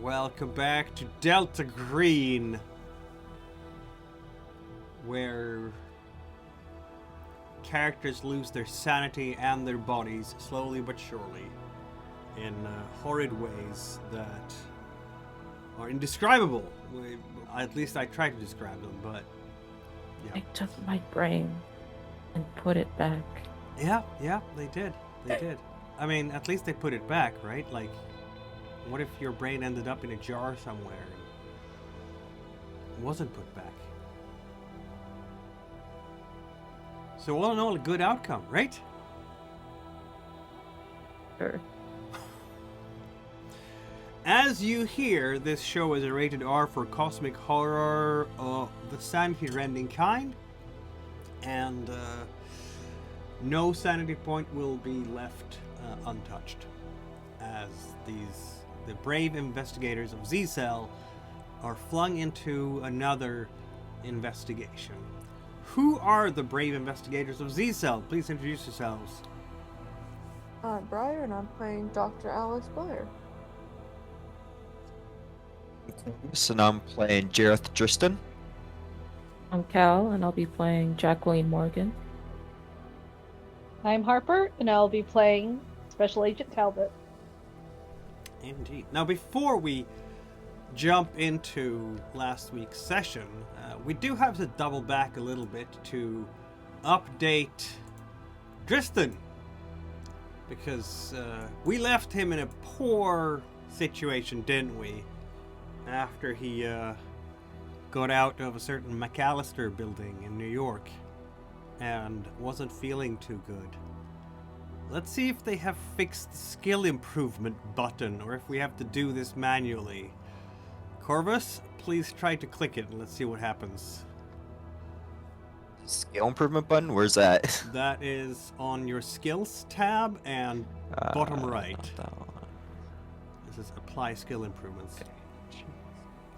Welcome back to Delta Green, where characters lose their sanity and their bodies slowly but surely in horrid ways that are indescribable. At least I try to describe them, but yeah. They took my brain and put it back. Yeah, they did. I mean, at least they put it back, right? Like, what if your brain ended up in a jar somewhere and wasn't put back? So all in all, a good outcome, right? Sure. As you hear, this show is a rated R for cosmic horror of the sanity-rending kind, and no sanity point will be left untouched, as the brave investigators of Z-Cell are flung into another investigation. Who are the brave investigators of Z-Cell? Please introduce yourselves. I'm Briar, and I'm playing Dr. Alice Blair. And I'm playing Jareth Tristan. I'm Cal, and I'll be playing Jacqueline Morgan. I'm Harper, and I'll be playing Special Agent Talbot. Indeed. Now, before we jump into last week's session, we do have to double back a little bit to update Tristan, because we left him in a poor situation, didn't we? After he got out of a certain McAllister building in New York and wasn't feeling too good. Let's see if they have fixed the skill improvement button, or if we have to do this manually. Corvus, please try to click it and let's see what happens. Skill improvement button? Where's that? That is on your skills tab and bottom right. That one. This is apply skill improvements.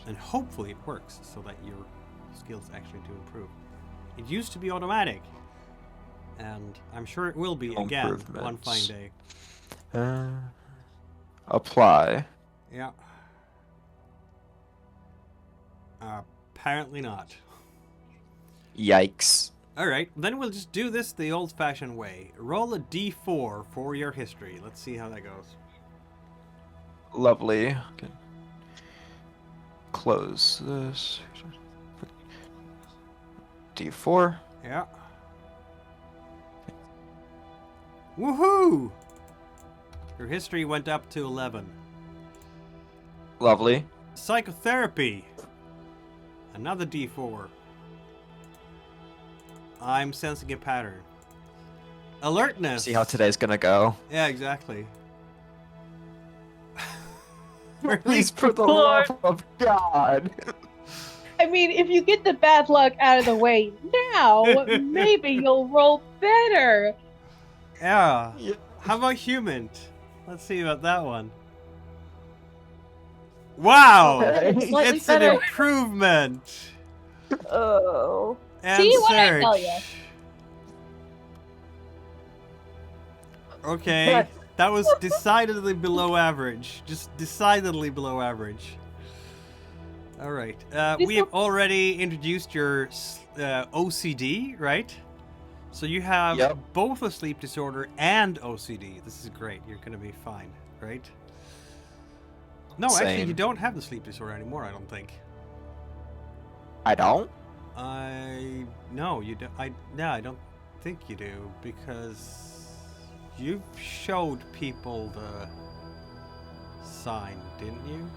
And hopefully it works so that your skills actually do improve. It used to be automatic, and I'm sure it will be again one fine day. Apply. Yeah. Apparently not. Yikes. Alright, then we'll just do this the old-fashioned way. Roll a d4 for your history. Let's see how that goes. Lovely. Okay. Close this. D4. Yeah. Woohoo! Your history went up to 11. Lovely. Psychotherapy. Another d4. I'm sensing a pattern. Alertness. See how today's gonna go. Yeah, exactly. Please, for the love of God. I mean, if you get the bad luck out of the way now, maybe you'll roll better. Yeah. How about human? Let's see about that one. Wow! Slightly It's an better. improvement! Oh. And See what I search. tell ya? Okay, that was decidedly below average. Just decidedly below average. Alright, we have already introduced your OCD, right? So you have both a sleep disorder and OCD. This is great. You're going to be fine, right? No, actually, you don't have the sleep disorder anymore, I don't think. I don't? No, you don't. I don't think you do, because you showed people the sign, didn't you?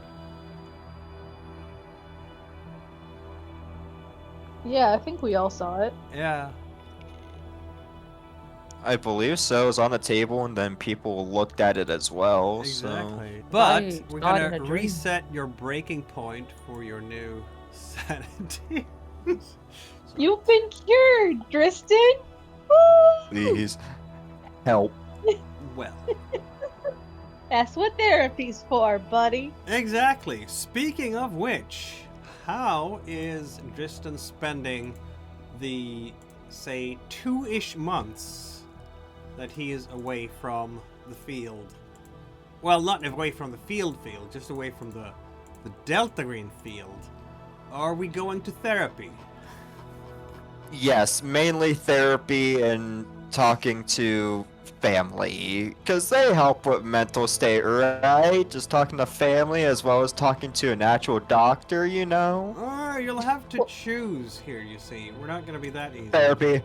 Yeah, I think we all saw it. Yeah. I believe so. It was on the table, and then people looked at it as well. Exactly. But Right, we're not in gonna a dream. reset your breaking point for your new sanity. You've been cured, Tristan! So, please help. Well, That's what therapy's for, buddy. exactly. Speaking of which, how is Tristan spending the, say, 2-ish months that he is away from the field? Well, not away from the field, just away from the the Delta Green field, are we going to therapy? Yes, mainly therapy and talking to family, because they help with mental state, right? Just talking to family as well as talking to an actual doctor, you know? Or you'll have to choose here, you see. We're not going to be that easy. Therapy.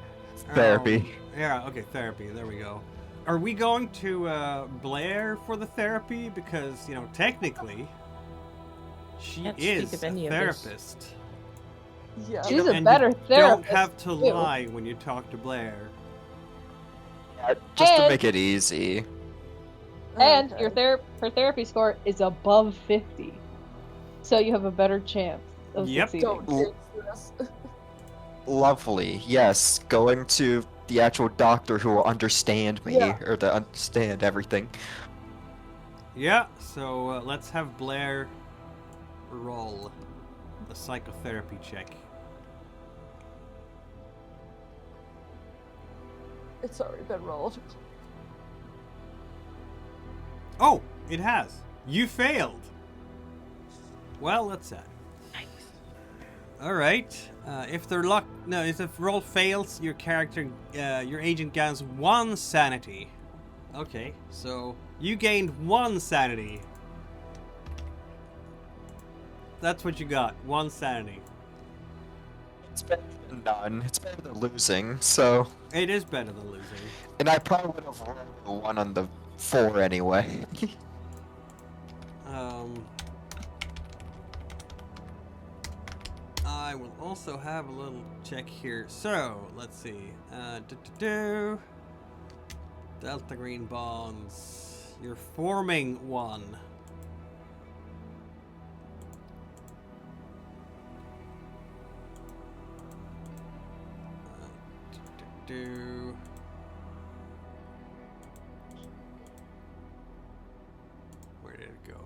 Therapy. Yeah, okay, therapy. There we go. Are we going to Blair for the therapy? Because, you know, technically, she Can't speak is of a any of this. therapist. Yeah. She's a And better you therapist. don't have to too. lie when you talk to Blair. Yeah, just to And- make it easy. And Okay. your her therapy score is above 50. So you have a better chance of Yep. succeeding. Don't jinx this. Lovely. Yes, going to the actual doctor who will understand me, Yeah. or to understand everything. Yeah, so let's have Blair roll a psychotherapy check. It's already been rolled. Oh, it has. You failed. Well, that's sad. All right. If the roll fails, your agent gains 1 sanity. Okay, so you gained 1 sanity. That's what you got. 1 sanity. It's better than none. It's better than losing, so... It is better than losing. And I probably would have rolled the 1 on the 4 anyway. I will also have a little check here. So, let's see. Delta Green bonds. You're forming one. Where did it go?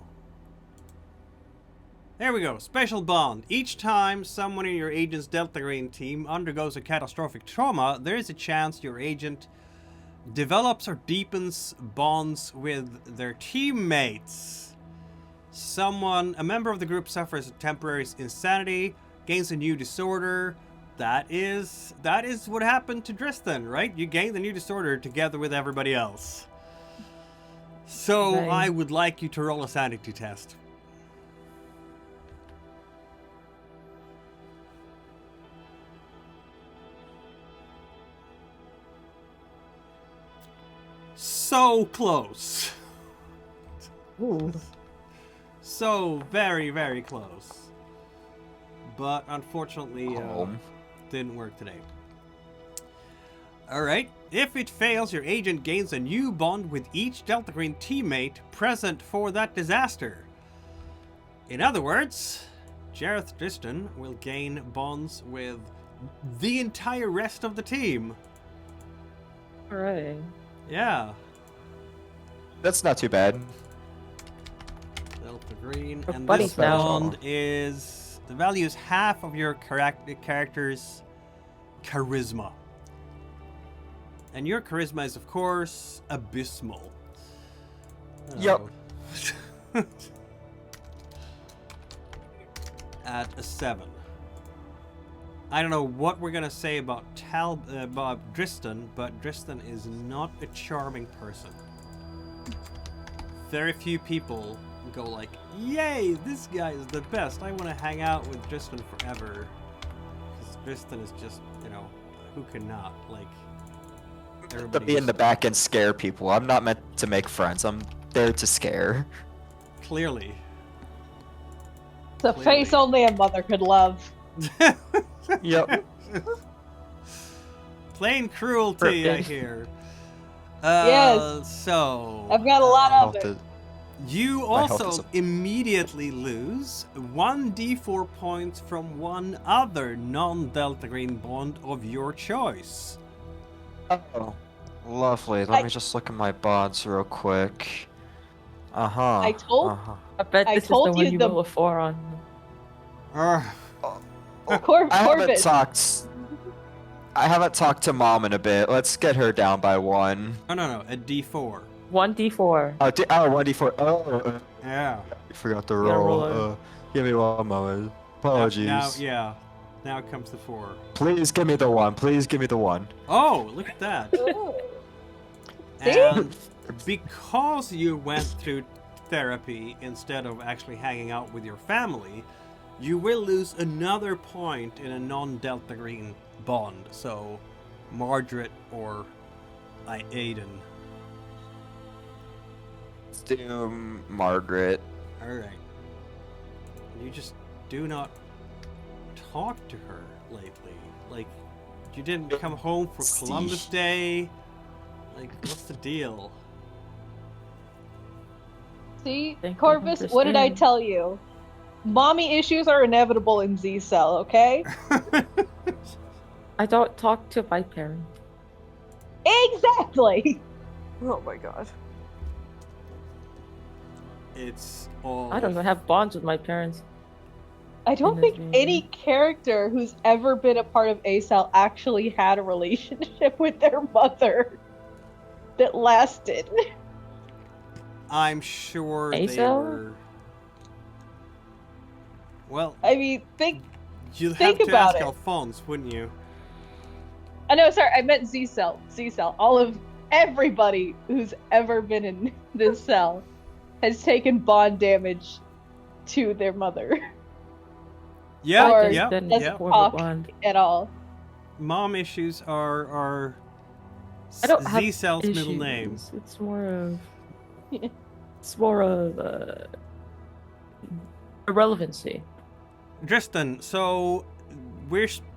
There we go. Special bond. Each time someone in your agent's Delta Green team undergoes a catastrophic trauma, there is a chance your agent develops or deepens bonds with their teammates. A member of the group suffers a temporary insanity, gains a new disorder. That is what happened to Tristan, right? You gain the new disorder together with everybody else. So Right. I would like you to roll a sanity test. So close. Ooh. So very, very close. But unfortunately, didn't work today. Alright. If it fails, your agent gains a new bond with each Delta Green teammate present for that disaster. In other words, Jareth Tristan will gain bonds with the entire rest of the team. Hooray. Yeah. That's not too bad. Delta Green. We're And buddies this now. bond is... The value is half of your character's charisma. And your charisma is, of course, abysmal. Yep. Oh. At a 7. I don't know what we're gonna say about Tristan, but Tristan is not a charming person. Very few people go like, yay, this guy is the best. I want to hang out with Tristan forever. Because Tristan is just, who cannot? Like, To everybody be in the is- back and scare people. I'm not meant to make friends. I'm there to scare. Clearly. It's a face only a mother could love. Yep. Plain cruelty, I Perfect. hear. Yes. So... I've got a lot of it. You My health is also up. immediately lose 1d4 points from one other non-Delta Green bond of your choice. Oh, lovely. Let me just look at my bonds real quick. Uh-huh. I told- Uh-huh. I bet I this is the told one you you the- roll a 4 on. Corbin. I haven't talked to Mom in a bit. Let's get her down by 1. No, a d4. 1d4. Oh, 1d4. Oh, Yeah. Forgot to You gotta roll. roll Give me one moment. Apologies. Now comes the 4. Please give me the one. Please give me the one. Oh, look at that. Oh. And because you went through therapy instead of actually hanging out with your family, you will lose another point in a non-Delta Green bond. So, Margaret or Aiden. Let's do Margaret. Alright. You just do not talk to her lately. Like, you didn't come home for Columbus Day. Like, what's the deal? See, Thank you, Corvus, what did I understand. tell you? Mommy issues are inevitable in Z-Cell, okay? I don't talk to my parents. Exactly! Oh my god. It's all... I don't have bonds with my parents. I don't think any character who's ever been a part of A-Cell actually had a relationship with their mother that lasted. I'm sure they A-Cell? were... Well, I mean, you'd have think to about ask it. Alphonse, wouldn't you? Oh no, sorry, I meant Z-Cell. Z-Cell. Everybody who's ever been in this cell has taken bond damage to their mother. Yeah, Or yeah, then doesn't yeah. talk bond. at all. Mom issues are I don't have Z-Cell's issues. middle name. It's more of irrelevancy. Tristan, so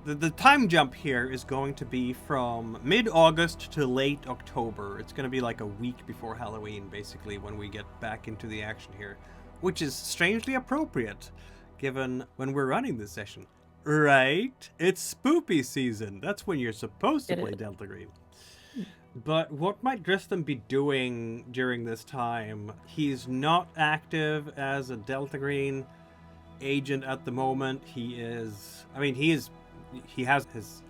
the time jump here is going to be from mid-August to late October. It's going to be like a week before Halloween, basically, when we get back into the action here, which is strangely appropriate, given when we're running this session. Right? It's spoopy season. That's when you're supposed to It play is. Delta Green. But what might Tristan be doing during this time? He's not active as a Delta Green agent at the moment. He has his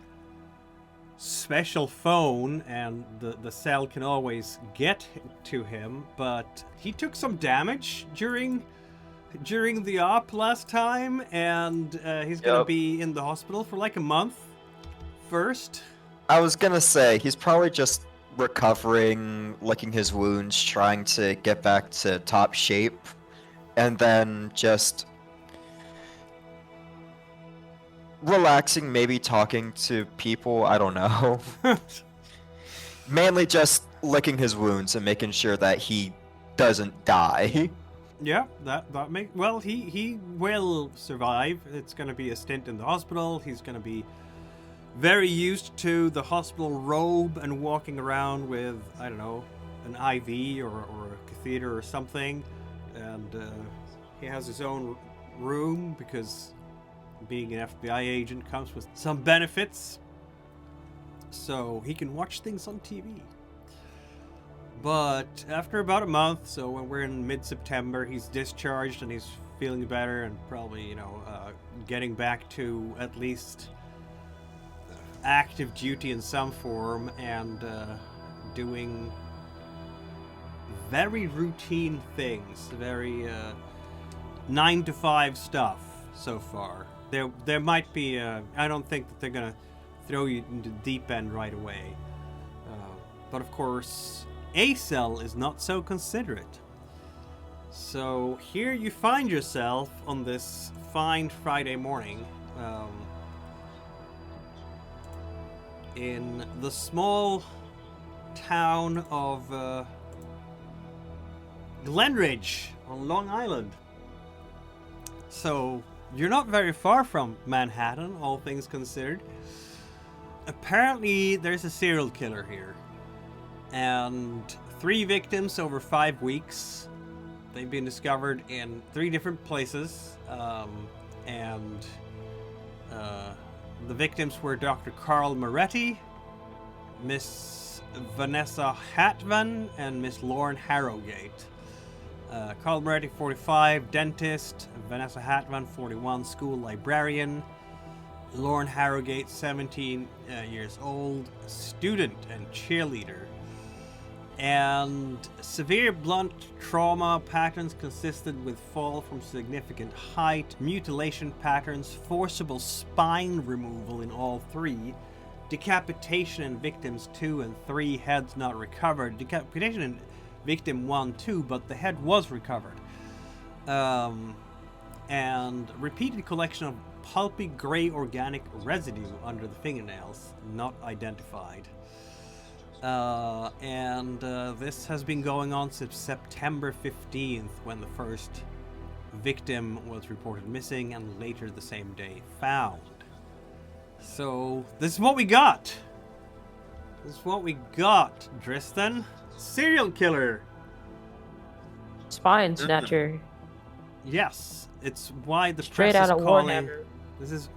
special phone, and the cell can always get to him, but he took some damage during the op last time, and he's gonna be in the hospital for like a month first. I was gonna say, he's probably just recovering, licking his wounds, trying to get back to top shape, and then just relaxing, maybe talking to people, I don't know. Mainly just licking his wounds and making sure that he doesn't die. Yeah, that make well. He will survive. It's going to be a stint in the hospital. He's going to be very used to the hospital robe and walking around with, I don't know, an IV or a catheter or something. And he has his own room because being an FBI agent comes with some benefits. So he can watch things on TV. But after about a month, so when we're in mid-September, he's discharged and he's feeling better and probably, getting back to at least active duty in some form and doing very routine things, very 9-to-5 stuff so far. There might be, I don't think that they're going to throw you into the deep end right away. But of course, A-Cell is not so considerate. So here you find yourself on this fine Friday morning in the small town of Glen Ridge on Long Island. So you're not very far from Manhattan, all things considered. Apparently there's a serial killer here. And 3 victims over 5 weeks. They've been discovered in 3 different places. The victims were Dr. Carl Moretti, Miss Vanessa Hatvan, and Miss Lauren Harrogate. Carl Moretti, 45, dentist. Vanessa Hatvan, 41, school librarian. Lauren Harrogate, 17 years old, student and cheerleader. And severe blunt trauma patterns consisted with fall from significant height, mutilation patterns, forcible spine removal in all 3, decapitation in victims 2 and 3, heads not recovered. Decapitation in victim 1, 2, but the head was recovered. And repeated collection of pulpy gray organic residue under the fingernails, not identified. This has been going on since September 15th, when the first victim was reported missing and later the same day found. So, this is what we got. Dristan. Serial killer. Spine snatcher. Yes, it's why the Straight press out is of calling... Warhammer. This is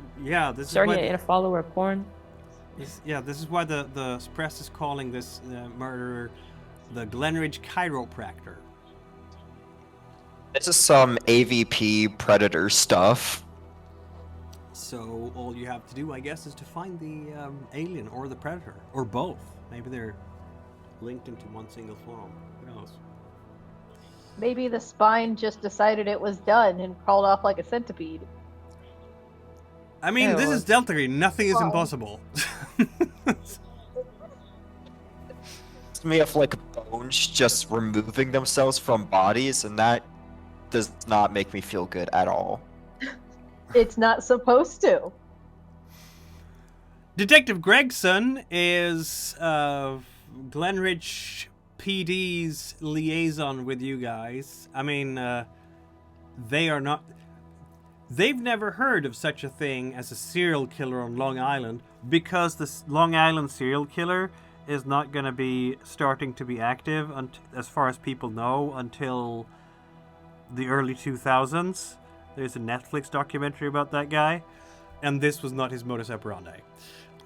Starting why in a follower of porn. this is why the press is calling this murderer the Glen Ridge Chiropractor. This is some AVP Predator stuff. So all you have to do, I guess, is to find the alien or the predator, or both. Maybe they're linked into one single form. Who knows? Maybe the spine just decided it was done and crawled off like a centipede. I mean, this is Delta Green. Nothing is Wow. impossible. It's me of like bones just removing themselves from bodies, and that does not make me feel good at all. It's not supposed to. Detective Gregson is Glen Ridge PD's liaison with you guys. I mean, they are not... They've never heard of such a thing as a serial killer on Long Island, because the Long Island serial killer is not going to be starting to be active, as far as people know, until the early 2000s. There's a Netflix documentary about that guy, and this was not his modus operandi.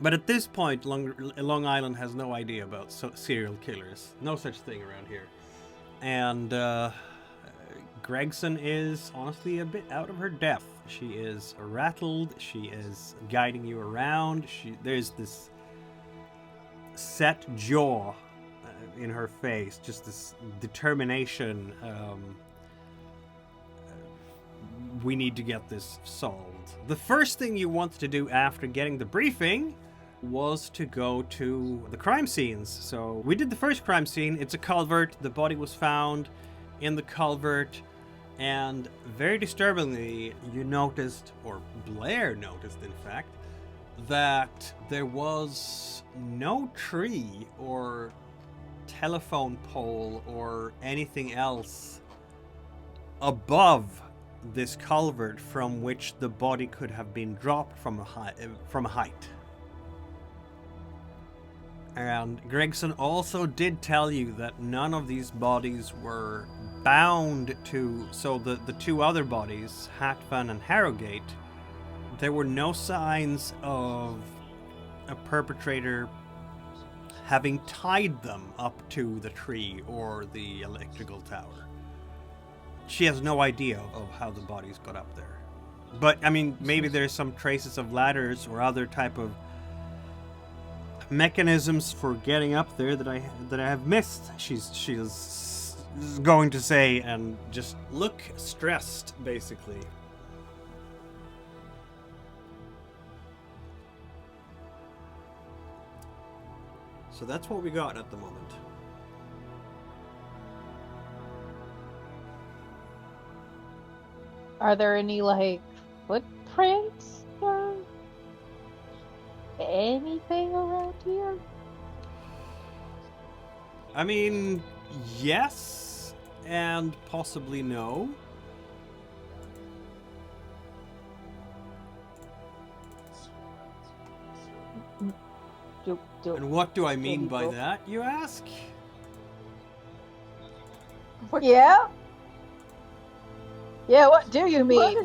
But at this point, Long Island has no idea about serial killers. No such thing around here. And Gregson is honestly a bit out of her depth. She is rattled. She is guiding you around. There's this set jaw in her face, just this determination. We need to get this solved. The first thing you want to do after getting the briefing was to go to the crime scenes. So we did the first crime scene. It's a culvert. The body was found in the culvert. And very disturbingly, you noticed, or Blair noticed in fact, that there was no tree or telephone pole or anything else above this culvert from which the body could have been dropped from a height. And Gregson also did tell you that none of these bodies were bound to... So the two other bodies, Hatvan and Harrogate, there were no signs of a perpetrator having tied them up to the tree or the electrical tower. She has no idea of how the bodies got up there. But, I mean, maybe there's some traces of ladders or other type of mechanisms for getting up there that I have missed. She's going to say, and just look stressed, basically. So that's what we got at the moment. Are there any, like, footprints or anything around here? I mean, yes, and possibly no. And what do I mean by that, you ask? Yeah? Yeah, what do you mean?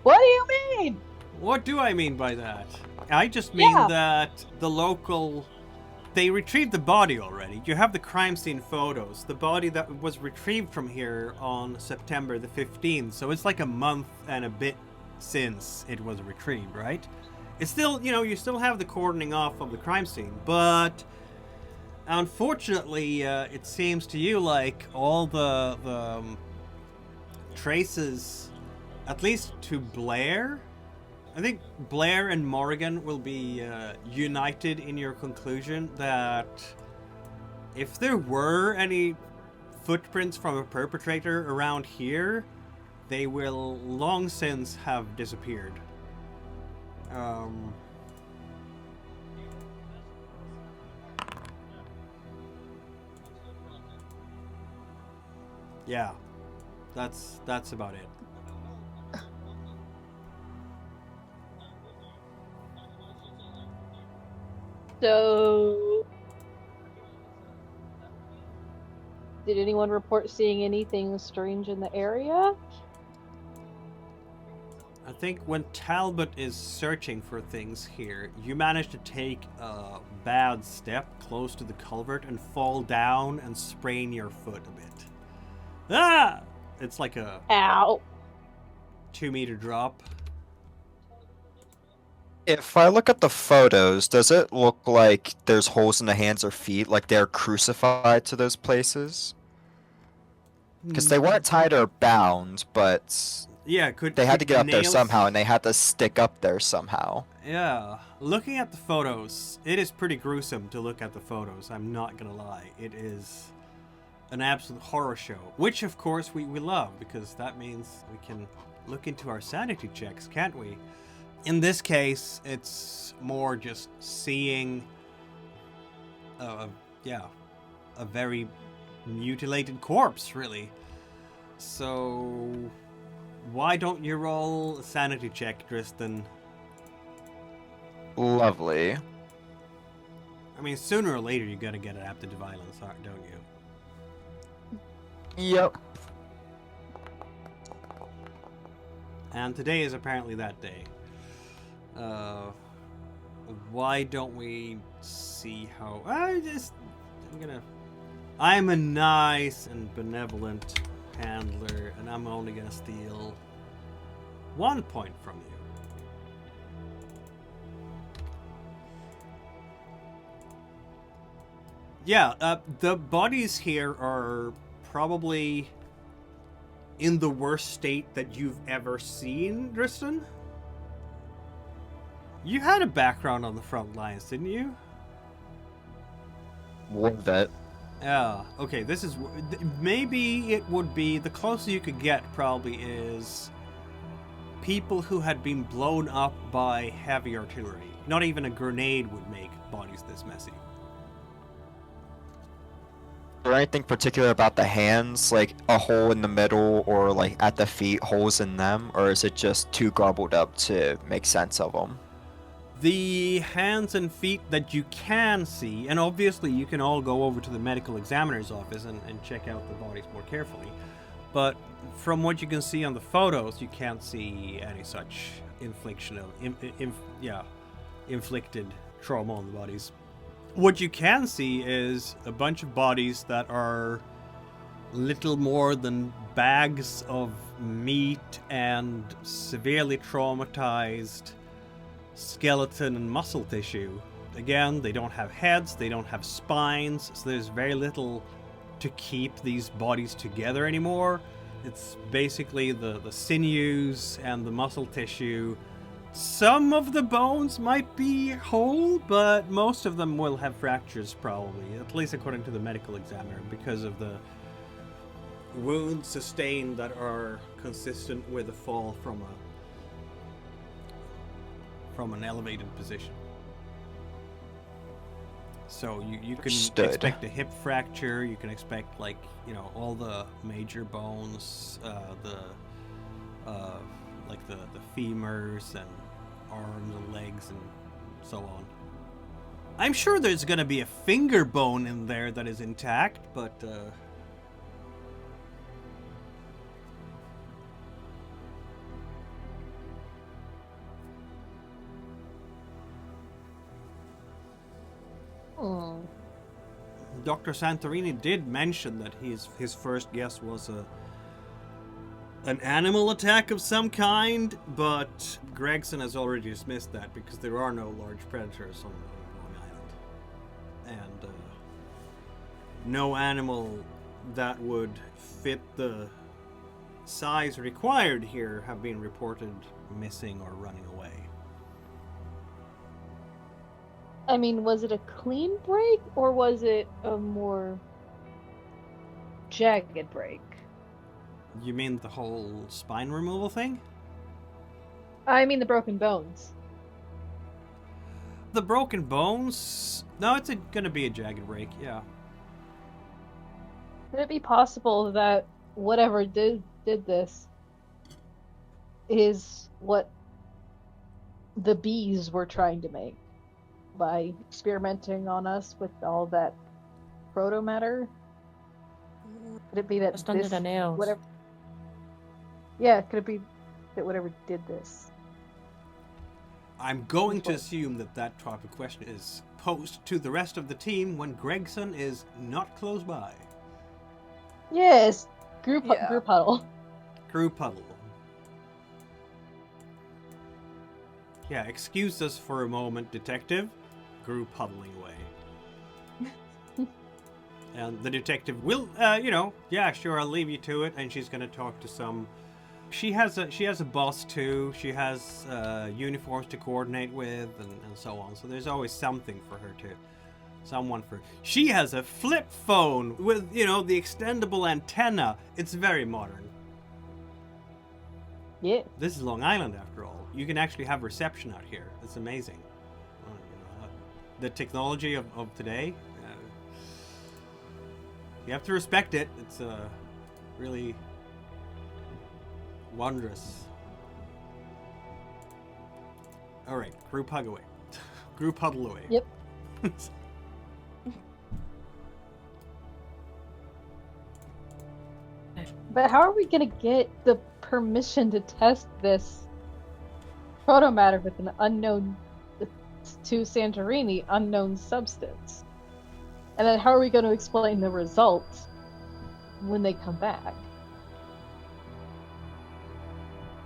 What do you mean? What do I mean by that? I just mean Yeah. that the local... They retrieved the body already. You have the crime scene photos. The body that was retrieved from here on September the 15th. So it's like a month and a bit since it was retrieved, right? It's still, you still have the cordoning off of the crime scene. But Unfortunately, it seems to you like all the traces, at least to Blair. I think Blair and Morrigan will be united in your conclusion that if there were any footprints from a perpetrator around here, they will long since have disappeared. Yeah, that's about it. So, did anyone report seeing anything strange in the area? I think when Talbot is searching for things here, you manage to take a bad step close to the culvert and fall down and sprain your foot a bit. Ah! It's like a Ow. 2-meter drop. If I look at the photos, does it look like there's holes in the hands or feet, like they're crucified to those places? Because they weren't tied or bound, but Yeah, they had to get up there nails- somehow, and they had to stick up there somehow. Yeah, looking at the photos, it is pretty gruesome to look at the photos, I'm not gonna lie. It is an absolute horror show, which of course we love, because that means we can look into our sanity checks, can't we? In this case, it's more just seeing a very mutilated corpse, really. So why don't you roll a sanity check, Tristan? Lovely. I mean, sooner or later you gotta get adapted to violence, don't you? Yep. And today is apparently that day. Why don't we see how... I'm a nice and benevolent handler, and I'm only gonna steal 1 point from you. Yeah, the bodies here are probably in the worst state that you've ever seen, Tristan. You had a background on the front lines, didn't you? One vet. Yeah, okay, this is... Maybe it would be... The closer you could get, probably, is... people who had been blown up by heavy artillery. Not even a grenade would make bodies this messy. Is there anything particular about the hands, like a hole in the middle or like at the feet, holes in them, or is it just too gobbled up to make sense of them? The hands and feet that you can see, and obviously you can all go over to the medical examiner's office and check out the bodies more carefully, but from what you can see on the photos, you can't see any such inflicted trauma on the bodies. What you can see is a bunch of bodies that are little more than bags of meat and severely traumatized skeleton and muscle tissue. Again, they don't have heads, they don't have spines, so there's very little to keep these bodies together anymore. It's basically the sinews and the muscle tissue. Some of the bones might be whole, but most of them will have fractures probably, at least according to the medical examiner, because of the wounds sustained that are consistent with a fall from an elevated position. So you can Understood. expect a hip fracture, you can expect, like, you know, all the major bones, like the femurs and arms and legs and so on. I'm sure there's gonna be a finger bone in there that is intact, but Dr. Santorini did mention that his first guess was an animal attack of some kind, but Gregson has already dismissed that because there are no large predators on Long Island. And no animal that would fit the size required here have been reported missing or running away. I mean, was it a clean break or was it a more jagged break? You mean the whole spine removal thing? I mean the broken bones. The broken bones? No, it's gonna be a jagged break, yeah. Could it be possible that whatever did this is what the bees were trying to make by experimenting on us with all that proto matter? Could it be that Just under this, the nails. whatever? Yeah, could it be that whatever did this? I'm going to assume that type of question is posed to the rest of the team when Gregson is not close by. Yes, group Yeah. group huddle. Group huddle. Yeah, excuse us for a moment, detective. Group huddling away. And the detective will, yeah, sure, I'll leave you to it. And she's going to talk to some. She has a boss too. She has uniforms to coordinate with, and so on. So there's always something for her to. She has a flip phone with, the extendable antenna. It's very modern. Yeah. This is Long Island, after all. You can actually have reception out here. It's amazing. The technology of today, you have to respect it. It's really wondrous. All right, group hug away. Group huddle away. Yep. But how are we gonna get the permission to test this proto matter with an unknown, to Santorini, unknown substance? And then how are we going to explain the results when they come back?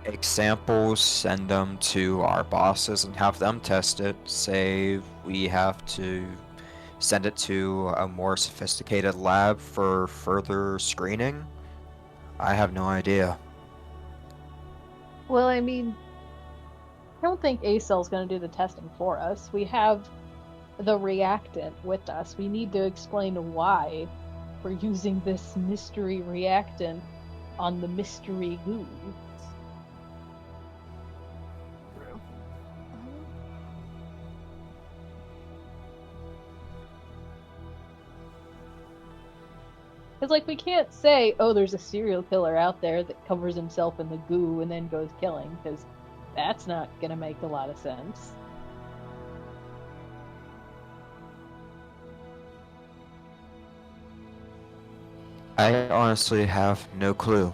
Take samples, send them to our bosses, and have them test it. Say we have to send it to a more sophisticated lab for further screening. I have no idea. Well, I mean, I don't think A-Cell's going to do the testing for us. We have the reactant with us. We need to explain why we're using this mystery reactant on the mystery goo. Because, like, we can't say, oh, there's a serial killer out there that covers himself in the goo and then goes killing, because that's not going to make a lot of sense. I honestly have no clue.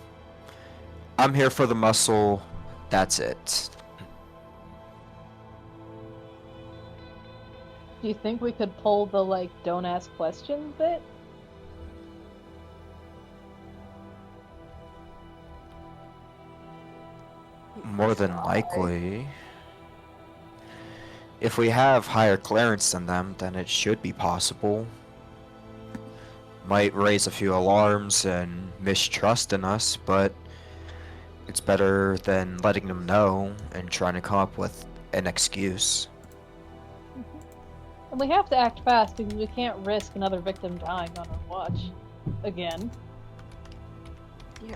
I'm here for the muscle. That's it. Do you think we could pull the, like, don't ask questions bit? More than likely. If we have higher clearance than them, then it should be possible. Might raise a few alarms and mistrust in us, but it's better than letting them know and trying to come up with an excuse. And we have to act fast because we can't risk another victim dying on our watch. Again. Yeah.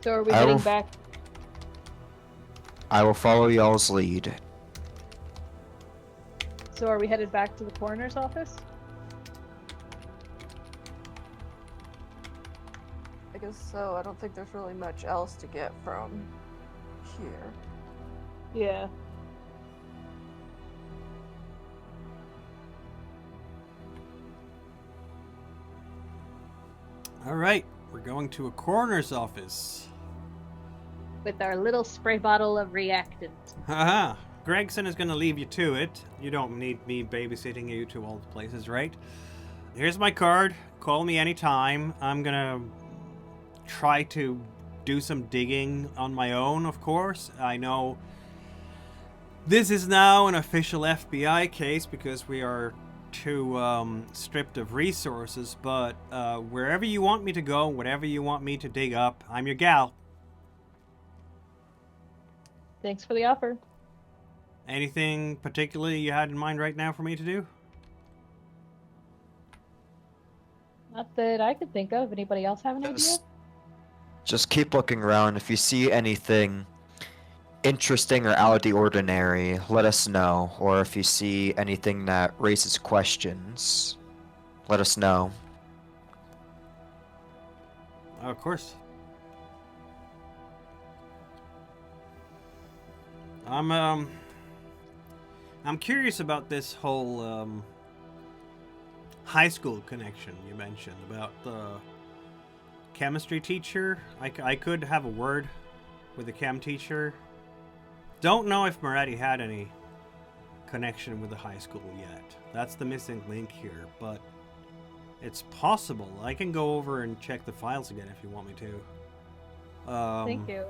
So are we I heading will- back? I will follow y'all's lead. So are we headed back to the coroner's office? I guess so. I don't think there's really much else to get from here. Yeah. All right, we're going to a coroner's office. With our little spray bottle of reactant. Haha. Gregson is going to leave you to it. You don't need me babysitting you to all the places, right? here's my card. Call me anytime. I'm gonna try to do some digging on my own, of course. I know this is now an official FBI case because we are too stripped of resources, but wherever you want me to go, whatever you want me to dig up, I'm your gal. Thanks for the offer. Anything particularly you had in mind right now for me to do? Not that I could think of. Anybody else have an idea? Just keep looking around. If you see anything interesting or out of the ordinary, let us know. Or if you see anything that raises questions, let us know. Of course. I'm curious about this whole high school connection you mentioned about the chemistry teacher. I could have a word with the chem teacher. Don't know if Moretti had any connection with the high school yet. That's the missing link here, but it's possible. I can go over and check the files again if you want me to. Thank you.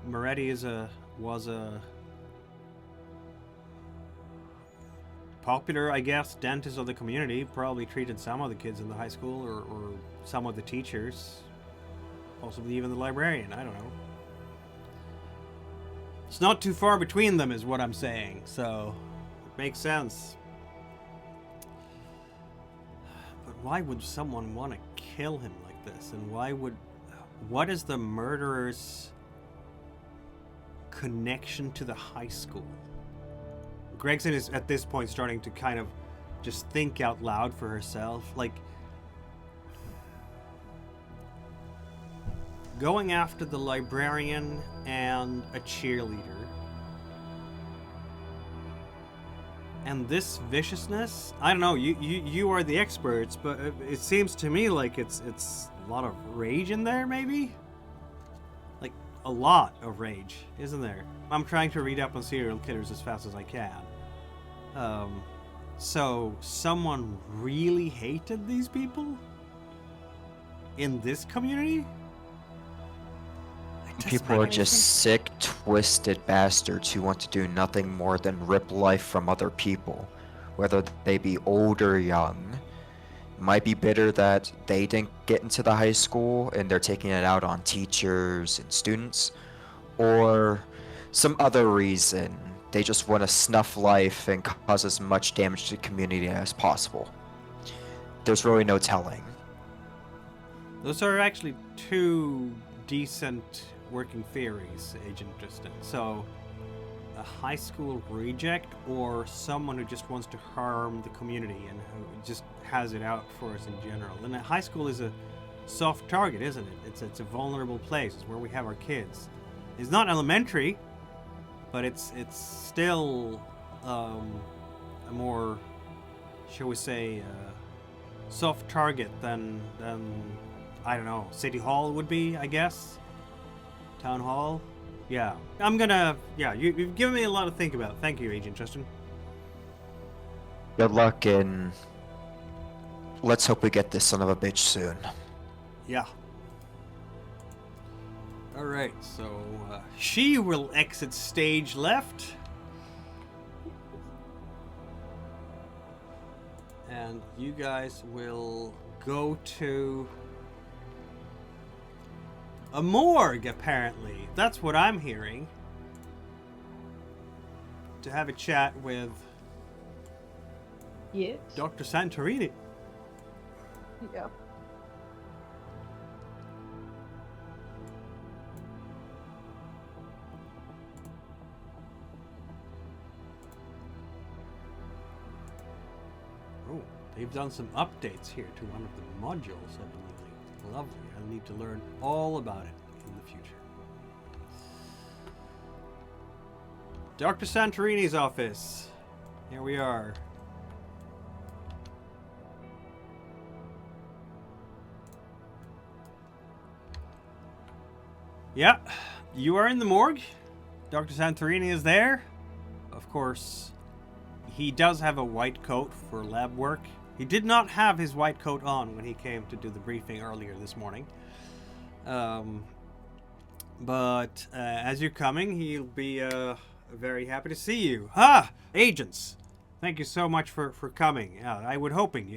Moretti was a popular, I guess, dentist of the community. Probably treated some of the kids in the high school or some of the teachers. Possibly even the librarian. I don't know. It's not too far between them is what I'm saying, so it makes sense. But why would someone want to kill him like this? And what is the murderer's connection to the high school? Gregson is at this point starting to kind of just think out loud for herself. Like, going after the librarian and a cheerleader. And this viciousness, I don't know, you are the experts, but it seems to me like it's a lot of rage in there, maybe? Like, a lot of rage, isn't there? I'm trying to read up on serial killers as fast as I can. So someone really hated these people? In this community? People are just sick, twisted bastards who want to do nothing more than rip life from other people, whether they be old or young. Might be bitter that they didn't get into the high school and they're taking it out on teachers and students, or some other reason. They just want to snuff life and cause as much damage to the community as possible. There's really no telling. Those are actually two decent working theories, Agent Tristan. So, a high school reject or someone who just wants to harm the community and who just has it out for us in general. And a high school is a soft target, isn't it? It's a vulnerable place. It's where we have our kids. It's not elementary, but it's still a more, shall we say, soft target than I don't know, City Hall would be, I guess. Town Hall. Yeah, you've given me a lot to think about. Thank you, Agent Justin. Good luck, and let's hope we get this son of a bitch soon. Yeah. Alright, so she will exit stage left. And you guys will go to a morgue, apparently. That's what I'm hearing. To have a chat with Yes. Dr. Santorini. Yeah. Oh, they've done some updates here to one of the modules, evidently. Lovely. I'll need to learn all about it in the future. Dr. Santorini's office. Here we are. Yeah, you are in the morgue. Dr. Santorini is there. Of course, he does have a white coat for lab work. He did not have his white coat on when he came to do the briefing earlier this morning. But as you're coming, he'll be very happy to see you. Ah, agents! Thank you so much for coming. I was hoping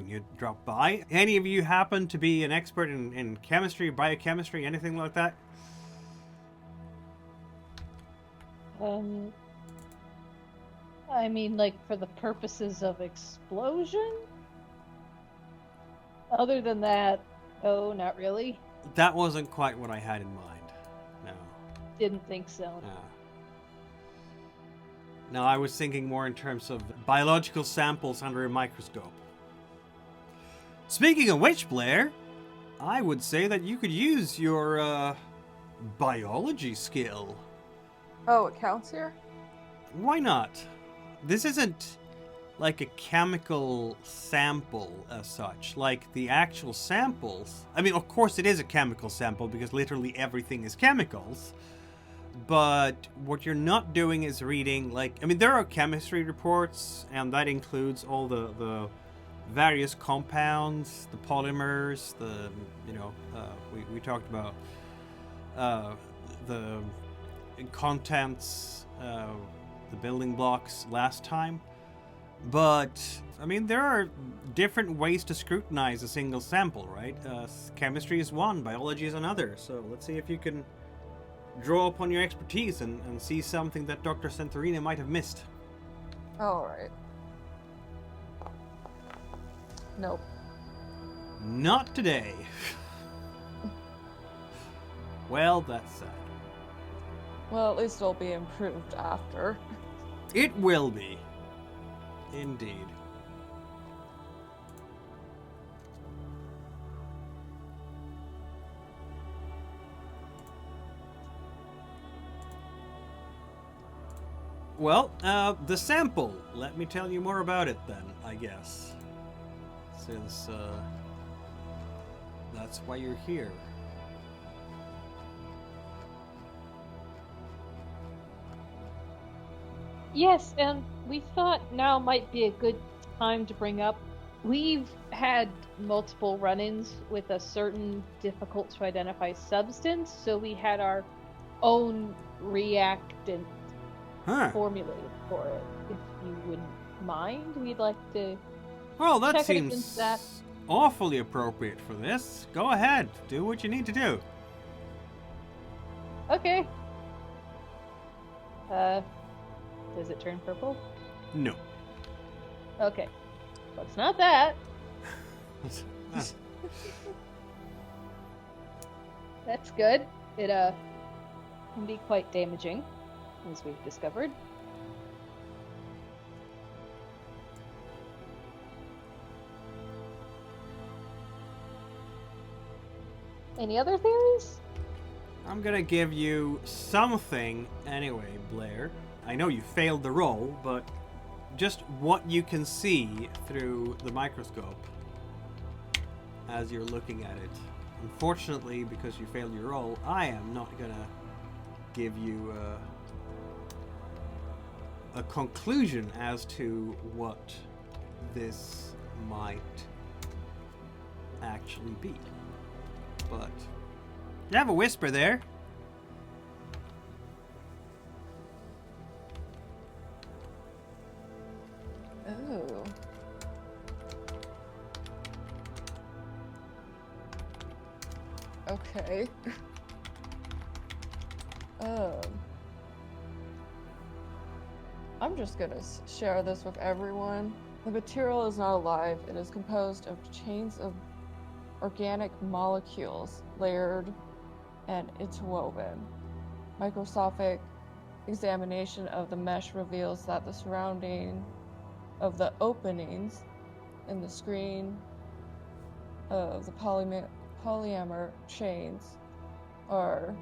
you'd drop by. Any of you happen to be an expert in chemistry, biochemistry, anything like that? I mean, like, for the purposes of explosion? Other than that, oh, not really. That wasn't quite what I had in mind. No. Didn't think so. No. No, I was thinking more in terms of biological samples under a microscope. Speaking of which, Blair, I would say that you could use your biology skill. Oh, it counts here? Why not? This isn't like a chemical sample as such. Like the actual samples. I mean, of course it is a chemical sample because literally everything is chemicals. But what you're not doing is reading, like, I mean, there are chemistry reports, and that includes all the various compounds, the polymers, the, you know, we talked about the contents, the building blocks last time. But, I mean, there are different ways to scrutinize a single sample, right? Chemistry is one, biology is another. So let's see if you can draw upon your expertise and see something that Dr. Santorini might have missed. Alright. Nope. Not today. Well, that's sad. Well, at least it'll be improved after. It will be. Indeed. Well, the sample. Let me tell you more about it then, I guess. Since, that's why you're here. Yes, and we thought now might be a good time to bring up. We've had multiple run-ins with a certain difficult to identify substance, so we had our own reactant formulated for it. If you wouldn't mind, we'd like to. Well, that check it against seems that. awfully appropriate for this. Go ahead, do what you need to do. Okay. Does it turn purple? No. Okay. Well, it's not that. That's good. It can be quite damaging, as we've discovered. Any other theories? I'm gonna give you something anyway, Blair. I know you failed the roll, but just what you can see through the microscope as you're looking at it. Unfortunately, because you failed your roll, I am not gonna give you a conclusion as to what this might actually be. But you have a whisper there. Oh. Okay. I'm just gonna share this with everyone. The material is not alive. It is composed of chains of organic molecules layered and interwoven. Microscopic examination of the mesh reveals that the surrounding of the openings in the screen of the polymer chains are...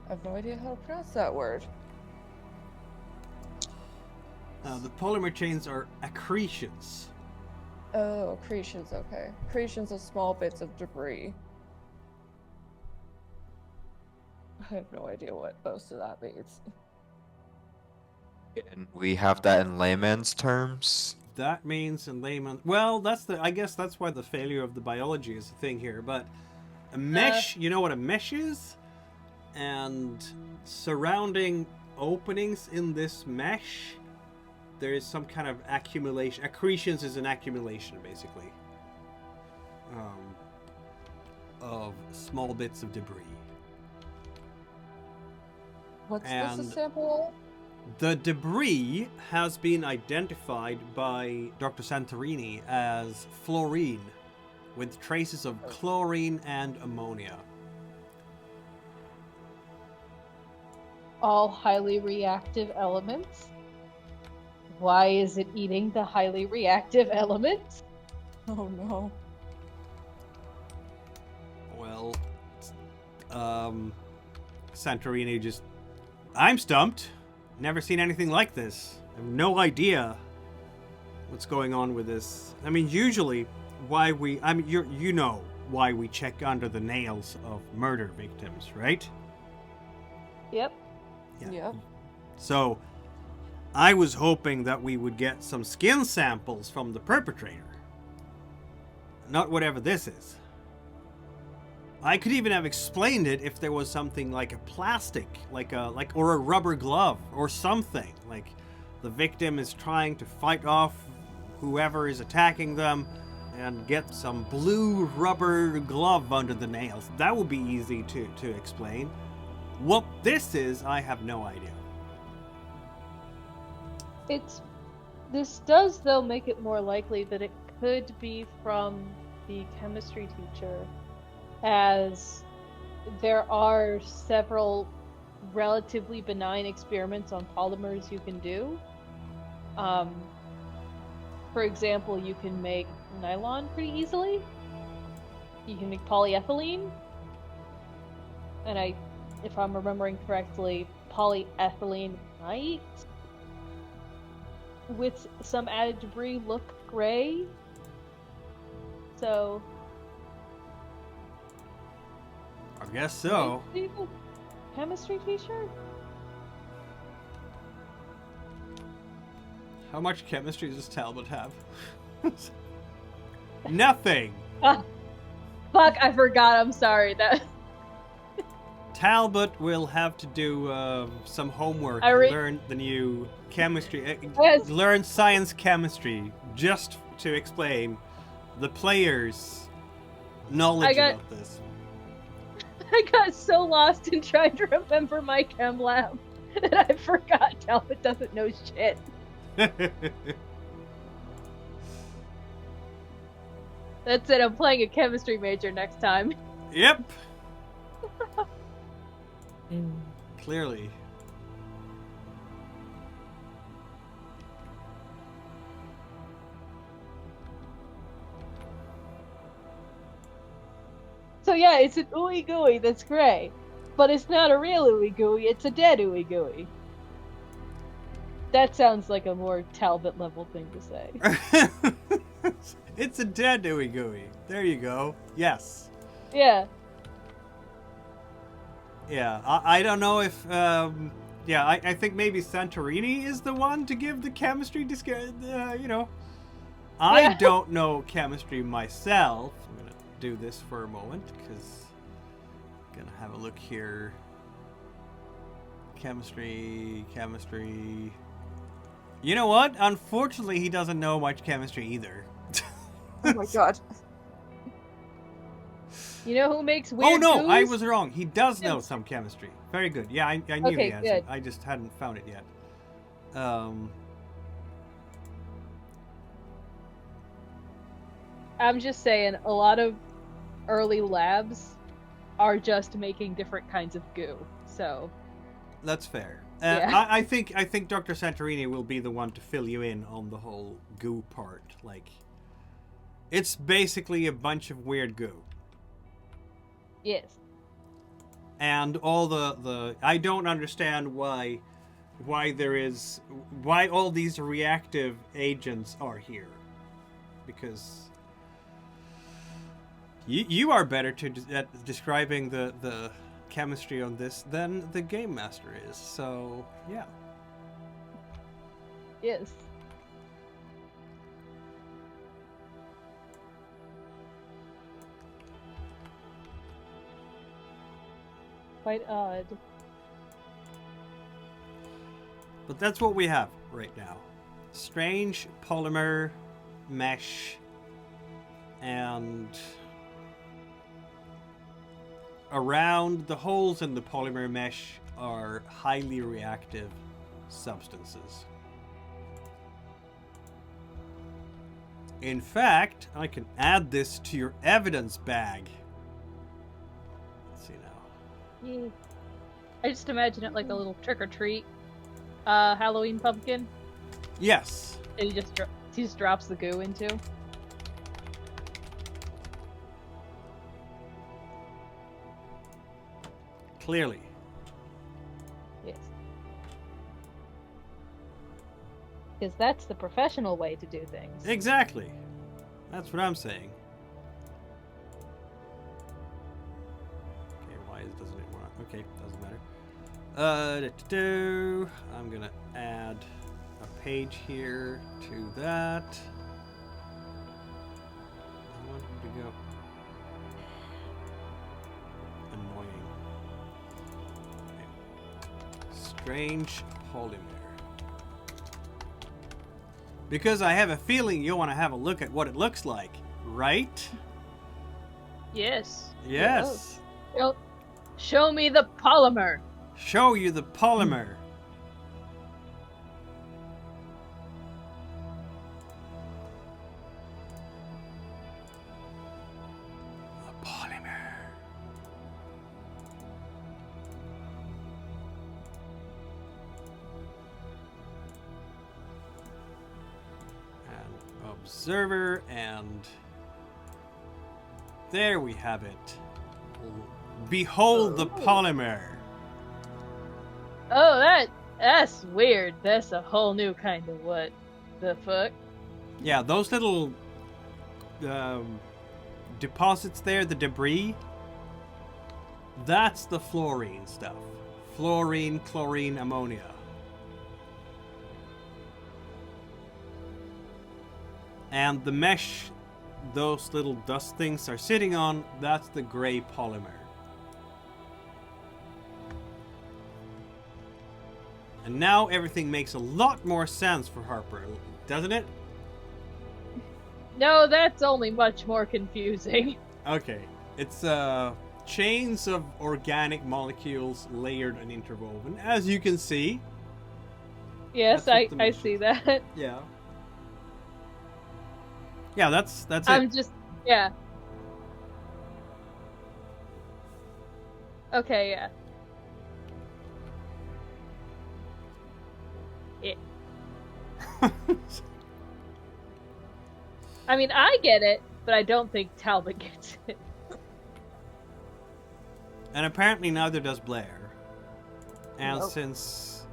I have no idea how to pronounce that word. The polymer chains are accretions. Oh, accretions, okay. Accretions of small bits of debris. I have no idea what most of that means. And we have that in layman's terms. That means in layman. Well, I guess that's why the failure of the biology is the thing here. But a mesh, you know what a mesh is? And surrounding openings in this mesh, there is some kind of accumulation. Accretions is an accumulation, basically, of small bits of debris. What's this And a sample of? the debris has been identified by Dr. Santorini as fluorine, with traces of chlorine and ammonia. All highly reactive elements. Why is it eating the highly reactive elements? Oh no. Well, Santorini just... I'm stumped. Never seen anything like this. I have no idea what's going on with this. I mean, usually you know why we check under the nails of murder victims, right? Yep. Yep. So, I was hoping that we would get some skin samples from the perpetrator. Not whatever this is. I could even have explained it if there was something like a plastic, or a rubber glove or something. Like the victim is trying to fight off whoever is attacking them and get some blue rubber glove under the nails. That would be easy to explain. What this is, I have no idea. This does though make it more likely that it could be from the chemistry teacher, as there are several relatively benign experiments on polymers you can do. For example, you can make nylon pretty easily. You can make polyethylene. And if I'm remembering correctly, polyethylene might, with some added debris, look gray. So... I guess so. Chemistry teacher? How much chemistry does Talbot have? Nothing! Fuck, I forgot, I'm sorry. Talbot will have to do some homework I and learn the new chemistry. Yes. Learn science chemistry just to explain the players' knowledge about this. I got so lost in trying to remember my chem lab that I forgot Talbot doesn't know shit. That's it, I'm playing a chemistry major next time. Yep. Clearly. So yeah, it's an ooey gooey that's gray. But it's not a real ooey gooey, it's a dead ooey gooey. That sounds like a more Talbot level thing to say. It's a dead ooey gooey. There you go. Yes. Yeah. Yeah, I don't know if, I think maybe Santorini is the one to give the chemistry, I don't know chemistry myself. I'm going to do this for a moment, because I'm going to have a look here. Chemistry. You know what? Unfortunately, he doesn't know much chemistry either. Oh my god. You know who makes weird Oh no, goos? I was wrong. He does know some chemistry. Very good. Yeah, I knew Okay, the answer. good. I just hadn't found it yet. I'm just saying, a lot of early labs are just making different kinds of goo. So That's fair. Yeah. I think Dr. Santorini will be the one to fill you in on the whole goo part. Like, it's basically a bunch of weird goo. yes. And all the I don't understand why all these reactive agents are here. Because you are better at describing the chemistry on this than the game master is. So, yeah. Yes. Quite odd. But that's what we have right now. Strange polymer mesh and around the holes in the polymer mesh are highly reactive substances. In fact, I can add this to your evidence bag. Let's see now. Yeah. I just imagine it like a little trick or treat Halloween pumpkin. Yes. And he just drops the goo into. Clearly. Yes. Because that's the professional way to do things. Exactly. That's what I'm saying. Okay, why doesn't it want? Okay, doesn't matter. I'm gonna add a page here to that. I want him to go. Annoying. Okay. Strange polymer. Because I have a feeling you'll want to have a look at what it looks like, right? Yes. Yes. Show me the polymer. Show you the polymer. The polymer. And observer, and there we have it. Behold the polymer. Oh, that's weird. That's a whole new kind of what the fuck. Yeah, those little deposits there, the debris, that's the fluorine stuff. Fluorine, chlorine, ammonia. And the mesh those little dust things are sitting on, that's the gray polymer. And now everything makes a lot more sense for Harper, doesn't it? No, that's only much more confusing. Okay. It's chains of organic molecules layered and interwoven, as you can see. Yes, I see that. Yeah. Yeah, that's it. I'm just, yeah. Okay, yeah. I mean, I get it, but I don't think Talbot gets it. And apparently neither does Blair. And Nope. since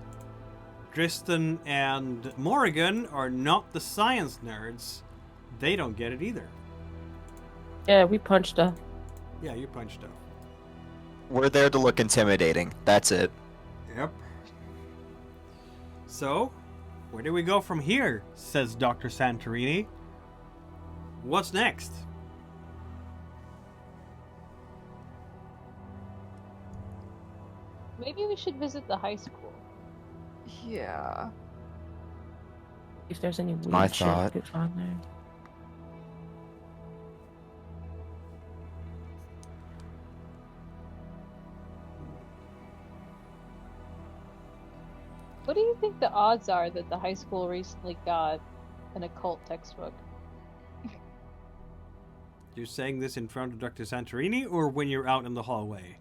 Tristan and Morrigan are not the science nerds, they don't get it either. Yeah, we punched her. Yeah, you punched up. We're there to look intimidating. That's it. Yep. So, where do we go from here? Says Dr. Santorini. What's next? Maybe we should visit the high school. Yeah. If there's any weird My shit thought. we could find there. What do you think the odds are that the high school recently got an occult textbook? You're saying this in front of Dr. Santorini or when you're out in the hallway?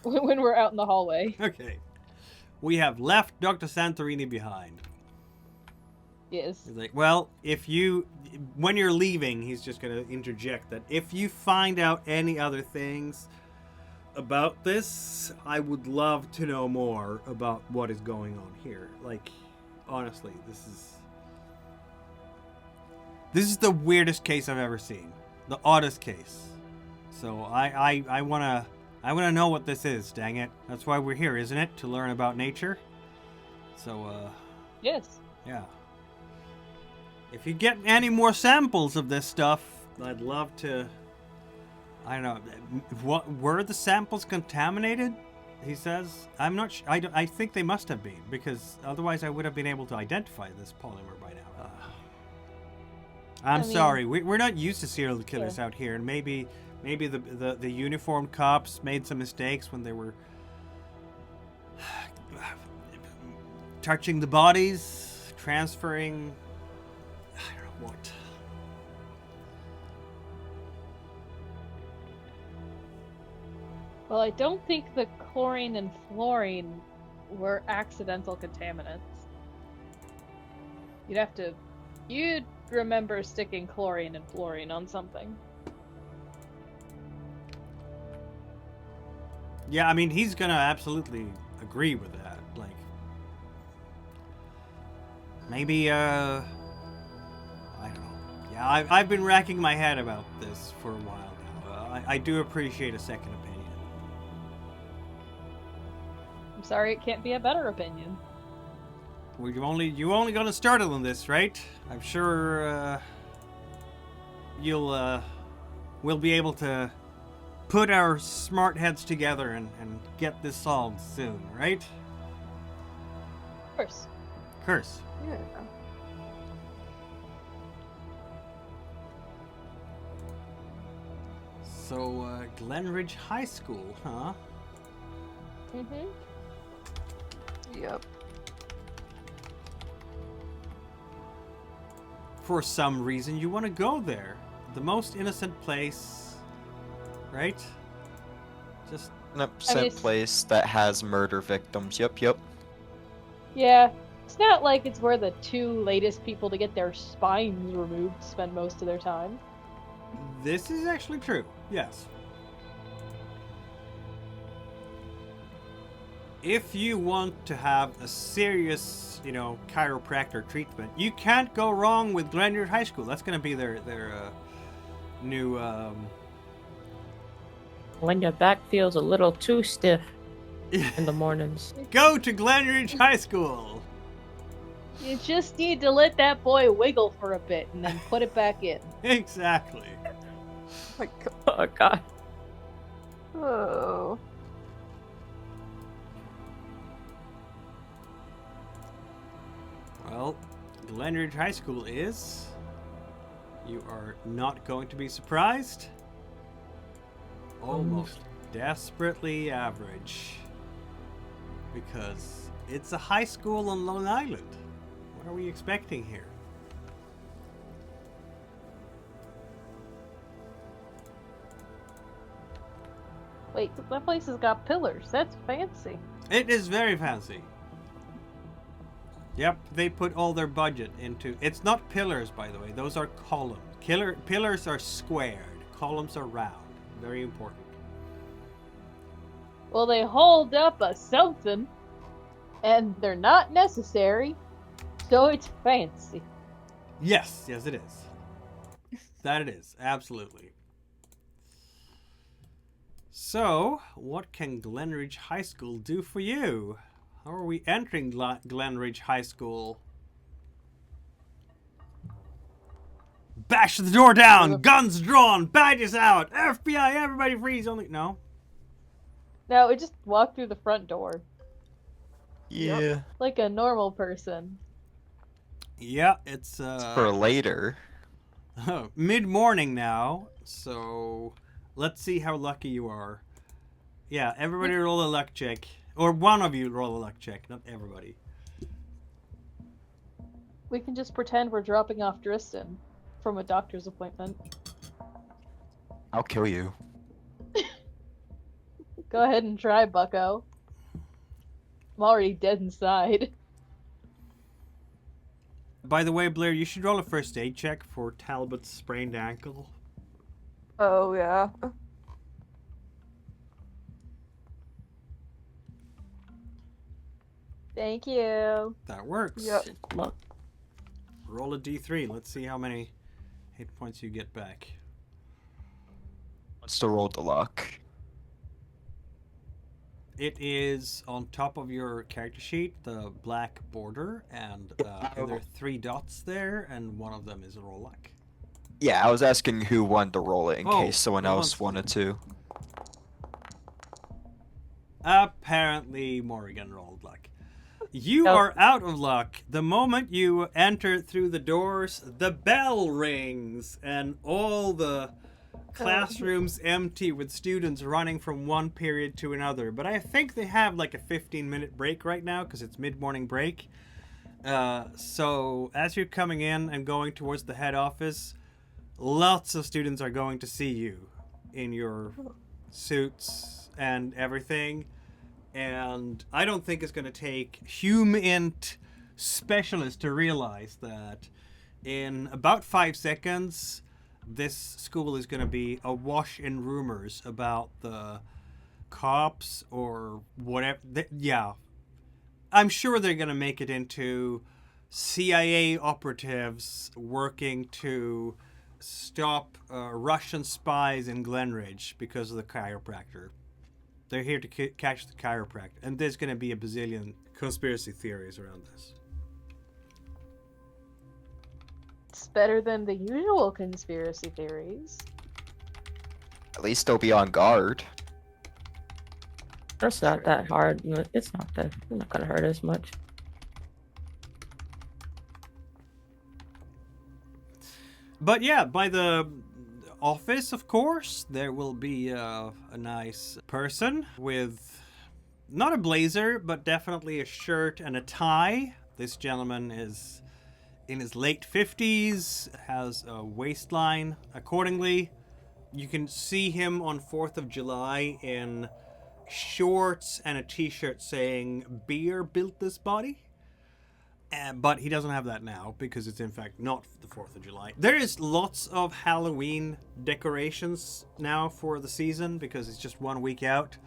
When we're out in the hallway. Okay. We have left Dr. Santorini behind. Yes. He's like, well, when you're leaving, he's just going to interject that if you find out any other things about this, I would love to know more about what is going on here. Like, honestly, this is the weirdest case I've ever seen. The oddest case. So I wanna know what this is, dang it. That's why we're here, isn't it? To learn about nature. So Yes. Yeah. If you get any more samples of this stuff, I'd love to. I don't know. What were the samples contaminated? He says. I'm not. I think they must have been, because otherwise I would have been able to identify this polymer by now. I'm I mean, sorry. We're not used to serial killers out here, and maybe the uniformed cops made some mistakes when they were touching the bodies, transferring. I don't know what. Well, I don't think the chlorine and fluorine were accidental contaminants. You'd remember sticking chlorine and fluorine on something. Yeah, I mean, he's gonna absolutely agree with that. Like, maybe, I don't know. Yeah, I've been racking my head about this for a while now. I do appreciate a second opinion. I'm sorry, it can't be a better opinion. Well, you only gonna start on this, right? I'm sure we'll be able to put our smart heads together and get this solved soon, right? Of course. Curse. Yeah. So, Glen Ridge High School, huh? Mm-hmm. Yep. For some reason, you want to go there. The most innocent place, right? Just An upset it's- place that has murder victims. Yep. Yeah. It's not like it's where the two latest people to get their spines removed spend most of their time. this is actually true. Yes. If you want to have a serious, chiropractor treatment, you can't go wrong with Glen Ridge High School. That's going to be their new. When your back feels a little too stiff in the mornings. Go to Glen Ridge High School. You just need to let that boy wiggle for a bit and then put it back in. Exactly. My God. Oh god. Oh. Well, Glen Ridge High School is. You are not going to be surprised. Almost desperately average. Because it's a high school on Long Island. What are we expecting here? Wait, that place has got pillars. That's fancy. It is very fancy. Yep, they put all their budget into. It's not pillars, by the way. Those are columns. Pillars are squared. Columns are round. Very important. Well, they hold up a something, and they're not necessary, so it's fancy. Yes, it is. That it is. Absolutely. So, what can Glen Ridge High School do for you? How are we entering Glen Ridge High School? Bash the door down! Guns drawn! Badges out! FBI, everybody freeze! Only no. No, we just walk through the front door Yeah. like a normal person. Yeah, it's For later. mid-morning now, so let's see how lucky you are. Yeah, everybody roll a luck check. Or one of you roll a luck check, not everybody. We can just pretend we're dropping off Dristan from a doctor's appointment. I'll kill you. Go ahead and try, bucko. I'm already dead inside. By the way, Blair, you should roll a first aid check for Talbot's sprained ankle. Oh, yeah. Thank you. That works. Yep. Look, Roll a d3. Let's see how many hit points you get back. Wants to roll the luck. It is on top of your character sheet, the black border, and there are 3 dots there, and one of them is a roll luck. Yeah, I was asking who wanted to roll it in Oh, case someone who else wants wanted to. Apparently, Morrigan rolled luck. You Oh. are out of luck. The moment you enter through the doors, the bell rings, and all the classrooms empty with students running from one period to another. But I think they have like a 15-minute break right now because it's mid-morning break. So as you're coming in and going towards the head office, lots of students are going to see you in your suits and everything. And I don't think it's going to take HumInt specialists to realize that in about 5 seconds, this school is going to be awash in rumors about the cops or whatever. Yeah. I'm sure they're going to make it into CIA operatives working to stop Russian spies in Glen Ridge because of the chiropractor. They're here to catch the chiropractor. And there's going to be a bazillion conspiracy theories around this. It's better than the usual conspiracy theories. At least they'll be on guard. That's not that hard. It's not gonna hurt as much. But yeah, by the office, of course, there will be a nice person with not a blazer, but definitely a shirt and a tie. This gentleman is in his late 50s, has a waistline accordingly. You can see him on 4th of July in shorts and a t-shirt saying beer built this body. But he doesn't have that now because it's in fact not the 4th of July. There is lots of Halloween decorations now for the season because it's just 1 week out.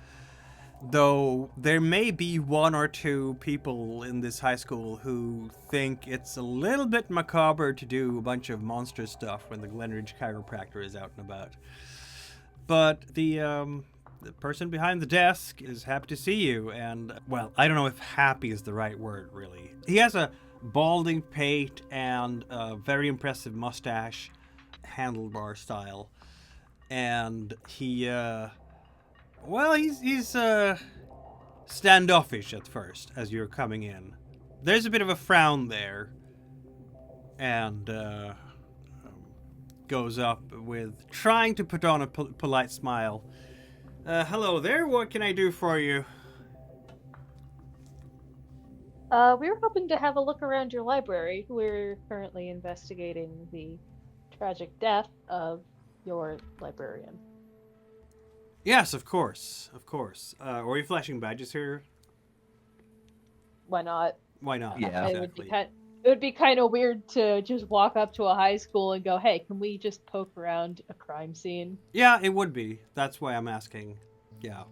Though there may be 1 or 2 people in this high school who think it's a little bit macabre to do a bunch of monster stuff when the Glen Ridge Chiropractor is out and about. But the person behind the desk is happy to see you, and, well, I don't know if happy is the right word, really. He has a balding pate and a very impressive mustache, handlebar style, and he, well, he's standoffish at first as you're coming in. There's a bit of a frown there, and goes up with trying to put on a polite smile. Hello there, what can I do for you? We were hoping to have a look around your library. We're currently investigating the tragic death of your librarian. Yes, of course, of course. Are you flashing badges here? Why not? Why not? Yeah. Exactly. It would be kind of weird to just walk up to a high school and go, "Hey, can we just poke around a crime scene?" Yeah, it would be. That's why I'm asking. Yeah.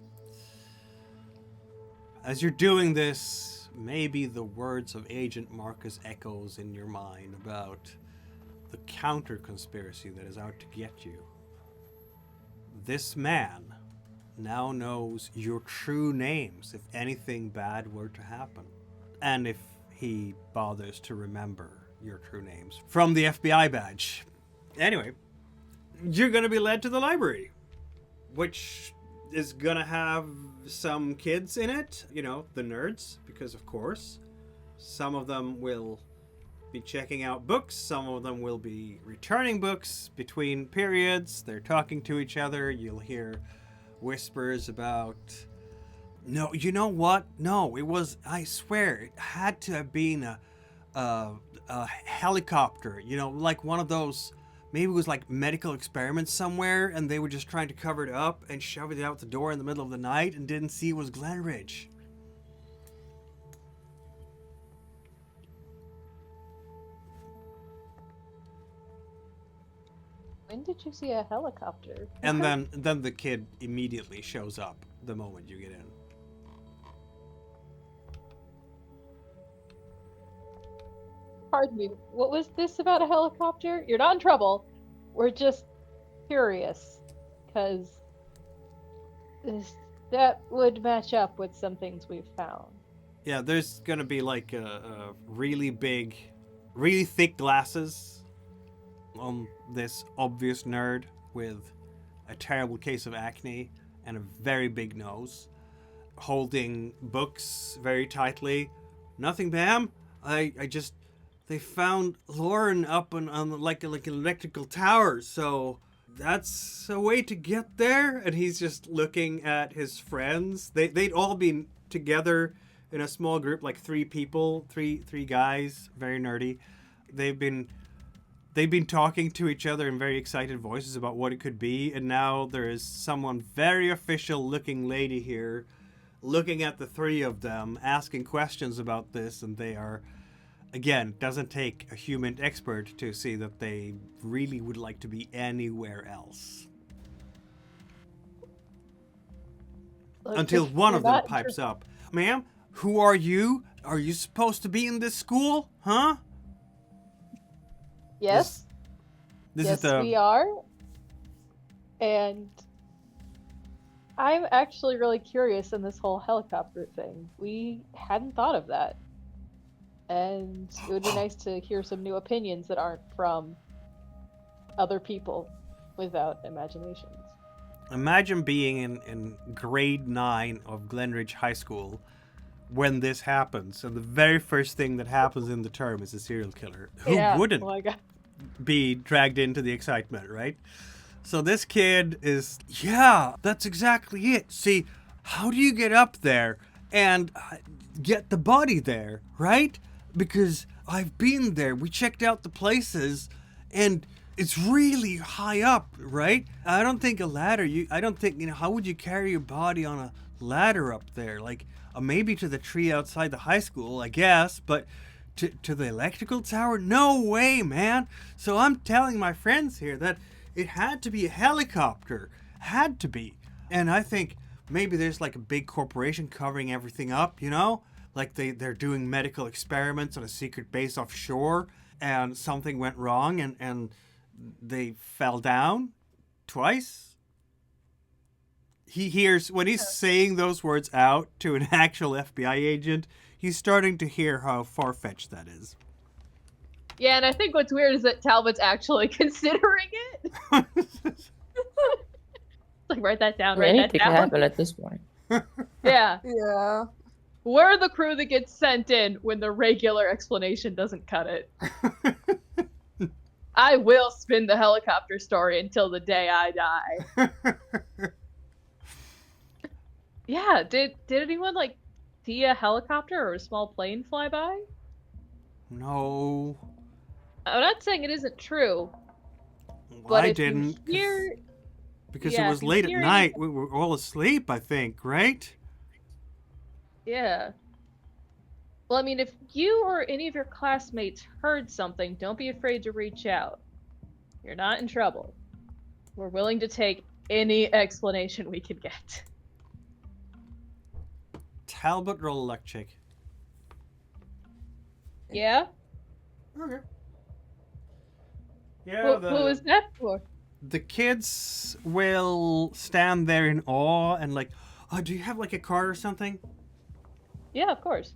As you're doing this, maybe the words of Agent Marcus echoes in your mind about the counter-conspiracy that is out to get you. This man now knows your true names if anything bad were to happen. And if he bothers to remember your true names from the FBI badge. Anyway, you're going to be led to the library, which is going to have some kids in it, you know, the nerds, because of course, some of them will be checking out books, some of them will be returning books between periods, they're talking to each other, you'll hear whispers about, no, you know what? No, it was, I swear, it had to have been a helicopter, you know, like one of those, maybe it was like medical experiments somewhere, and they were just trying to cover it up and shove it out the door in the middle of the night and didn't see it was Glen Ridge. When did you see a helicopter? And then the kid immediately shows up the moment you get in. Pardon me, what was this about a helicopter? You're not in trouble. We're just curious. Because That would match up with some things we've found. Yeah, there's gonna be like a really big, really thick glasses on this obvious nerd with a terrible case of acne and a very big nose, holding books very tightly. Nothing, ma'am. I just they found Lauren up on like an electrical tower, so that's a way to get there. And he's just looking at his friends. They'd all been together in a small group, like three people, three guys, very nerdy. They've been talking to each other in very excited voices about what it could be, and now there is someone very official looking lady here looking at the three of them, asking questions about this, and they are, again, doesn't take a human expert to see that they really would like to be anywhere else. Look, Until if one you're of them not pipes up. Ma'am, who are you? Are you supposed to be in this school? Huh? Yes. This Yes, is the... we are. And I'm actually really curious in this whole helicopter thing. We hadn't thought of that. And it would be nice to hear some new opinions that aren't from other people without imaginations. Imagine being in grade 9 of Glen Ridge High School when this happens, and the very first thing that happens in the term is a serial killer. Who wouldn't Oh my god. be dragged into the excitement, right? So this kid is, yeah, that's exactly it. See, how do you get up there and get the body there, right? Because I've been there. We checked out the places, and it's really high up, right? I don't think a ladder, how would you carry your body on a ladder up there? Like, maybe to the tree outside the high school, I guess, but to the electrical tower? No way, man. So I'm telling my friends here that it had to be a helicopter. Had to be. And I think maybe there's like a big corporation covering everything up, you know? Like they're doing medical experiments on a secret base offshore, and something went wrong, and they fell down twice. He hears, when he's saying those words out to an actual FBI agent, he's starting to hear how far-fetched that is. Yeah, and I think what's weird is that Talbot's actually considering it. Like, write that down, write that Anything can down. happen at this point. Yeah. Yeah. We're the crew that gets sent in when the regular explanation doesn't cut it. I will spin the helicopter story until the day I die. Yeah, did anyone, like, see a helicopter or a small plane fly by? No, I'm not saying it isn't true, but I if didn't. you hear... Because yeah, it was if you late at hear night. We were all asleep, I think, right? Yeah. Well, I mean, if you or any of your classmates heard something, don't be afraid to reach out. You're not in trouble. We're willing to take any explanation we can get. Talbot, roll a luck check. Yeah? Okay. Yeah, Who is that for? the kids will stand there in awe and like, oh, do you have like a card or something? Yeah, of course.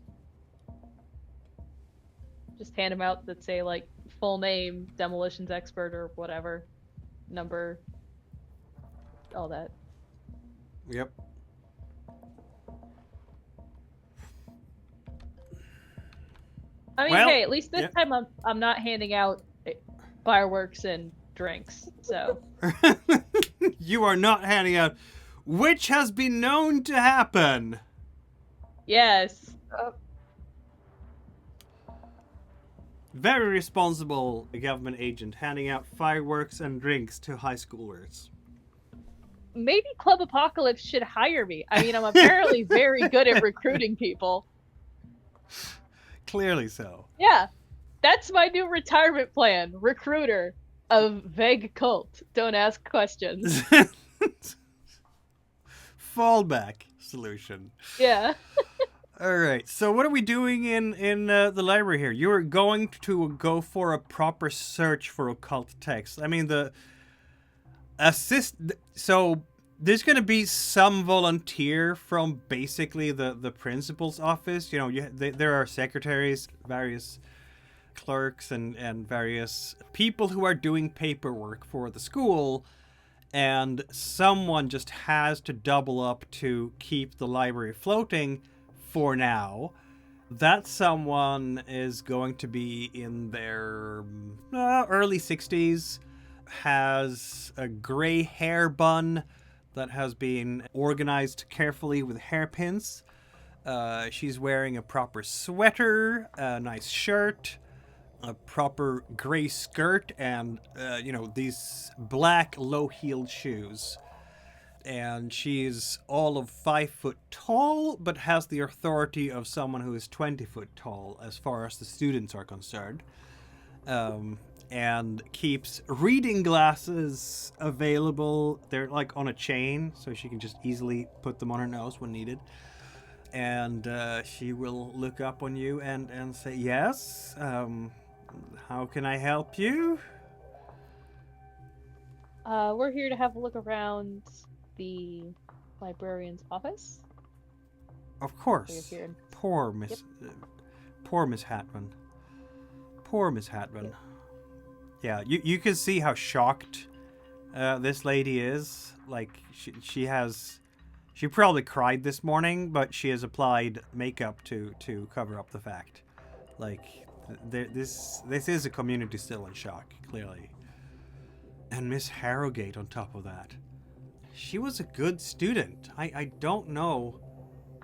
Just hand them out that say, like, full name, demolitions expert, or whatever. Number. All that. Yep. I mean, Well, hey, at least this yeah. time I'm not handing out fireworks and drinks, so. You are not handing out, which has been known to happen. Yes. Very responsible government agent handing out fireworks and drinks to high schoolers. Maybe Club Apocalypse should hire me. I mean, I'm apparently very good at recruiting people. Clearly so. Yeah. That's my new retirement plan. Recruiter of vague cult. Don't ask questions. Fallback solution. Yeah. All right. So what are we doing in the library here? You are going to go for a proper search for occult texts. I mean, the assist. So There's going to be some volunteer from basically the principal's office. You know, there are secretaries, various clerks, and various people who are doing paperwork for the school. And someone just has to double up to keep the library floating for now. That someone is going to be in their early 60s, has a gray hair bun that has been organized carefully with hairpins. She's wearing a proper sweater, a nice shirt, a proper gray skirt, and, these black low-heeled shoes. And she's all of 5 foot tall, but has the authority of someone who is 20 foot tall as far as the students are concerned. And keeps reading glasses available. They're like on a chain, so she can just easily put them on her nose when needed. And she will look up on you and say, yes, how can I help you? We're here to have a look around the librarian's office. Of We're course. here. Poor Miss Hatman. Poor Miss Hatman. Yeah, you can see how shocked this lady is. Like, she probably cried this morning, but she has applied makeup to cover up the fact. Like, this is a community still in shock, clearly. And Miss Harrogate on top of that. She was a good student. I don't know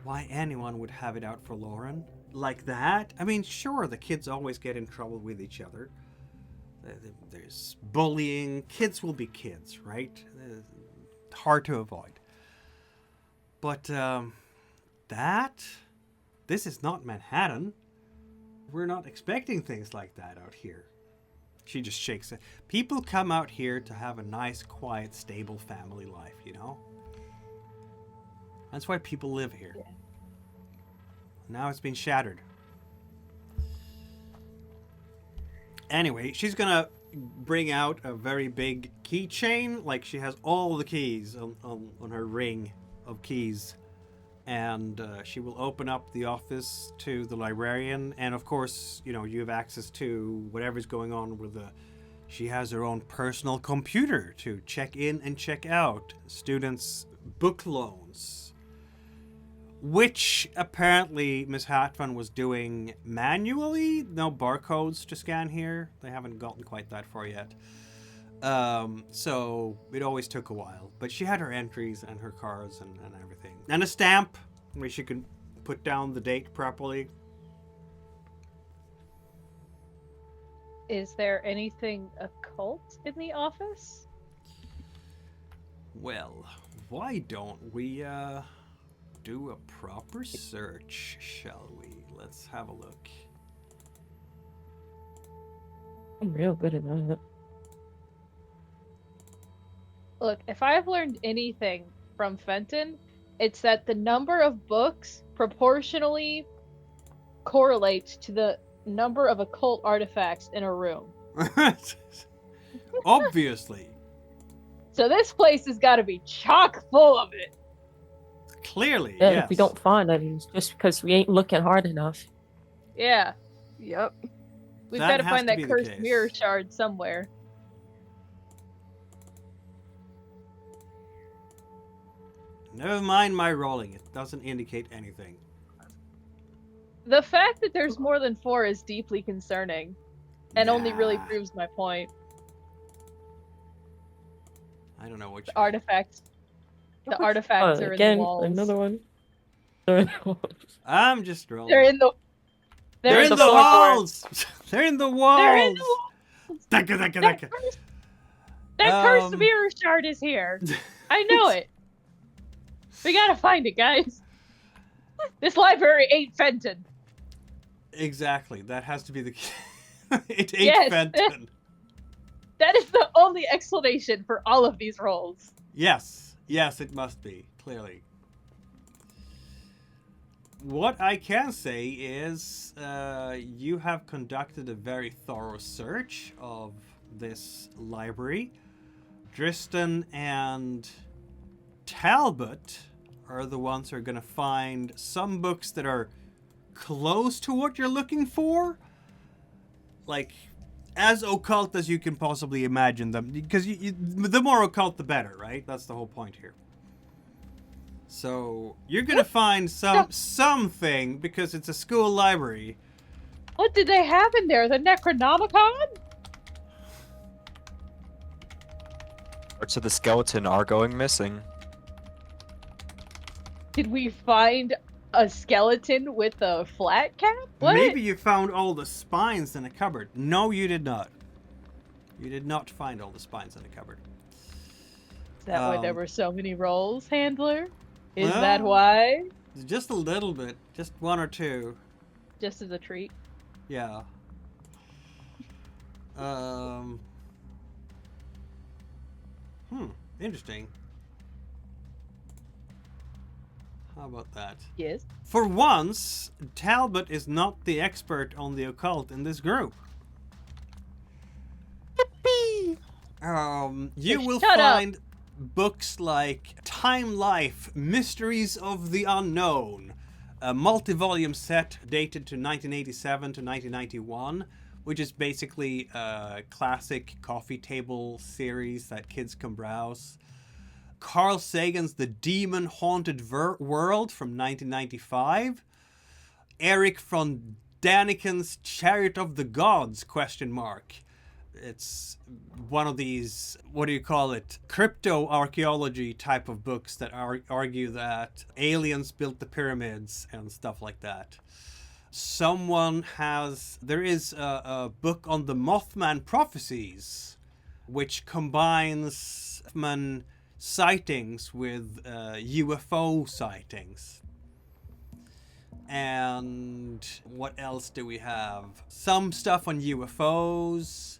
why anyone would have it out for Lauren like that. I mean, sure, the kids always get in trouble with each other. There's bullying. Kids will be kids, right? Hard to avoid. But this is not Manhattan. We're not expecting things like that out here. She just shakes it. People come out here to have a nice, quiet, stable family life, you know? That's why people live here. Yeah. Now it's been shattered. Anyway, she's gonna bring out a very big keychain. Like, she has all the keys on her ring of keys. And she will open up the office to the librarian. And of course, you have access to whatever's going on with she has her own personal computer to check in and check out students' book loans. Which apparently Miss Hatvan was doing manually. No barcodes to scan here. They haven't gotten quite that far yet. So it always took a while. But she had her entries and her cards and everything. And a stamp where she could put down the date properly. Is there anything occult in the office? Well, why don't we do a proper search, shall we? Let's have a look. I'm real good at that. Look, if I've learned anything from Fenton, it's that the number of books proportionally correlates to the number of occult artifacts in a room. Obviously. So this place has got to be chock full of it. Clearly, Yeah, yes. if we don't find it, it's just because we ain't looking hard enough. Yeah, Yep. we've That got to has find to that be the cursed case. mirror shard somewhere. Never mind my rolling. It doesn't indicate anything. The fact that there's more than 4 is deeply concerning, and only really Nah, proves my point. I don't know what The you... artifacts. The artifacts are Again, in the walls. another one. They're in the walls. I'm just rolling. They're in the. They're in the floorboard. walls! They're in the walls! They're in the walls. Daka, daka, That daka. cursed mirror shard is here. I know it. We gotta find it, guys. This library ain't Fenton. Exactly. That has to be the... It ain't Yes. Fenton. That is the only explanation for all of these roles. Yes. Yes, it must be. Clearly. What I can say is you have conducted a very thorough search of this library. Dristan and Talbot are the ones who are going to find some books that are close to what you're looking for. Like, as occult as you can possibly imagine them. Because the more occult, the better, right? That's the whole point here. So, you're going to find something, because it's a school library. What did they have in there? The Necronomicon? Parts of the skeleton are going missing. Did we find a skeleton with a flat cap? What? Maybe you found all the spines in a cupboard. No, you did not. You did not find all the spines in the cupboard. Is that why there were so many rolls, Handler? Is well, that why? Just a little bit. Just one or two. Just as a treat? Yeah. Interesting. How about that? Yes. For once, Talbot is not the expert on the occult in this group. Yippee! You will find books like Time Life, Mysteries of the Unknown, a multi-volume set dated to 1987 to 1991, which is basically a classic coffee table series that kids can browse. Carl Sagan's The Demon Haunted World from 1995. Eric von Daniken's Chariot of the Gods, ? It's one of these, what do you call it, crypto-archaeology type of books that argue that aliens built the pyramids and stuff like that. There is a book on the Mothman prophecies, which combines Mothman sightings with UFO sightings. And what else do we have? Some stuff on UFOs,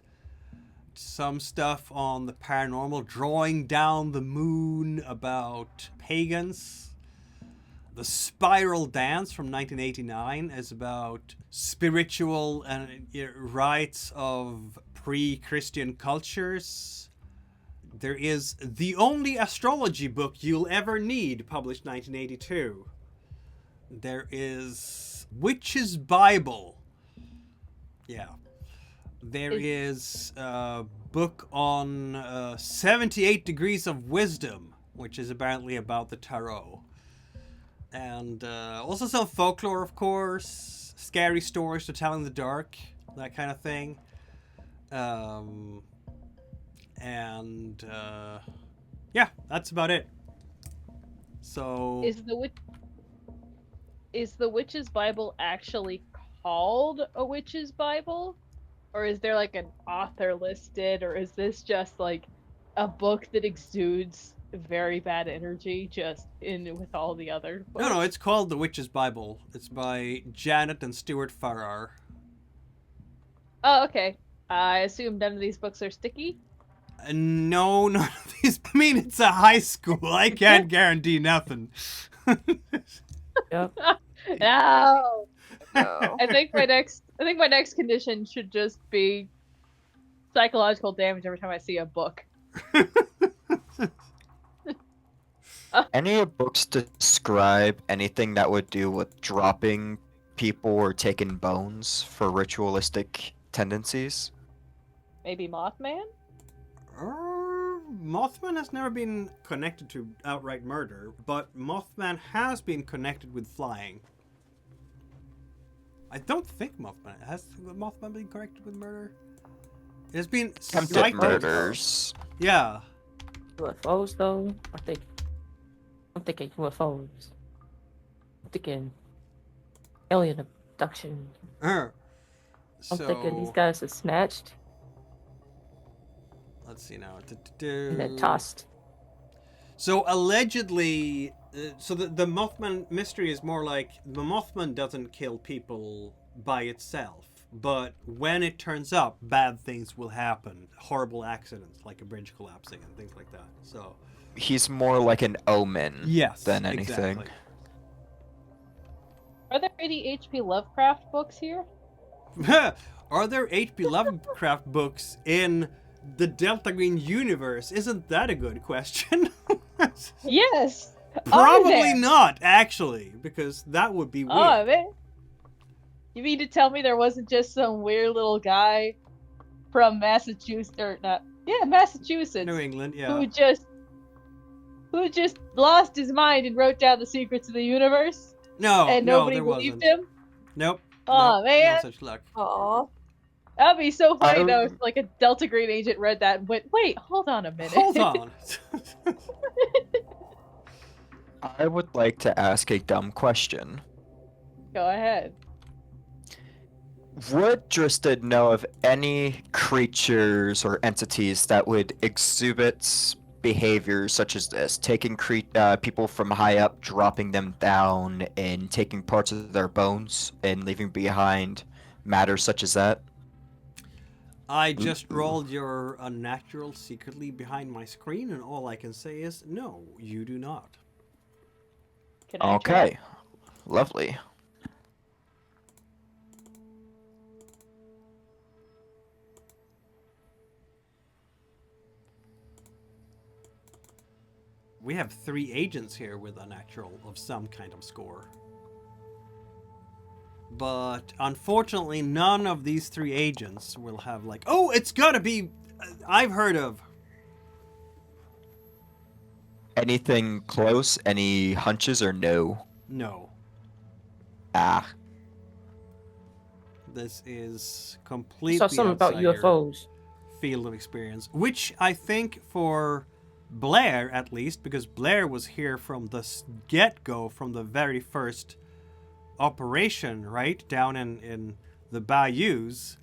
some stuff on the paranormal, Drawing Down the Moon about pagans. The Spiral Dance from 1989 is about spiritual and rites of pre-Christian cultures. There is The Only Astrology Book You'll Ever Need, published 1982. There is Witch's Bible. Yeah. There is a book on 78 Degrees of Wisdom, which is apparently about the tarot. And also some folklore, of course. Scary stories to tell in the dark. That kind of thing. Yeah, that's about it. So... Is the Witch's Bible actually called a Witch's Bible? Or is there like an author listed? Or is this just like a book that exudes very bad energy just in with all the other books? No, it's called The Witch's Bible. It's by Janet and Stuart Farrar. Oh, okay. I assume none of these books are sticky? No, none of these. I mean, it's a high school. I can't guarantee nothing. Yep. No. No. I think my next condition should just be psychological damage every time I see a book. Any books describe anything that would do with dropping people or taking bones for ritualistic tendencies? Maybe Mothman? Mothman has never been connected to outright murder, but Mothman has been connected with flying. I don't think Mothman has Mothman been connected with murder. It has been Attempted murders. Yeah. UFOs though? I'm thinking UFOs. I'm thinking alien abduction. I'm thinking these guys are snatched Let's see now. and then tossed. So allegedly, the Mothman mystery is more like the Mothman doesn't kill people by itself, but when it turns up, bad things will happen. Horrible accidents like a bridge collapsing and things like that. So he's more like an omen than anything. Exactly. Are there any H.P. Lovecraft books here? Are there H.P. Lovecraft books in the Delta Green universe? Isn't that a good question? Yes. Probably there. not, actually, because that would be weird. Oh man. You mean to tell me there wasn't just some weird little guy from Massachusetts or not? Yeah, Massachusetts. New England, yeah. Who just lost his mind and wrote down the secrets of the universe, No, and no, nobody there believed wasn't. him. Nope. Aw, nope, man. No such luck. Aw. That'd be so funny though I- if like a Delta Green agent read that and went, "Wait, hold on a minute." Hold on. I would like to ask a dumb question. Go ahead. Would Drista know of any creatures or entities that would exhibit behaviors such as this? Taking people from high up, dropping them down, and taking parts of their bones and leaving behind matter such as that? I just rolled your unnatural secretly behind my screen, and all I can say is, no, you do not. Can I try? Okay, lovely. We have 3 agents here with unnatural of some kind of score. But unfortunately, none of these 3 agents will have like, oh, it's gotta be, I've heard of. Anything close? Any hunches or no? No. Ah, This is I completely saw something about outside your UFOs. field of experience, which I think for Blair, at least, because Blair was here from the get-go, from the very first operation, right? Down in the bayous.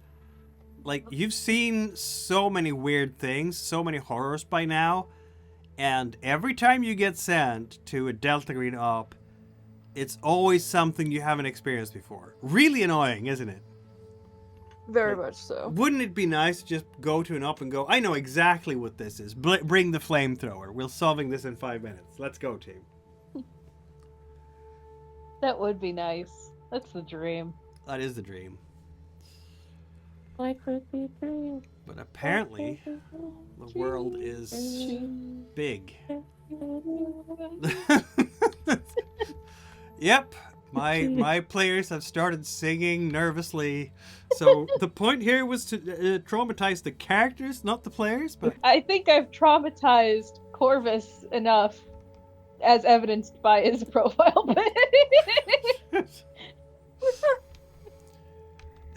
Like, you've seen so many weird things, so many horrors by now, and every time you get sent to a Delta Green op, it's always something you haven't experienced before. Really annoying, isn't it? Very much so. Wouldn't it be nice to just go to an op and go, I know exactly what this is. Bring the flamethrower. We're solving this in 5 minutes. Let's go, team. That would be nice. That's the dream. That is the dream. I could be free. But apparently, the world is big. Yep, my players have started singing nervously. So the point here was to traumatize the characters, not the players. But I think I've traumatized Corvus enough, as evidenced by his profile pic.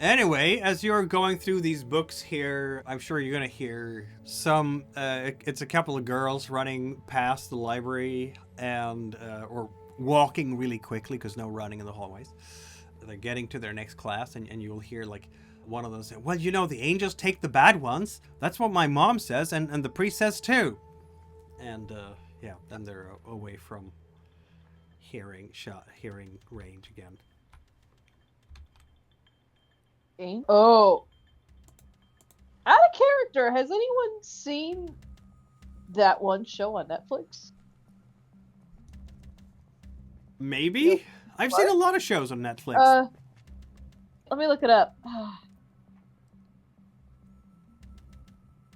anyway, as you're going through these books here, I'm sure you're gonna hear some. It's a couple of girls running past the library and or walking really quickly because no running in the hallways. They're getting to their next class, and you'll hear like one of them say, well, you know, the angels take the bad ones. That's what my mom says, and the priest says too. And yeah, then they're away from hearing range again. Oh. Out of character, has anyone seen that one show on Netflix? Maybe? Nope. I've What? seen a lot of shows on Netflix. Let me look it up.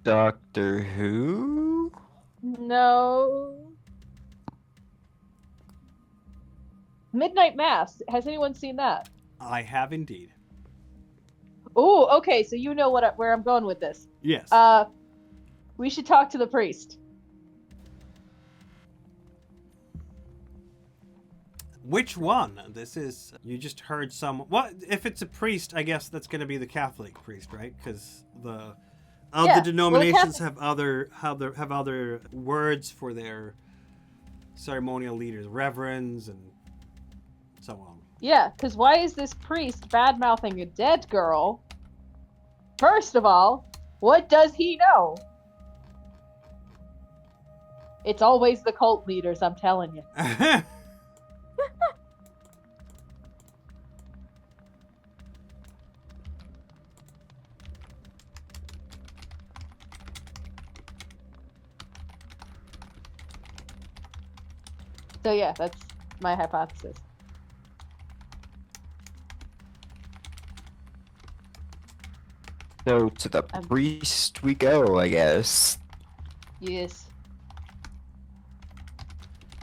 Doctor Who? No. Midnight Mass. Has anyone seen that? I have indeed. Oh, okay. So you know where I'm going with this. Yes. We should talk to the priest. Which one? This is, you just heard some, what, if it's a priest, I guess that's going to be the Catholic priest, right? Because the other denominations have other words for their ceremonial leaders, reverends and so on. Yeah, because why is this priest bad-mouthing a dead girl? First of all, what does he know? It's always the cult leaders, I'm telling you. So yeah, that's my hypothesis. So to the priest we go, I guess. Yes.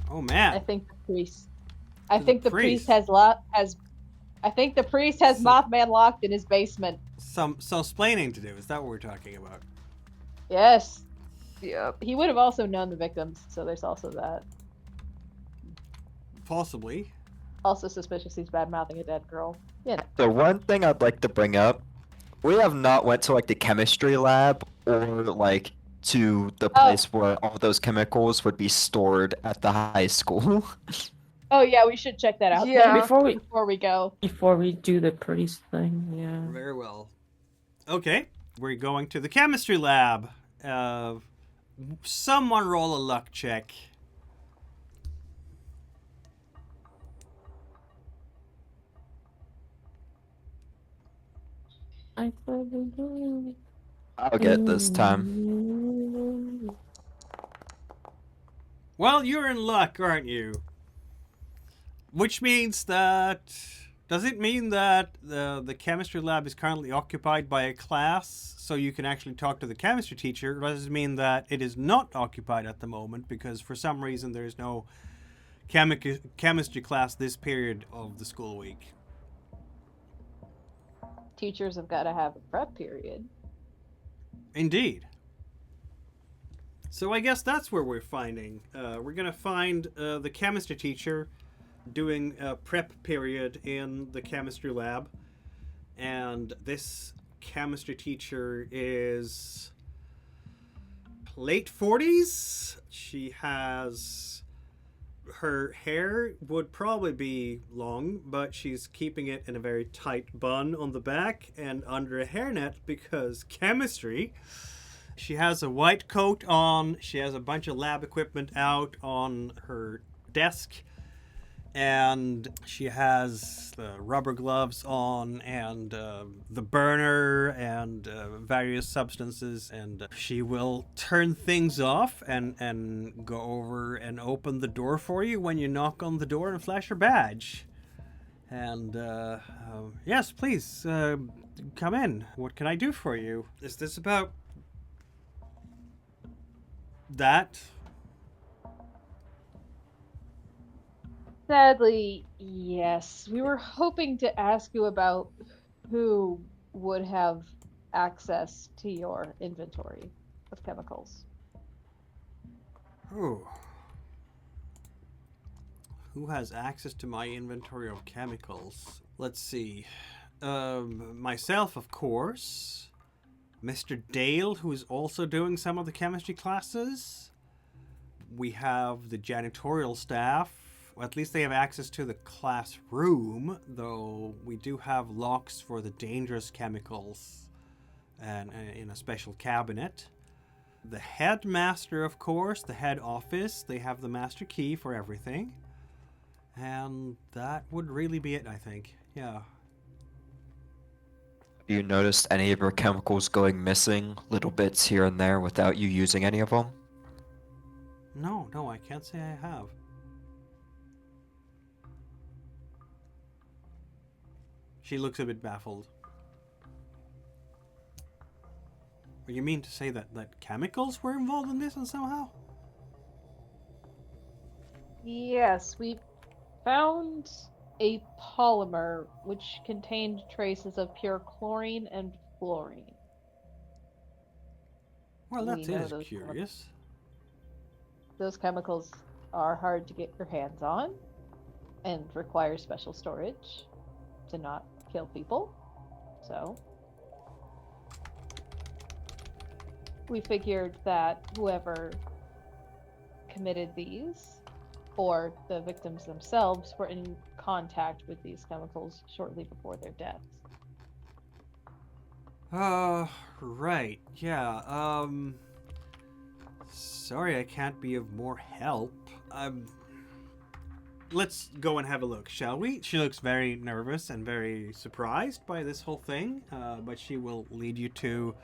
Oh I man. think the priest. I The think the priest. priest has. I think the priest has Mothman locked in his basement. Some splaining to do. Is that what we're talking about? Yes. Yep. He would have also known the victims, so there's also that. Possibly. Also suspicious he's bad mouthing a dead girl. You know. The one thing I'd like to bring up, we have not went to like the chemistry lab or like to the Oh. place where all those chemicals would be stored at the high school. Oh yeah, we should check that out. Yeah. Maybe before we go. Before we do the priest thing, yeah. Very well. Okay, we're going to the chemistry lab. Someone roll a luck check. I probably I'll get this time. Well, you're in luck, aren't you? Which means that... Does it mean that the chemistry lab is currently occupied by a class so you can actually talk to the chemistry teacher? Or does it mean that it is not occupied at the moment because for some reason there is no chemistry class this period of the school week? Teachers have got to have a prep period. Indeed. So I guess that's where we're finding. We're going to find the chemistry teacher doing a prep period in the chemistry lab. And this chemistry teacher is late 40s. She has... Her hair would probably be long, but she's keeping it in a very tight bun on the back and under a hairnet because chemistry. She has a white coat on. She has a bunch of lab equipment out on her desk. And she has the rubber gloves on and the burner and various substances. And she will turn things off and go over and open the door for you when you knock on the door and flash her badge. And yes, please come in. What can I do for you? Is this about that? Sadly, yes. We were hoping to ask you about who would have access to your inventory of chemicals. Oh. Who has access to my inventory of chemicals? Let's see. Myself, of course. Mr. Dale, who is also doing some of the chemistry classes. We have the janitorial staff. Well, at least they have access to the classroom, though we do have locks for the dangerous chemicals and in a special cabinet. The headmaster, of course, the head office, they have the master key for everything. And that would really be it, I think. Yeah. Have you noticed any of your chemicals going missing, little bits here and there, without you using any of them? No, I can't say I have. She looks a bit baffled. You mean to say that chemicals were involved in this and somehow? Yes, we found a polymer which contained traces of pure chlorine and fluorine. Well, We that know is those curious. Those chemicals are hard to get your hands on and require special storage to not kill people. So we figured that whoever committed these or the victims themselves were in contact with these chemicals shortly before their deaths. Right. Yeah, sorry I can't be of more help. Let's go and have a look, shall we? She looks very nervous and very surprised by this whole thing, but she will lead you to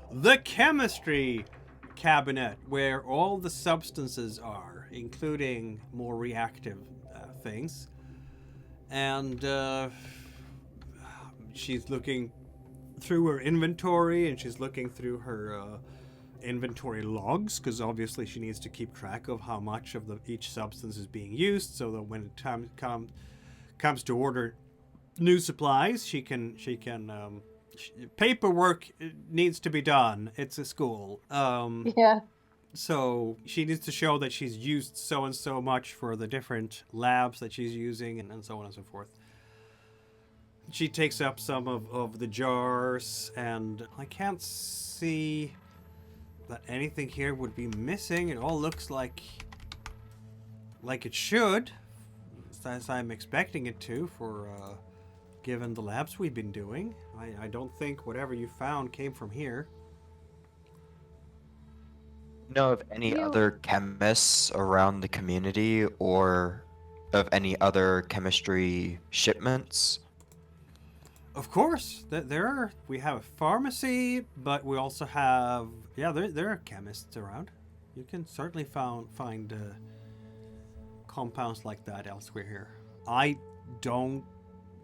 the chemistry cabinet where all the substances are, including more reactive things. And she's looking through her inventory and she's looking through her inventory logs, because obviously she needs to keep track of how much of each substance is being used, so that when it comes to order new supplies, she can paperwork needs to be done. It's a school. Yeah. So she needs to show that she's used so and so much for the different labs that she's using, and so on and so forth. She takes up some of the jars, and I can't see that anything here would be missing. It all looks like it should, as I'm expecting it to, for given the labs we've been doing. I don't think whatever you found came from here. Know of any other chemists around the community, or of any other chemistry shipments? Of course, we have a pharmacy, but we also have, there are chemists around. You can certainly find compounds like that elsewhere here. I don't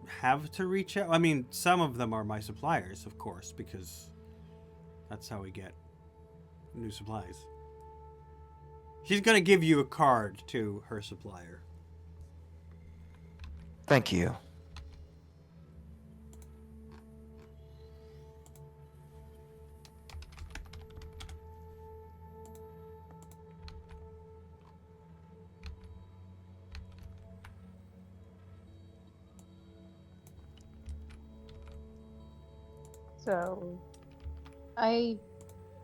have to reach out. I mean, some of them are my suppliers, of course, because that's how we get new supplies. She's gonna give you a card to her supplier. Thank you. So, I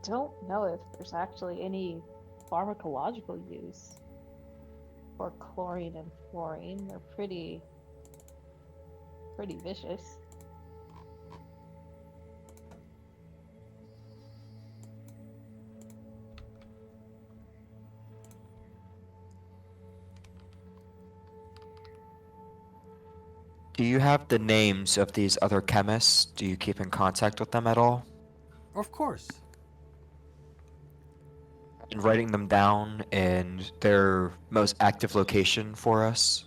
don't know if there's actually any pharmacological use for chlorine and fluorine. They're pretty vicious. Do you have the names of these other chemists? Do you keep in contact with them at all? Of course. And writing them down and their most active location for us?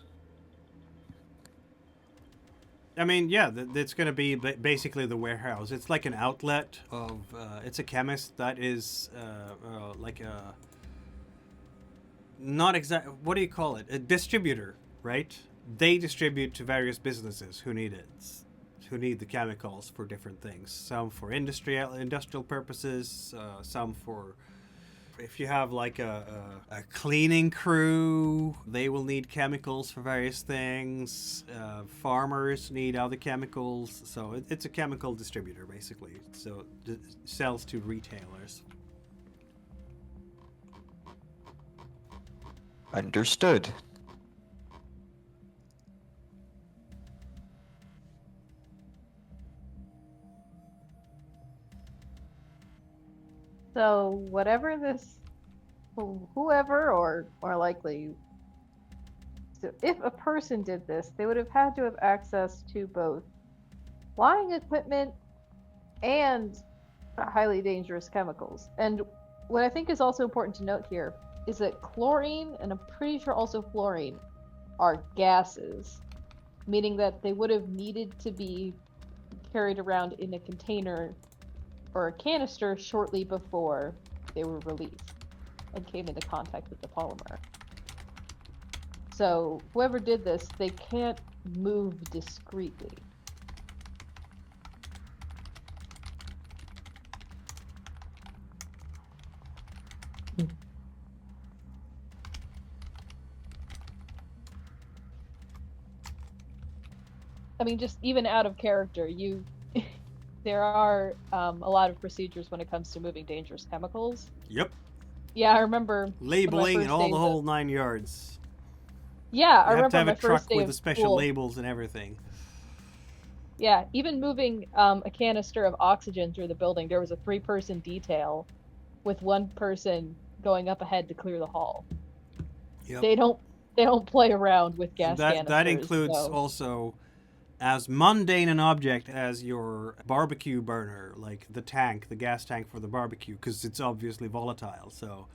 I mean, yeah, it's going to be basically the warehouse. It's like an outlet of, it's a chemist that is like a, not exact, what do you call it? A distributor, right? They distribute to various businesses who need it, who need the chemicals for different things. Some for industrial purposes, some for, if you have like a cleaning crew, they will need chemicals for various things. Farmers need other chemicals. So it's a chemical distributor, basically. So it sells to retailers. Understood. So whatever this, whoever or more likely, so if a person did this, they would have had to have access to both flying equipment and highly dangerous chemicals. And what I think is also important to note here is that chlorine, and I'm pretty sure also fluorine, are gases, meaning that they would have needed to be carried around in a container or a canister shortly before they were released and came into contact with the polymer. So whoever did this, they can't move discreetly. I mean, just even out of character, there are a lot of procedures when it comes to moving dangerous chemicals. Yep. Yeah, I remember labeling and all the whole 9 yards. Yeah, I remember have to have my a truck first day with of the special school. labels and everything. Yeah, even moving a canister of oxygen through the building, there was a 3-person detail with one person going up ahead to clear the hall. Yep. They don't play around with gas canisters. That includes so. also as mundane an object as your barbecue burner, like the gas tank for the barbecue, because it's obviously volatile. So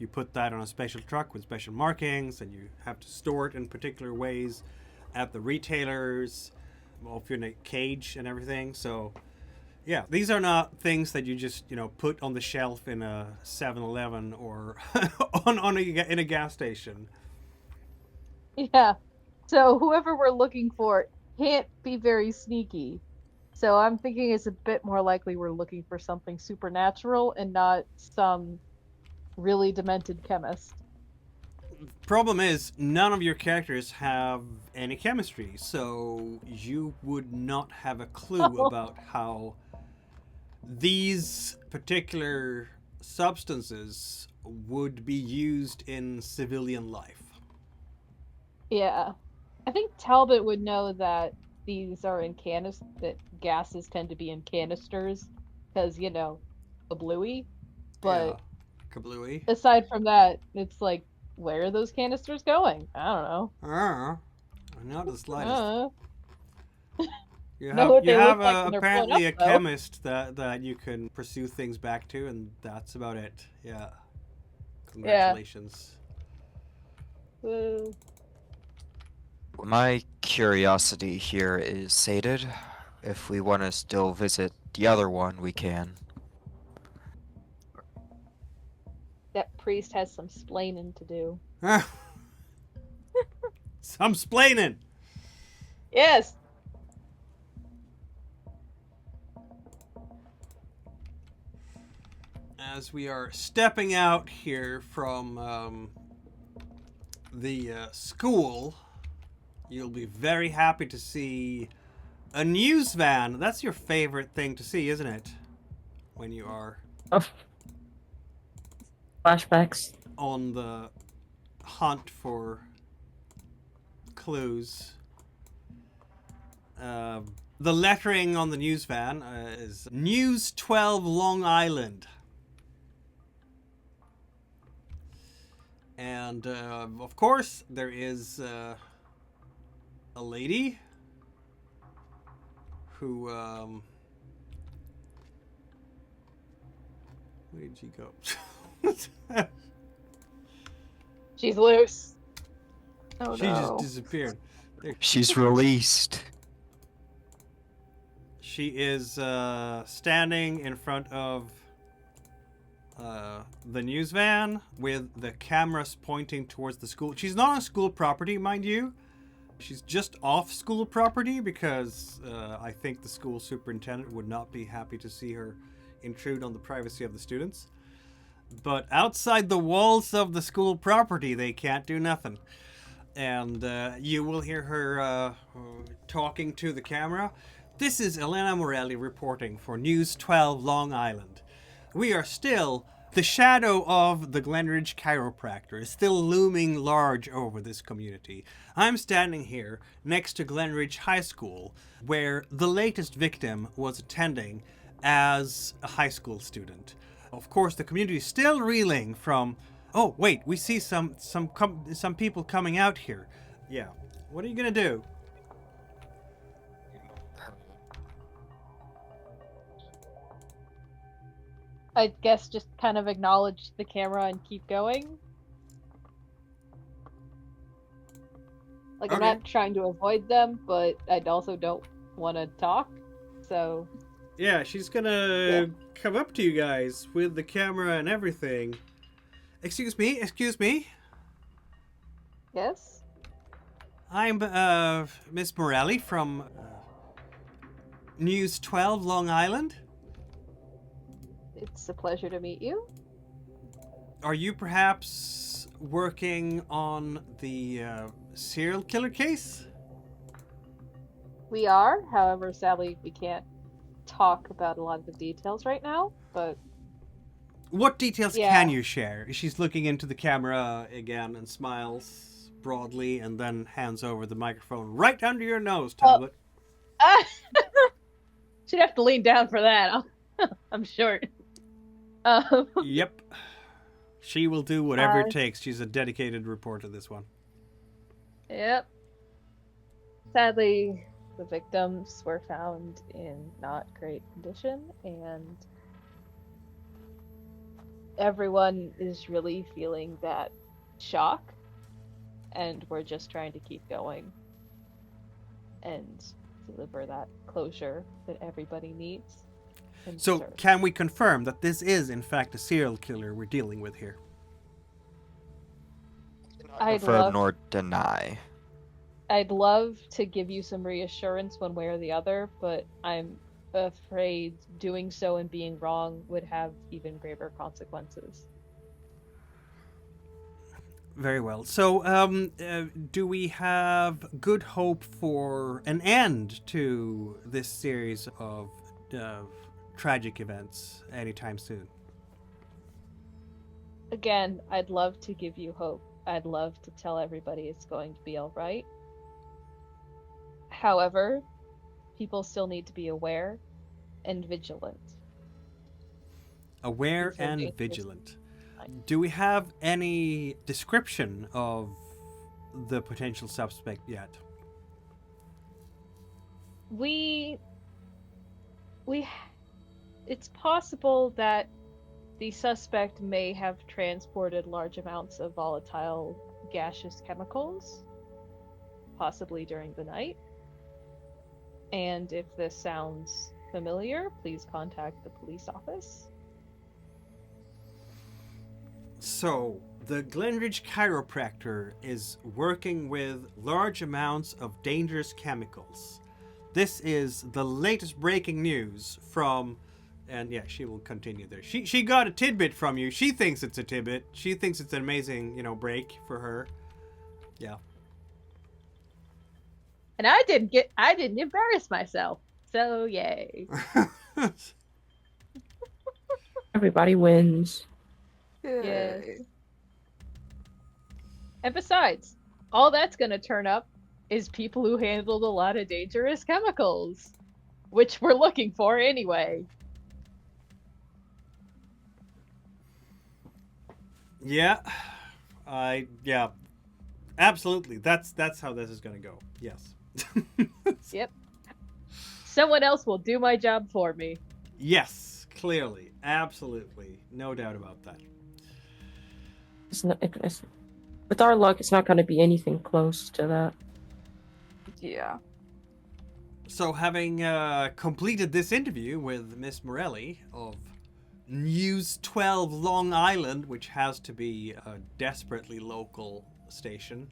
you put that on a special truck with special markings, and you have to store it in particular ways at the retailers, if you're in a cage and everything. So Yeah, these are not things that you just, put on the shelf in a 7-Eleven or in a gas station. Yeah. So whoever we're looking for can't be very sneaky. So I'm thinking it's a bit more likely we're looking for something supernatural and not some really demented chemist. Problem is, none of your characters have any chemistry, so you would not have a clue about how these particular substances would be used in civilian life. Yeah. I think Talbot would know that these are in that gases tend to be in canisters because, a bluey. Yeah, But kablooey. aside from that, it's like, where are those canisters going? I don't know. Not the slightest. Uh, You know have what you they look have like when they're blown apparently up, a though. chemist that you can pursue things back to, and that's about it. Yeah. Yeah. Congratulations. My curiosity here is sated. If we want to still visit the other one, we can. That priest has some splaining to do. Some splaining. Yes. As we are stepping out here from the school, you'll be very happy to see a news van. That's your favorite thing to see, isn't it? When you are Oh. Flashbacks. on the hunt for clues. The lettering on the news van is News 12 Long Island. And, of course, there is a lady who, where did she go? She's loose. Oh She just disappeared. She's released. She is standing in front of the news van with the cameras pointing towards the school. She's not on school property, mind you. She's just off school property because I think the school superintendent would not be happy to see her intrude on the privacy of the students. But outside the walls of the school property, they can't do nothing. And you will hear her talking to the camera. This is Elena Morelli reporting for News 12 Long Island. We are still... The shadow of the Glen Ridge Chiropractor is still looming large over this community. I'm standing here next to Glen Ridge High School, where the latest victim was attending as a high school student. Of course, the community is still reeling from... Oh, wait, we see some people coming out here. Yeah. What are you gonna do? I guess just kind of acknowledge the camera and keep going. Like, I'm Okay. not trying to avoid them, but I also don't want to talk, so... Yeah, she's gonna come up to you guys with the camera and everything. Excuse me. Yes? I'm Miss Morelli from News 12 Long Island. It's a pleasure to meet you. Are you perhaps working on the serial killer case? We are, however, sadly, we can't talk about a lot of the details right now, but... What details Yeah. can you share? She's looking into the camera again and smiles broadly and then hands over the microphone right under your nose, Talbot. She'd have to lean down for that. I'm short. Yep. She will do whatever it takes. She's a dedicated reporter, this one. Yep. Sadly, the victims were found in not great condition, and everyone is really feeling that shock, and we're just trying to keep going and deliver that closure that everybody needs. and So, serve. can we confirm that this is, in fact, a serial killer we're dealing with here? I'd Confirm love, nor deny. I'd love to give you some reassurance one way or the other, but I'm afraid doing so and being wrong would have even graver consequences. Very well. So, do we have good hope for an end to this series of tragic events anytime soon? Again, I'd love to give you hope. I'd love to tell everybody it's going to be all right. However, people still need to be aware and vigilant. Aware These are and dangerous vigilant. times. Do we have any description of the potential suspect yet? It's possible that the suspect may have transported large amounts of volatile gaseous chemicals, possibly during the night. And if this sounds familiar, please contact the police office. So, the Glen Ridge Chiropractor is working with large amounts of dangerous chemicals. This is the latest breaking news from, and yeah, she will continue there. She got a tidbit from you. She thinks it's a tidbit. She thinks it's an amazing, break for her. Yeah. And I didn't embarrass myself. So yay. Everybody wins. Yes. And besides, all that's gonna turn up is people who handled a lot of dangerous chemicals, which we're looking for anyway. Yeah. Yeah. Absolutely. That's how this is going to go. Yes. Yep. Someone else will do my job for me. Yes, clearly. Absolutely. No doubt about that. With our luck, it's not going to be anything close to that. Yeah. So, having completed this interview with Miss Morelli of News 12 Long Island, which has to be a desperately local station,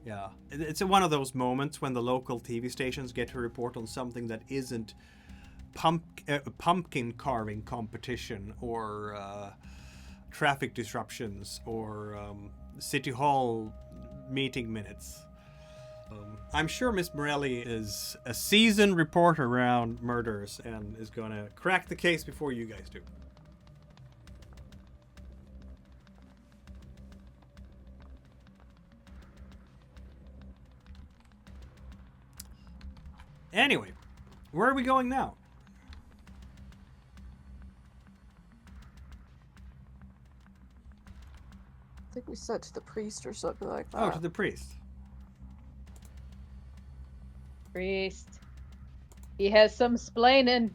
yeah, it's one of those moments when the local TV stations get to report on something that isn't pumpkin carving competition or traffic disruptions or city hall meeting minutes. I'm sure Miss Morelli is a seasoned reporter around murders and is going to crack the case before you guys do. Anyway, where are we going now? I think we said to the priest or something like that. Oh, to the priest. Priest. He has some splaining.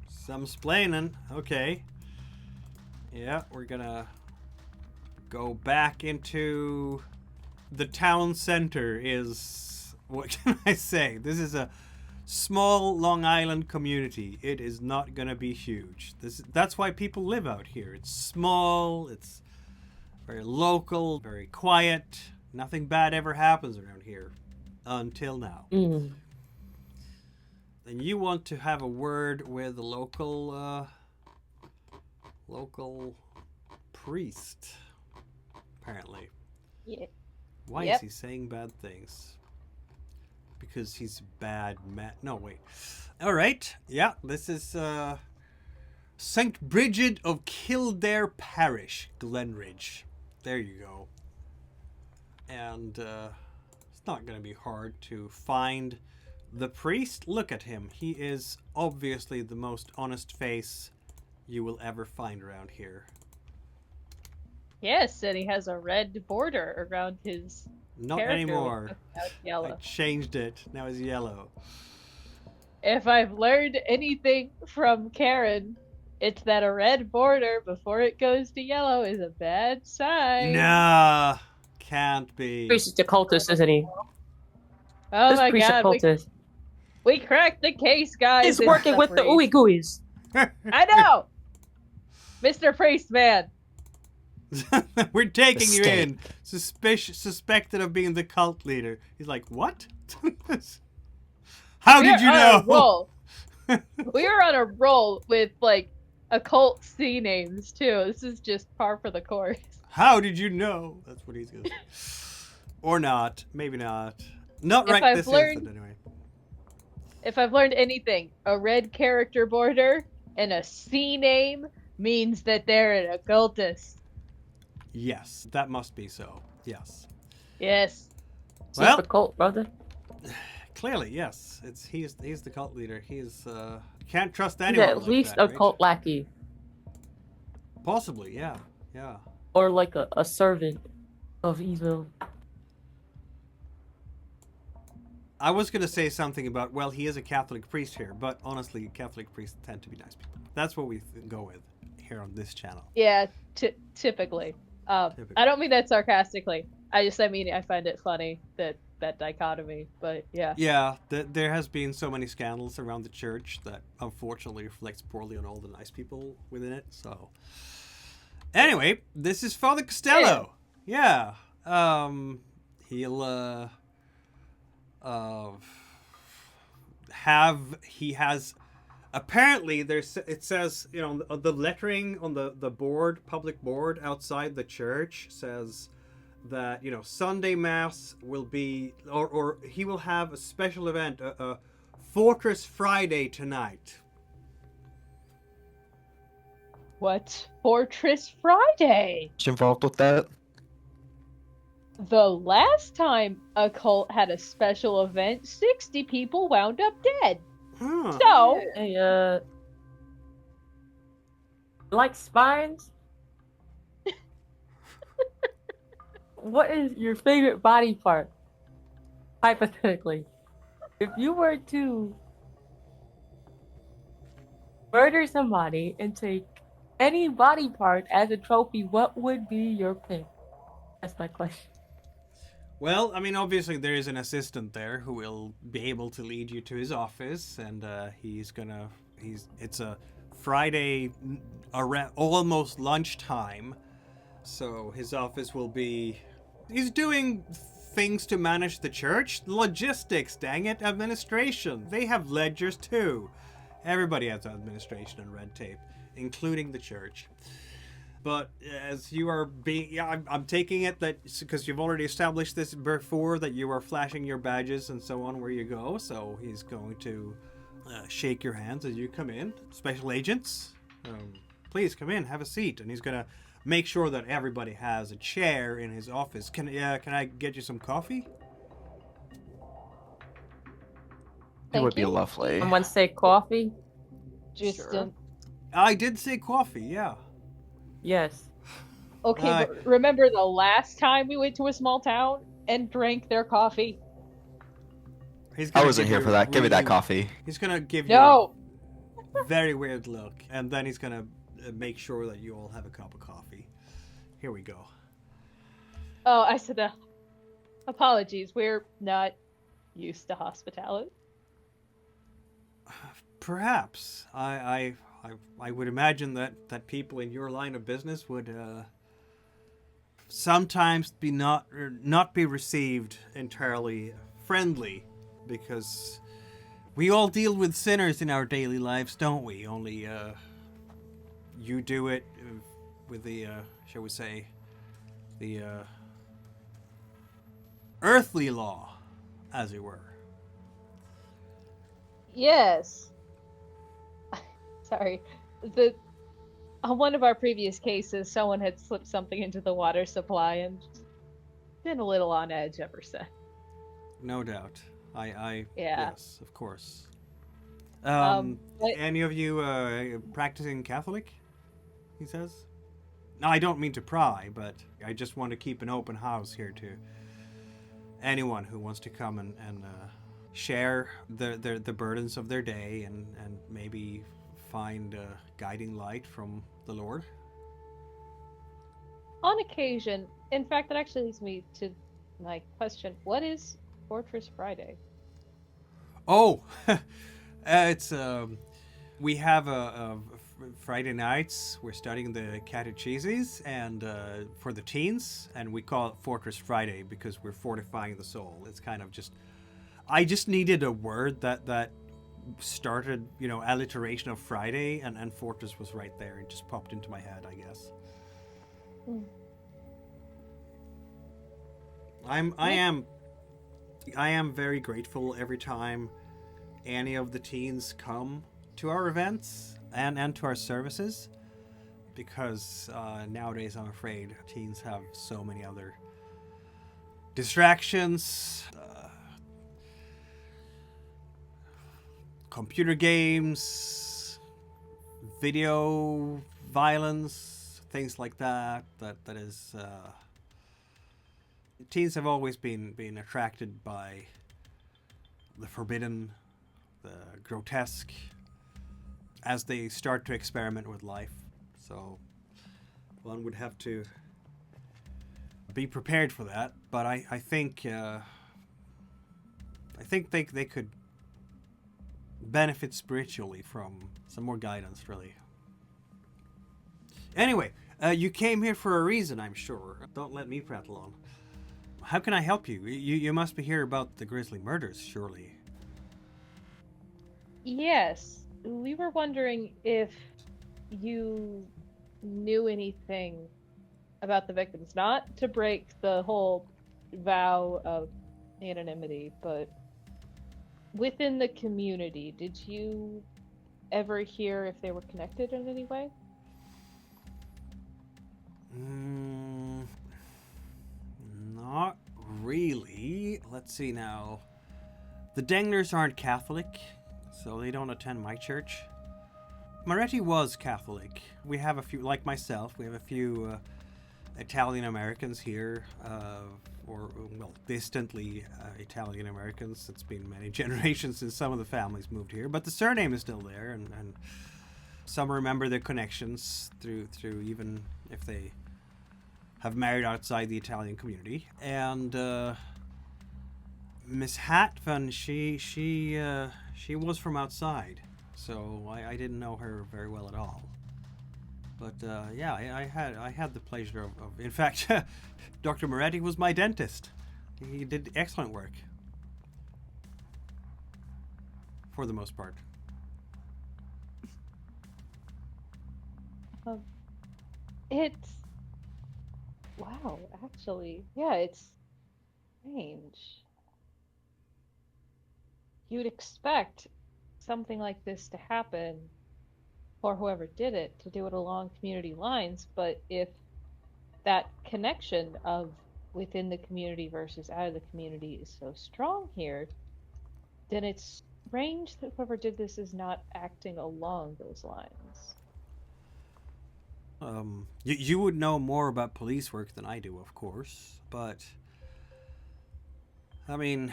Some splaining. Okay. Yeah, we're gonna go back into the town center is, what can I say? This is a small Long Island community. It is not gonna be huge. That's why people live out here. It's small, it's very local, very quiet. Nothing bad ever happens around here. Until now. Mm. And you want to have a word with the local priest, apparently. Yeah. Why Yep. is he saying bad things? Because he's bad no, wait. Alright, yeah, this is St. Bridget of Kildare Parish, Glen Ridge. There you go. And it's not going to be hard to find the priest. Look at him. He is obviously the most honest face you will ever find around here. Yes, and he has a red border around his Not character, anymore. which is now I yellow. changed it. Now it's yellow. If I've learned anything from Karen, it's that a red border before it goes to yellow is a bad sign. Nah, can't be. Priest is a cultist, isn't he? Oh This my priest god, a cultist. We cracked the case, guys. He's It's working with the priest. ooey gooeys. I know, Mr. Priestman. We're taking you Mistake. in, suspected of being the cult leader. He's like, what? How did you On a know? roll. We are on a roll with like occult sea names too. This is just par for the course. How did you know? That's what he's gonna say. Or not. Maybe not. Not If right I've this learned- instant, anyway. If I've learned anything, a red character border and a sea name means that they're an occultist. Yes, that must be so. Yes. Yes. Well- Super cult, brother. Clearly, yes. He's the cult leader. He's can't trust He's anyone. at like least that, a cult lackey. right? Possibly, yeah. Yeah. Or like a servant of evil. I was gonna say something about, well, he is a Catholic priest here, but honestly, Catholic priests tend to be nice people. That's what we go with here on this channel. Yeah, typically. Typically. I don't mean that sarcastically. I find it funny that dichotomy. But yeah. Yeah, there has been so many scandals around the church that unfortunately reflects poorly on all the nice people within it. So, anyway, this is Father Costello. Yeah. He'll he has apparently it says, you know, the lettering on the board, public board outside the church says that, you know, Sunday Mass will be, or he will have a special event, a Fortress Friday tonight. What? Fortress Friday. What's involved with that? The last time a cult had a special event, 60 people wound up dead. Huh. So, Hey, like spines? What is your favorite body part? Hypothetically. If you were to murder somebody and take any body part as a trophy, what would be your pick? That's my question. Well, I mean, obviously there is an assistant there who will be able to lead you to his office, and it's a Friday, almost lunchtime, so his office will be. He's doing things to manage the church, logistics, dang it, administration. They have ledgers too. Everybody has administration and red tape, including the church. But as you are being, yeah, I'm taking it that because you've already established this before, that you are flashing your badges and so on where you go. So he's going to shake your hands as you come in. Special agents, please come in, have a seat. And he's going to make sure that everybody has a chair in his office. Can I get you some coffee? It would be you. lovely. Someone say coffee? Just Sure. I did say coffee, yeah. Yes. okay, but remember the last time we went to a small town and drank their coffee? He's I gonna wasn't give here you for a that. Give me that really- coffee. He's gonna give you No. a very weird look, and then he's gonna make sure that you all have a cup of coffee. Here we go. Oh, I said that. Apologies, we're not used to hospitality. Perhaps I would imagine that people in your line of business would sometimes not be received entirely friendly, because we all deal with sinners in our daily lives, don't we? Only you do it with the shall we say the earthly law, as it were. Yes. Sorry. On one of our previous cases, someone had slipped something into the water supply and been a little on edge ever since. No doubt. I Yeah. Yes, of course. But- Any of you practicing Catholic? He says. No, I don't mean to pry, but I just want to keep an open house here to anyone who wants to come and share the burdens of their day and maybe find a guiding light from the Lord. On occasion, in fact, that actually leads me to my question: what is Fortress Friday? Oh, it's we have Friday nights. We're studying the catecheses and for the teens, and we call it Fortress Friday because we're fortifying the soul. It's kind of just I just needed a word that started, alliteration of Friday, and Fortress was right there. It just popped into my head, I guess. I am very grateful every time any of the teens come to our events and to our services, because nowadays I'm afraid teens have so many other distractions, computer games, video violence, things like that. That is. Teens have always been attracted by the forbidden, the grotesque, as they start to experiment with life. So one would have to be prepared for that. But I think they could benefit spiritually from some more guidance, really. Anyway, you came here for a reason, I'm sure. Don't let me prattle on. How can I help you? You must be here about the grisly murders, surely. Yes, we were wondering if you knew anything about the victims, not to break the whole vow of anonymity, but within the community, did you ever hear if they were connected in any way? Not really. Let's see now. The Denglers aren't Catholic, so they don't attend my church. Moretti was Catholic. We have a few, like myself, we have a few Italian Americans here, distantly Italian Americans. It's been many generations since some of the families moved here, but the surname is still there, and some remember their connections through even if they have married outside the Italian community. And Miss Hatvan, she was from outside, so I didn't know her very well at all. But yeah, I had the pleasure of in fact, Dr. Moretti was my dentist. He did excellent work, for the most part. It's wow, actually, yeah, it's strange. You'd expect something like this to happen, or whoever did it, to do it along community lines, but if that connection of within the community versus out of the community is so strong here, then it's strange that whoever did this is not acting along those lines. You would know more about police work than I do, of course, but I mean,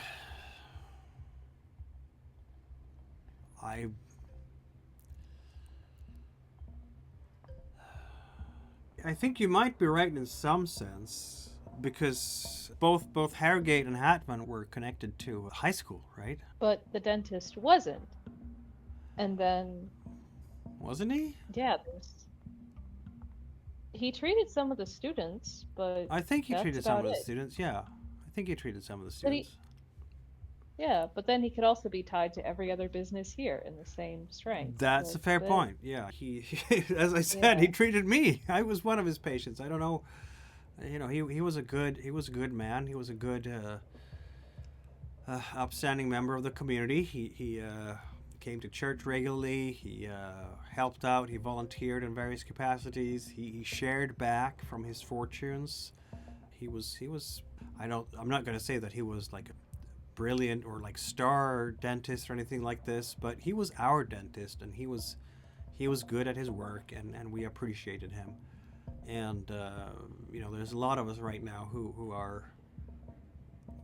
I think you might be right in some sense, because both Harrogate and Hatman were connected to high school, right? But the dentist wasn't. And then, Wasn't he? yeah, he treated some of the students, but I think he that's treated some of about the it. students, yeah. I think he treated some of the But he, students. yeah, but then he could also be tied to every other business here in the same strength. That's So a fair then- point. Yeah, he as I said, he Yeah. treated me. I was one of his patients. I don't know. He was a good man. He was a good upstanding member of the community. He came to church regularly. He helped out. He volunteered in various capacities. He shared back from his fortunes. He was. I'm not going to say that he was like a brilliant or like star dentist or anything like this, but he was our dentist, and he was good at his work, and we appreciated him. And there's a lot of us right now who are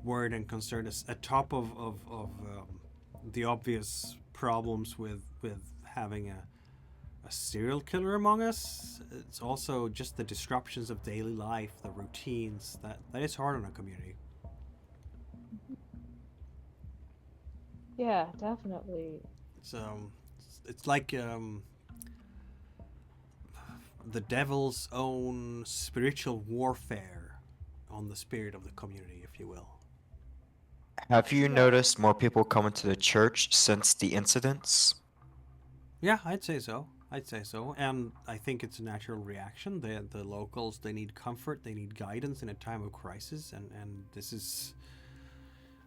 worried and concerned atop of the obvious problems with having a serial killer among us. It's also just the disruptions of daily life, the routines that is hard on a community. Yeah, definitely. It's like the devil's own spiritual warfare on the spirit of the community, if you will. Have you Yeah. noticed more people coming to the church since the incidents? Yeah, I'd say so. And I think it's a natural reaction. The locals, they need comfort, they need guidance in a time of crisis, and this is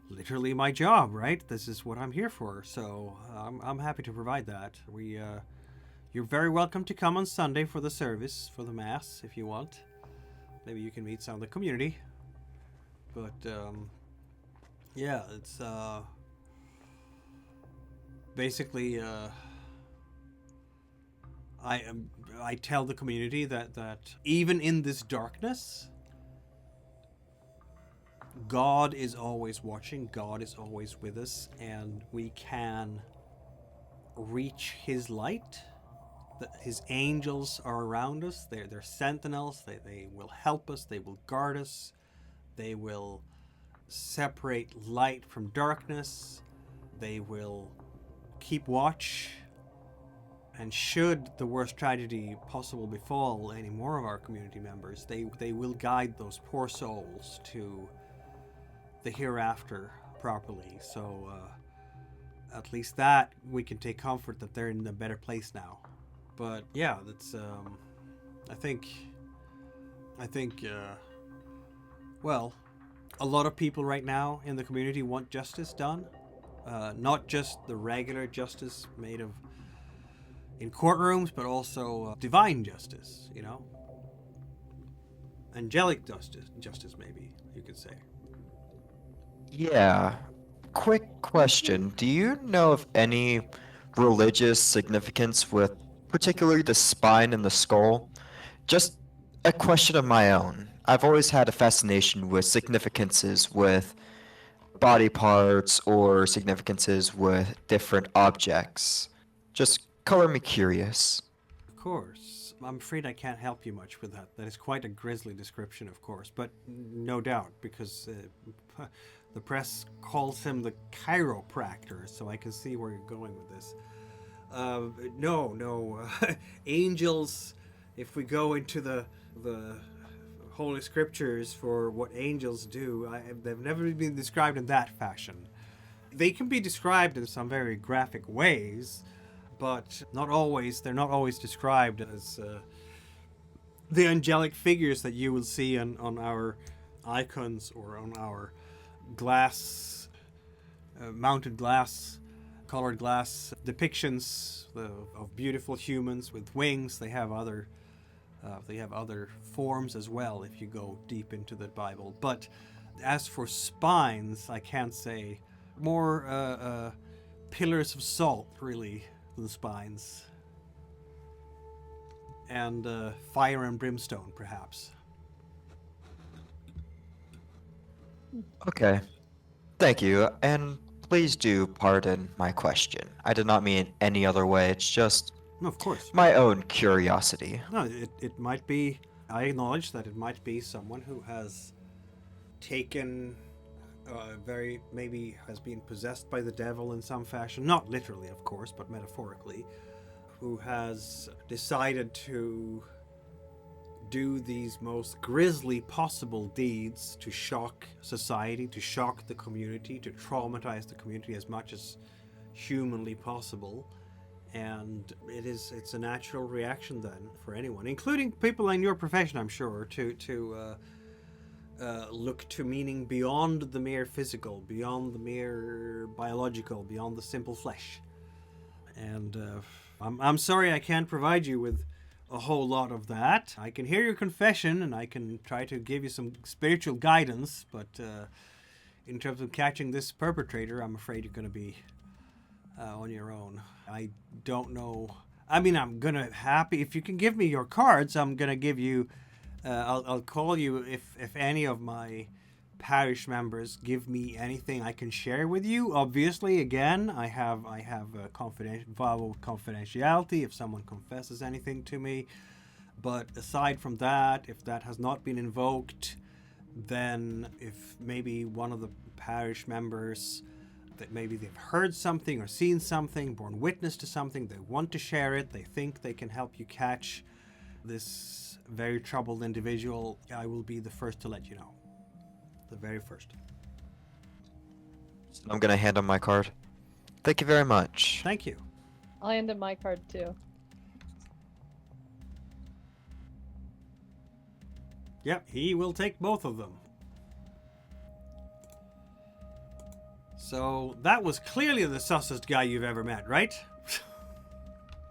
literally my job, right? This is what I'm here for. So I'm happy to provide that. You're very welcome to come on Sunday for the service, for the mass, if you want. Maybe you can meet some of the community. But yeah, it's basically. I tell the community that even in this darkness, God is always watching, God is always with us, and we can reach His light. His angels are around us, they're sentinels, they will help us, they will guard us, they will separate light from darkness, they will keep watch. And should the worst tragedy possible befall any more of our community members, they will guide those poor souls to the hereafter properly. So at least that we can take comfort that they're in a better place now. But yeah, that's I think well, a lot of people right now in the community want justice done, not just the regular justice made of in courtrooms, but also divine justice, you know? Angelic justice maybe, you could say. Yeah. Quick question. Do you know of any religious significance with particularly the spine and the skull? Just a question of my own. I've always had a fascination with significances with body parts or significances with different objects. Just color me curious. Of course. I'm afraid I can't help you much with that. That is quite a grisly description, of course, but no doubt, because the press calls him the chiropractor, so I can see where you're going with this. No. Angels, if we go into the Holy Scriptures for what angels do, they've never been described in that fashion. They can be described in some very graphic ways, but not always. They're not always described as the angelic figures that you will see on our icons or on our glass, mounted glass, colored glass depictions of beautiful humans with wings. They have other forms as well if you go deep into the Bible. But as for spines, I can't say. More pillars of salt, really, than spines. And fire and brimstone, perhaps. Okay. Thank you, and please do pardon my question. I did not mean any other way, it's just No, of course. my own curiosity. No, it might be. I acknowledge that it might be someone who has taken maybe has been possessed by the devil in some fashion, not literally, of course, but metaphorically, who has decided to do these most grisly possible deeds to shock society, to shock the community, to traumatize the community as much as humanly possible. And it's a natural reaction then for anyone, including people in your profession, I'm sure, to look to meaning beyond the mere physical, beyond the mere biological, beyond the simple flesh. And I'm sorry I can't provide you with a whole lot of that. I can hear your confession and I can try to give you some spiritual guidance, but in terms of catching this perpetrator, I'm afraid you're going to be on your own. I don't know. I mean, I'm going to happy if you can give me your cards. I'm going to give you I'll call you if any of my parish members give me anything I can share with you. Obviously, again, I have a confidentiality if someone confesses anything to me. But aside from that, if that has not been invoked, then if maybe one of the parish members that maybe they've heard something or seen something, borne witness to something, they want to share it, they think they can help you catch this very troubled individual, I will be the first to let you know. The very first. I'm gonna hand him my card. Thank you very much. Thank you. I'll hand him my card too. Yep, he will take both of them. So, that was clearly the sussest guy you've ever met, right?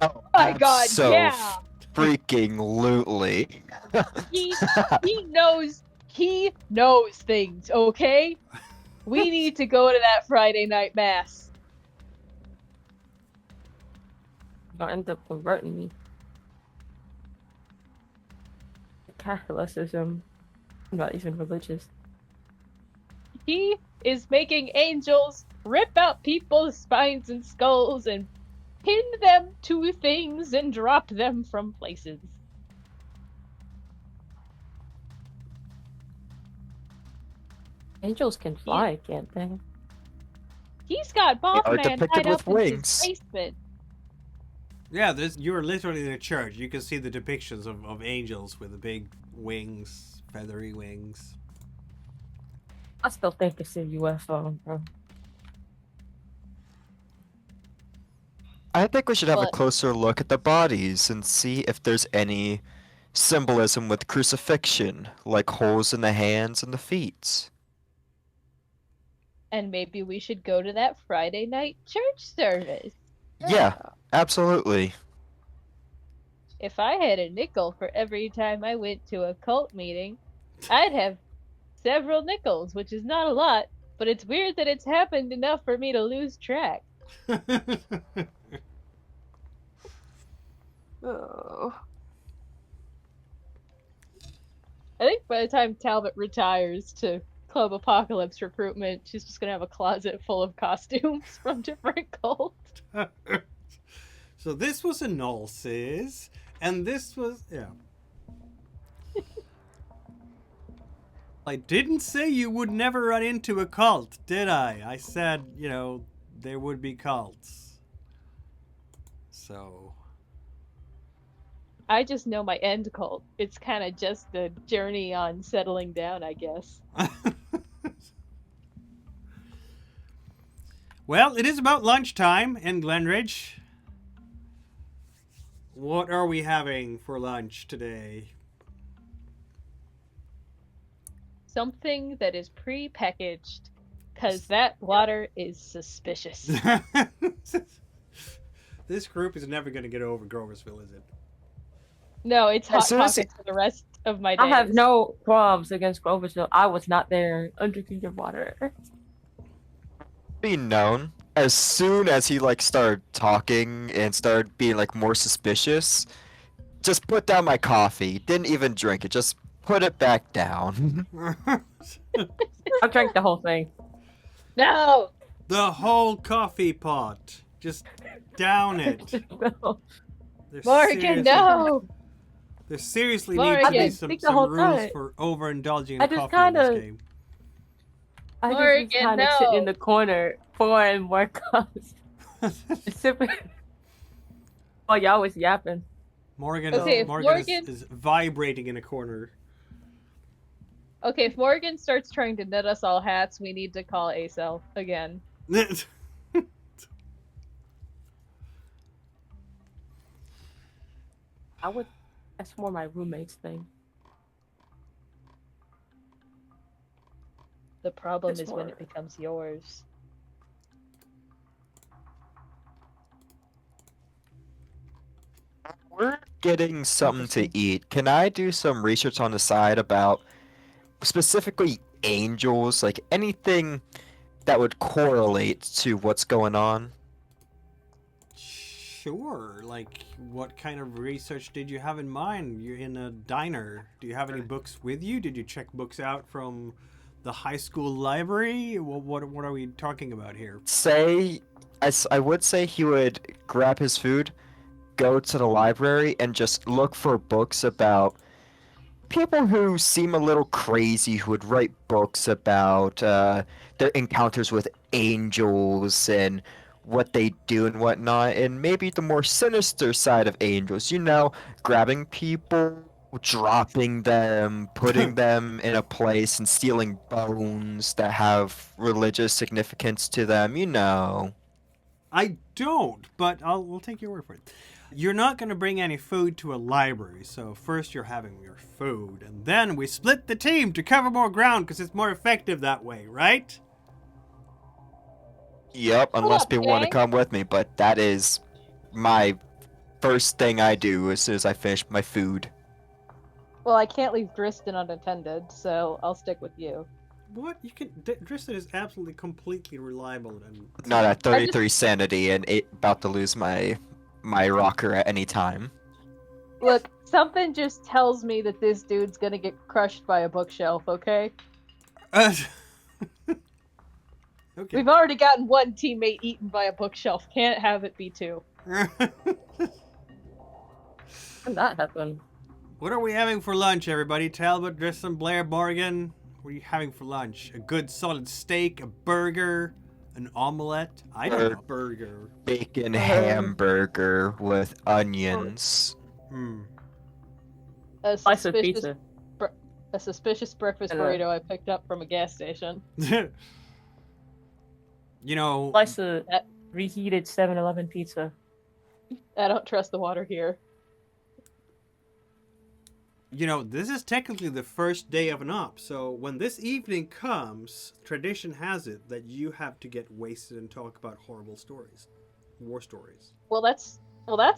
Oh My God, so yeah. freaking lootly. He knows things, okay? We need to go to that Friday night mass. You're gonna end up converting me. Catholicism. I'm not even religious. He is making angels rip out people's spines and skulls and pin them to things and drop them from places. Angels can fly, can't they? He's got are Mothman depicted tied up with in wings. his basement. Yeah, you're literally in a church. You can see the depictions of angels with the big wings, feathery wings. I still think it's a UFO, bro. I think we should have a But- closer look at the bodies and see if there's any symbolism with crucifixion, like holes in the hands and the feet. And maybe we should go to that Friday night church service. Yeah, absolutely. If I had a nickel for every time I went to a cult meeting, I'd have several nickels, which is not a lot, but it's weird that it's happened enough for me to lose track. Oh. I think by the time Talbot retires to Club Apocalypse recruitment, she's just gonna have a closet full of costumes from different cults. So this was a Nulces, and this was, yeah. I didn't say you would never run into a cult, did I? I said, there would be cults. So... I just know my end cult. It's kind of just the journey on settling down, I guess. Well, it is about lunchtime in Glen Ridge. What are we having for lunch today? Something that is pre-packaged, because that water is suspicious. This group is never going to get over Groversville, is it? No, it's Hot As soon as Pockets for the rest of my days. I have no qualms against Groversville. I was not there drinking your water. Be known, as soon as he started talking and started being more suspicious, just put down my coffee. Didn't even drink it. Just put it back down. I drank the whole thing. No! The whole coffee pot. Just down it. No. There's Morgan, seriously- no! There seriously Morgan. need to I be just some think the whole rules time- for overindulging in I just coffee in this kinda- game. I just was Morgan, kind of sitting in no. the corner, pouring more cups, sipping. Oh, y'all was yapping. Morgan, Okay, if Morgan Morgan- is vibrating in a corner. Okay, if Morgan starts trying to knit us all hats, we need to call ASL again. That's more my roommate's thing. The problem It's is when more- it becomes yours. We're getting something to eat. Can I do some research on the side about specifically angels? Like anything that would correlate to what's going on? Sure. Like, what kind of research did you have in mind? You're in a diner. Do you have any books with you? Did you check books out from the high school library? What are we talking about here? I would say he would grab his food, go to the library, and just look for books about people who seem a little crazy who would write books about their encounters with angels and what they do and whatnot, and maybe the more sinister side of angels, grabbing people, dropping them, putting them in a place, and stealing bones that have religious significance to them. I don't, but we'll take your word for it. You're not going to bring any food to a library, so first you're having your food, and then we split the team to cover more ground because it's more effective that way, right? Yep, unless up, people want to gang? come with me, but that is my first thing I do as soon as I finish my food. Well, I can't leave Driston unattended, so I'll stick with you. What? You can. Dristan is absolutely completely reliable and. Not at 33 sanity and about to lose my rocker at any time. Look, something just tells me that this dude's gonna get crushed by a bookshelf, okay? Okay. We've already gotten one teammate eaten by a bookshelf. Can't have it be two. When that happened. What are we having for lunch, everybody? Talbot, Dristan, Blair, Morgan. What are you having for lunch? A good solid steak, a burger, an omelette? I don't know. Burger. Bacon hamburger with onions. A Slice of suspicious, pizza. a suspicious breakfast burrito I picked up from a gas station. Slice of reheated 7-Eleven pizza. I don't trust the water here. This is technically the first day of an op, so when this evening comes, tradition has it that you have to get wasted and talk about horrible stories. War stories. Well, that's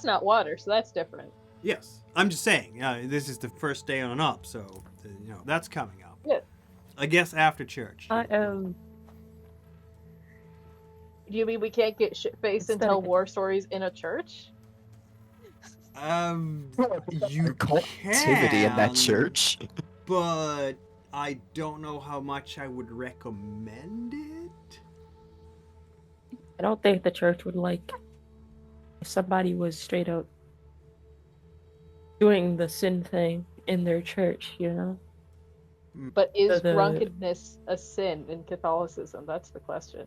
not water, so that's different. Yes. I'm just saying, this is the first day on an op, so, that's coming up. Yeah. I guess after church. I am. Do you mean we can't get shit-faced and tell war stories in a church? You Activity in that church. But I don't know how much I would recommend it. I don't think the church would like if somebody was straight up doing the sin thing in their church, But is The- drunkenness a sin in Catholicism? That's the question.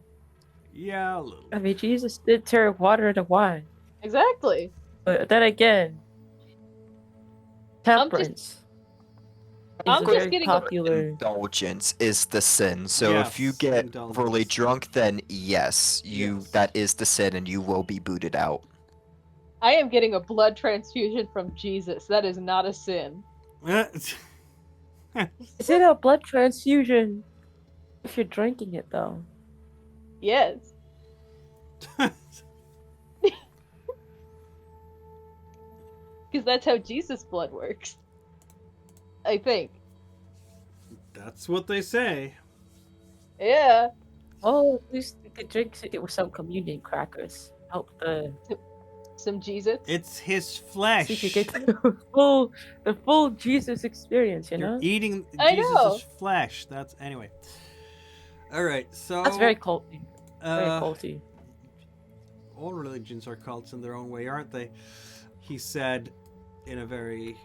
Yeah, a little. I mean, Jesus did turn water into wine. Exactly. But then again, temperance I'm is just very getting popular. Indulgence is the sin. So Yes, if you get indulgence. overly drunk, then yes, Yes. that is the sin and you will be booted out. I am getting a blood transfusion from Jesus. That is not a sin. Is it a blood transfusion if you're drinking it though? Yes. Because that's how Jesus' blood works. I think. That's what they say. Yeah. Oh, at least you could drink it with some communion crackers. Help the Some Jesus. It's his flesh. so you could get the full Jesus experience, You're eating I know. Jesus' flesh. That's anyway. All right, so That's very culty. Very uh, culty. all religions are cults in their own way, aren't they? He said in a very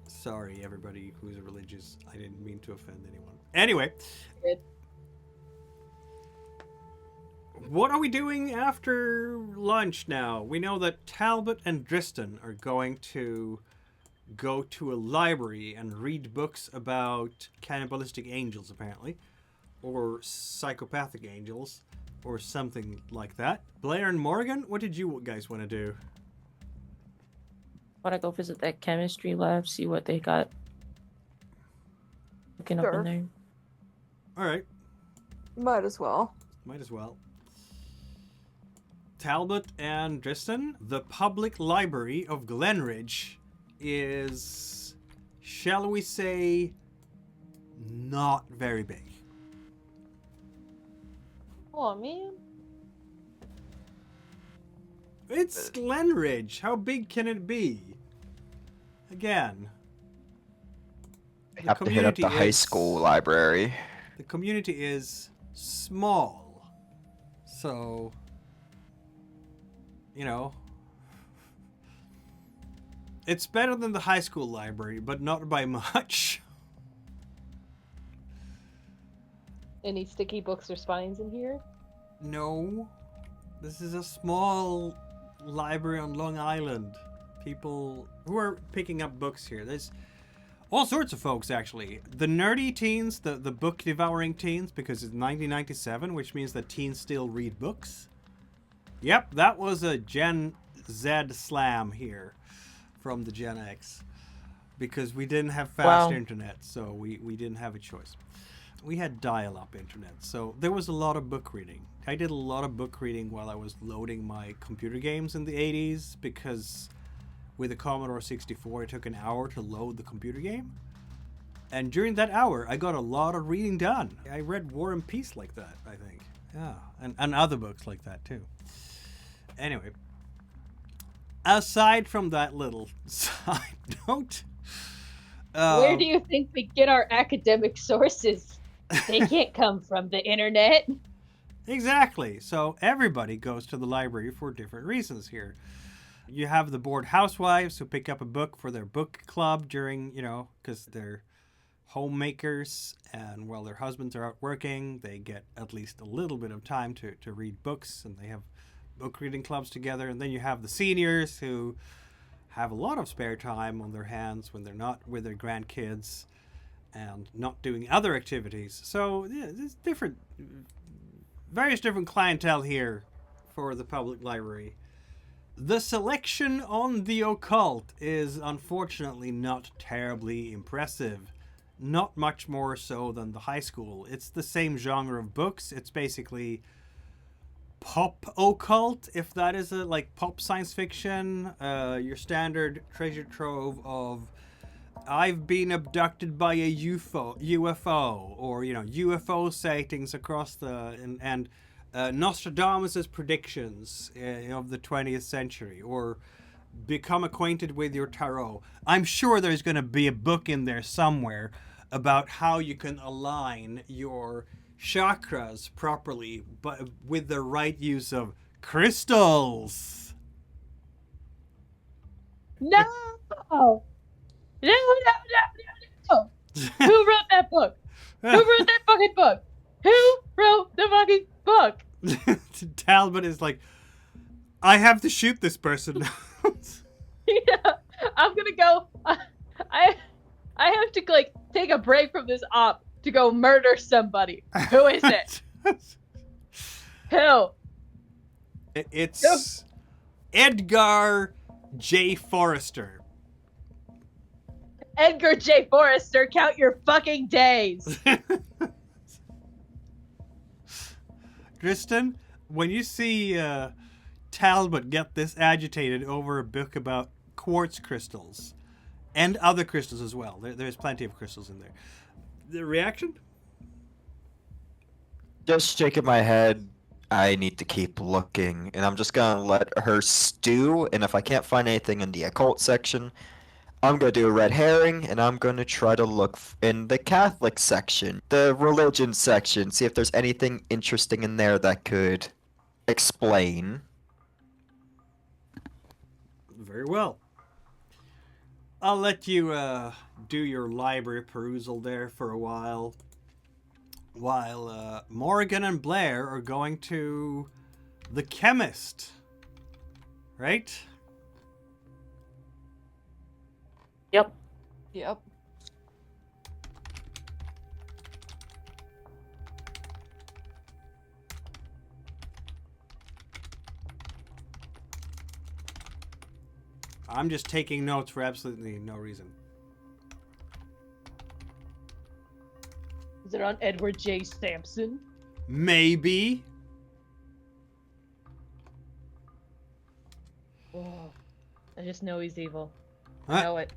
sorry everybody who's religious. I didn't mean to offend anyone. Anyway, Good. what are we doing after lunch now? We know that Talbot and Dristan are going to go to a library and read books about cannibalistic angels, apparently, or psychopathic angels, or something like that. Blair and Morgan, what did you guys want to do? Want to go visit that chemistry lab, see what they got looking up Sure. in there. All right, Might as well. might as well. Talbot and Dristan, the public library of Glen Ridge is, shall we say, not very big. Oh man. It's Glen Ridge. How big can it be? Again, I have to hit up the high school library. The community is small. So, It's better than the high school library, but not by much. Any sticky books or spines in here? No. This is a small library on Long Island. People who are picking up books here. There's all sorts of folks, actually. The nerdy teens, the book-devouring teens, because it's 1997, which means that teens still read books. Yep, that was a Gen Z slam here from the Gen X. Because we didn't have fast internet, so we didn't have a choice. We had dial-up internet, so there was a lot of book reading. I did a lot of book reading while I was loading my computer games in the 80s, because with the Commodore 64, it took an hour to load the computer game. And during that hour, I got a lot of reading done. I read War and Peace like that, I think. Yeah, and other books like that, too. Anyway, aside from that little side note... Where do you think we get our academic sources? They can't come from the internet. Exactly. So everybody goes to the library for different reasons here. You have the bored housewives who pick up a book for their book club during, because they're homemakers, and while their husbands are out working, they get at least a little bit of time to read books, and they have book reading clubs together. And then you have the seniors who have a lot of spare time on their hands when they're not with their grandkids and not doing other activities. So yeah, there's various different clientele here for the public library. The selection on the occult is unfortunately not terribly impressive. Not much more so than the high school. It's the same genre of books. It's basically pop occult, if that is pop science fiction. Your standard treasure trove of I've been abducted by a UFO, or UFO sightings across and Nostradamus' predictions of the 20th century, or become acquainted with your tarot. I'm sure there's going to be a book in there somewhere about how you can align your chakras properly, but with the right use of crystals. No! No! Who wrote that book? Who wrote that fucking book? Who wrote the fucking book? Talbot is like, I have to shoot this person. Yeah, I'm gonna go. I have to take a break from this op to go murder somebody. Who is it? Who? It's Edgar J. Forrester. Edgar J. Forrester, count your fucking days. Kristen, when you see Talbot get this agitated over a book about quartz crystals and other crystals as well, there's plenty of crystals in there. The reaction? Just shaking my head. I need to keep looking, and I'm just gonna let her stew. And if I can't find anything in the occult section, I'm gonna do a red herring, and I'm gonna try to look in the Catholic section, the religion section, see if there's anything interesting in there that could explain. Very well. I'll let you do your library perusal there for a while Morgan and Blair are going to the chemist, right? Yep. Yep. I'm just taking notes for absolutely no reason. Is it on Edward J. Sampson? Maybe. Oh, I just know he's evil. Huh? I know it.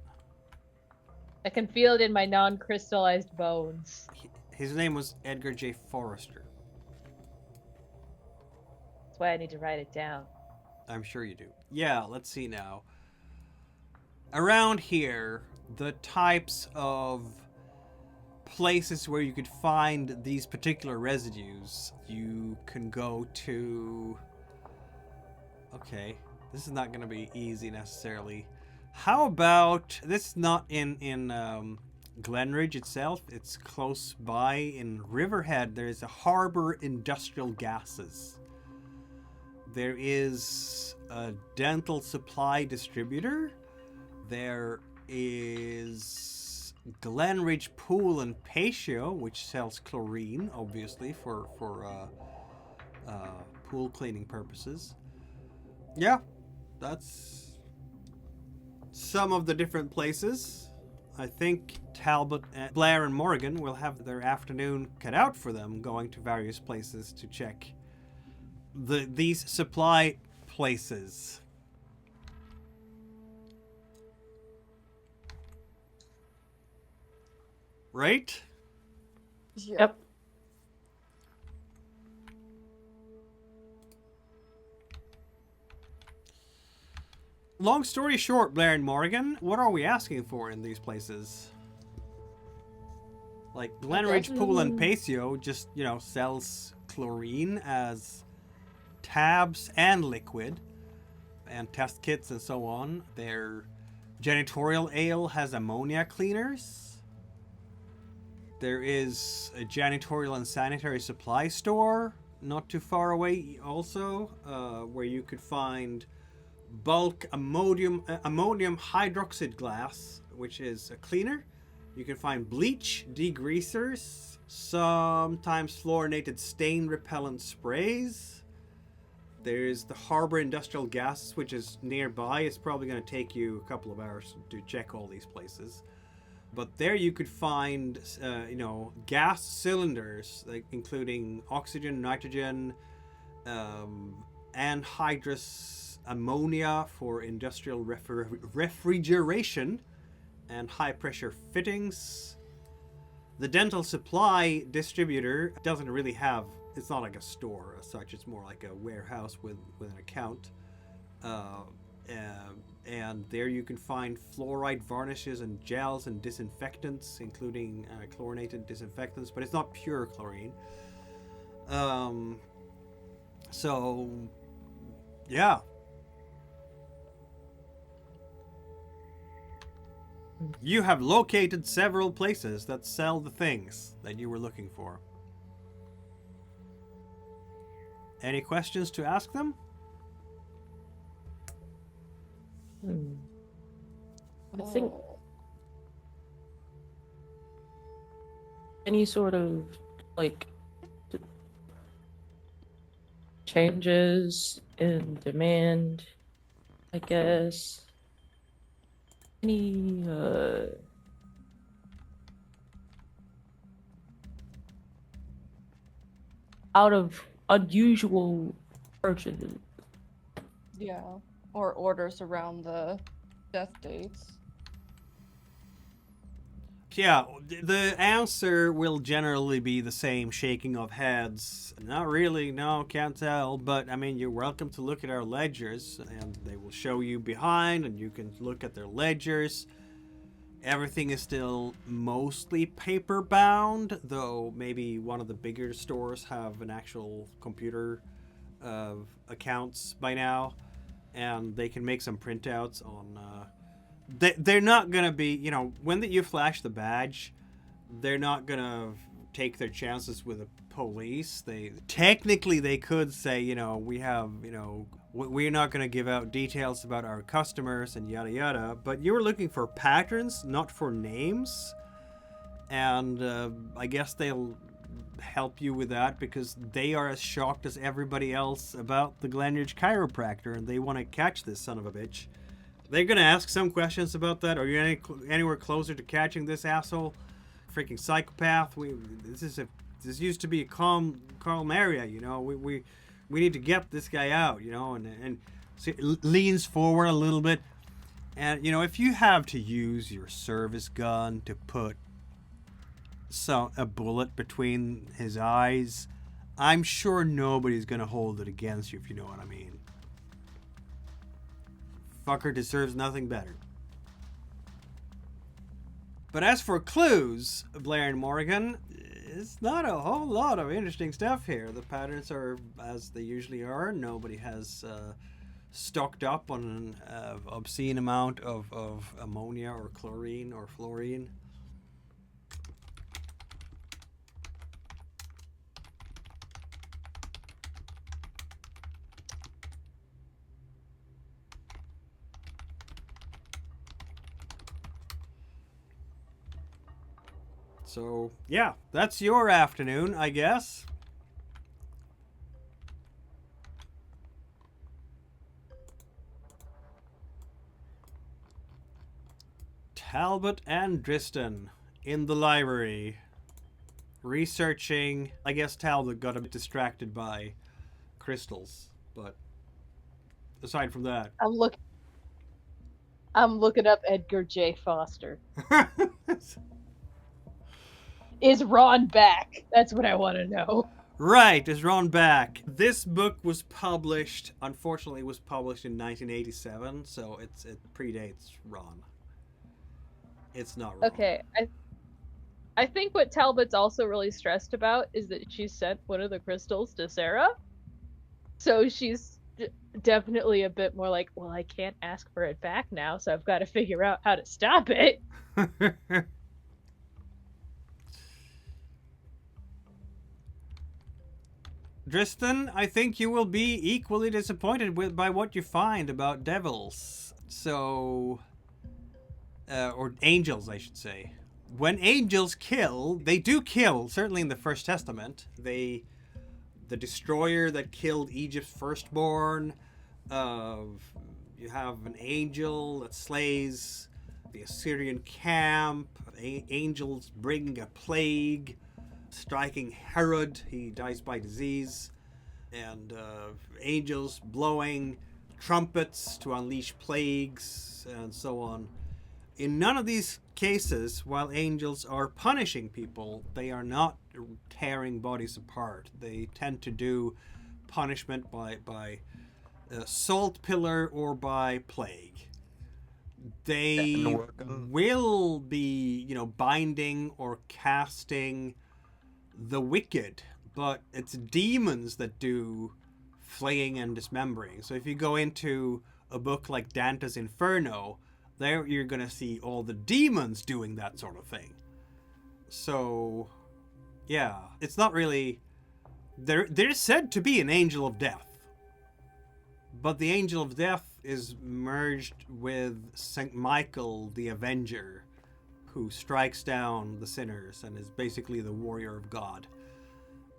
I can feel it in my non-crystallized bones. His name was Edgar J. Forrester. That's why I need to write it down. I'm sure you do. Yeah, let's see now. Around here, the types of places where you could find these particular residues, you can go to... Okay, this is not going to be easy necessarily. How about this? Not in Glen Ridge itself. It's close by in Riverhead. There is a Harbor Industrial Gases. There is a dental supply distributor. There is Glen Ridge Pool and Patio, which sells chlorine, obviously, for pool cleaning purposes. Yeah, that's some of the different places. I think Talbot, and Blair, and Morgan will have their afternoon cut out for them going to various places to check these supply places. Right? Yeah. Yep. Long story short, Blair and Morgan, what are we asking for in these places? Like, Glen Ridge Pool and Patio just, sells chlorine as tabs and liquid, and test kits and so on. Their janitorial ale has ammonia cleaners. There is a janitorial and sanitary supply store not too far away also, where you could find bulk ammonium hydroxide glass, which is a cleaner. You can find bleach, degreasers, sometimes fluorinated stain repellent sprays. There's the Harbor Industrial Gases, which is nearby. It's probably going to take you a couple of hours to check all these places. But there you could find, gas cylinders, like including oxygen, nitrogen, anhydrous ammonia for industrial refrigeration, and high-pressure fittings. The dental supply distributor doesn't really have, it's not like a store as such, it's more like a warehouse with an account. And there you can find fluoride varnishes and gels and disinfectants, including chlorinated disinfectants, but it's not pure chlorine. So, yeah. You have located several places that sell the things that you were looking for. Any questions to ask them? I think any sort of changes in demand, I guess. Any out of unusual purchases. Yeah. Or orders around the death dates. Yeah, the answer will generally be the same, shaking of heads. Not really, no, can't tell. But, I mean, you're welcome to look at our ledgers, and they will show you behind, and you can look at their ledgers. Everything is still mostly paper-bound, though maybe one of the bigger stores have an actual computer of accounts by now, and they can make some printouts on... They're not gonna be, when you flash the badge, they're not gonna take their chances with the police. Technically they could say, we have, we're not gonna give out details about our customers and yada yada. But you were looking for patterns, not for names, and I guess they'll help you with that because they are as shocked as everybody else about the Glen Ridge Chiropractor, and they want to catch this son of a bitch. They're gonna ask some questions about that. Are you anywhere closer to catching this asshole, freaking psychopath? This used to be a calm area, We need to get this guy out, And so it leans forward a little bit, and if you have to use your service gun to put a bullet between his eyes, I'm sure nobody's gonna hold it against you, if you know what I mean. Fucker deserves nothing better. But as for clues, Blair and Morgan, it's not a whole lot of interesting stuff here. The patterns are as they usually are. Nobody has stocked up on an obscene amount of ammonia or chlorine or fluorine. So, yeah, that's your afternoon, I guess. Talbot and Driston in the library, researching. I guess Talbot got a bit distracted by crystals, but aside from that. I'm looking up Edgar J. Foster. Is Ron back? That's what I want to know. Right, is Ron back? This book was published, unfortunately, was published in 1987, so it predates Ron. It's not Ron. Okay, I think what Talbot's also really stressed about is that she sent one of the crystals to Sarah. So she's definitely a bit more like, well, I can't ask for it back now, so I've got to figure out how to stop it. Driston, I think you will be equally disappointed by what you find about devils. So, or angels, I should say. When angels kill, they do kill, certainly in the First Testament. The destroyer that killed Egypt's firstborn, you have an angel that slays the Assyrian camp, angels bringing a plague, striking Herod, he dies by disease, and angels blowing trumpets to unleash plagues, and so on. In none of these cases, while angels are punishing people, they are not tearing bodies apart. They tend to do punishment by salt pillar or by plague. They will be, binding or casting the wicked, but it's demons that do flaying and dismembering. So if you go into a book like Dante's Inferno, there you're going to see all the demons doing that sort of thing. So, yeah, it's not really... There's said to be an angel of death. But the angel of death is merged with St. Michael the Avenger, who strikes down the sinners and is basically the warrior of God.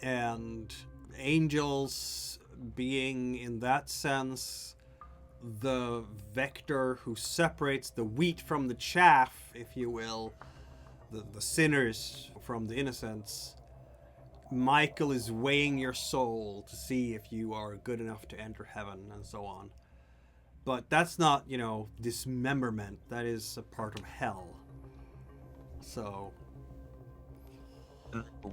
And angels being, in that sense, the vector who separates the wheat from the chaff, if you will, the sinners from the innocents. Michael is weighing your soul to see if you are good enough to enter heaven and so on. But that's not, dismemberment. That is a part of hell. So...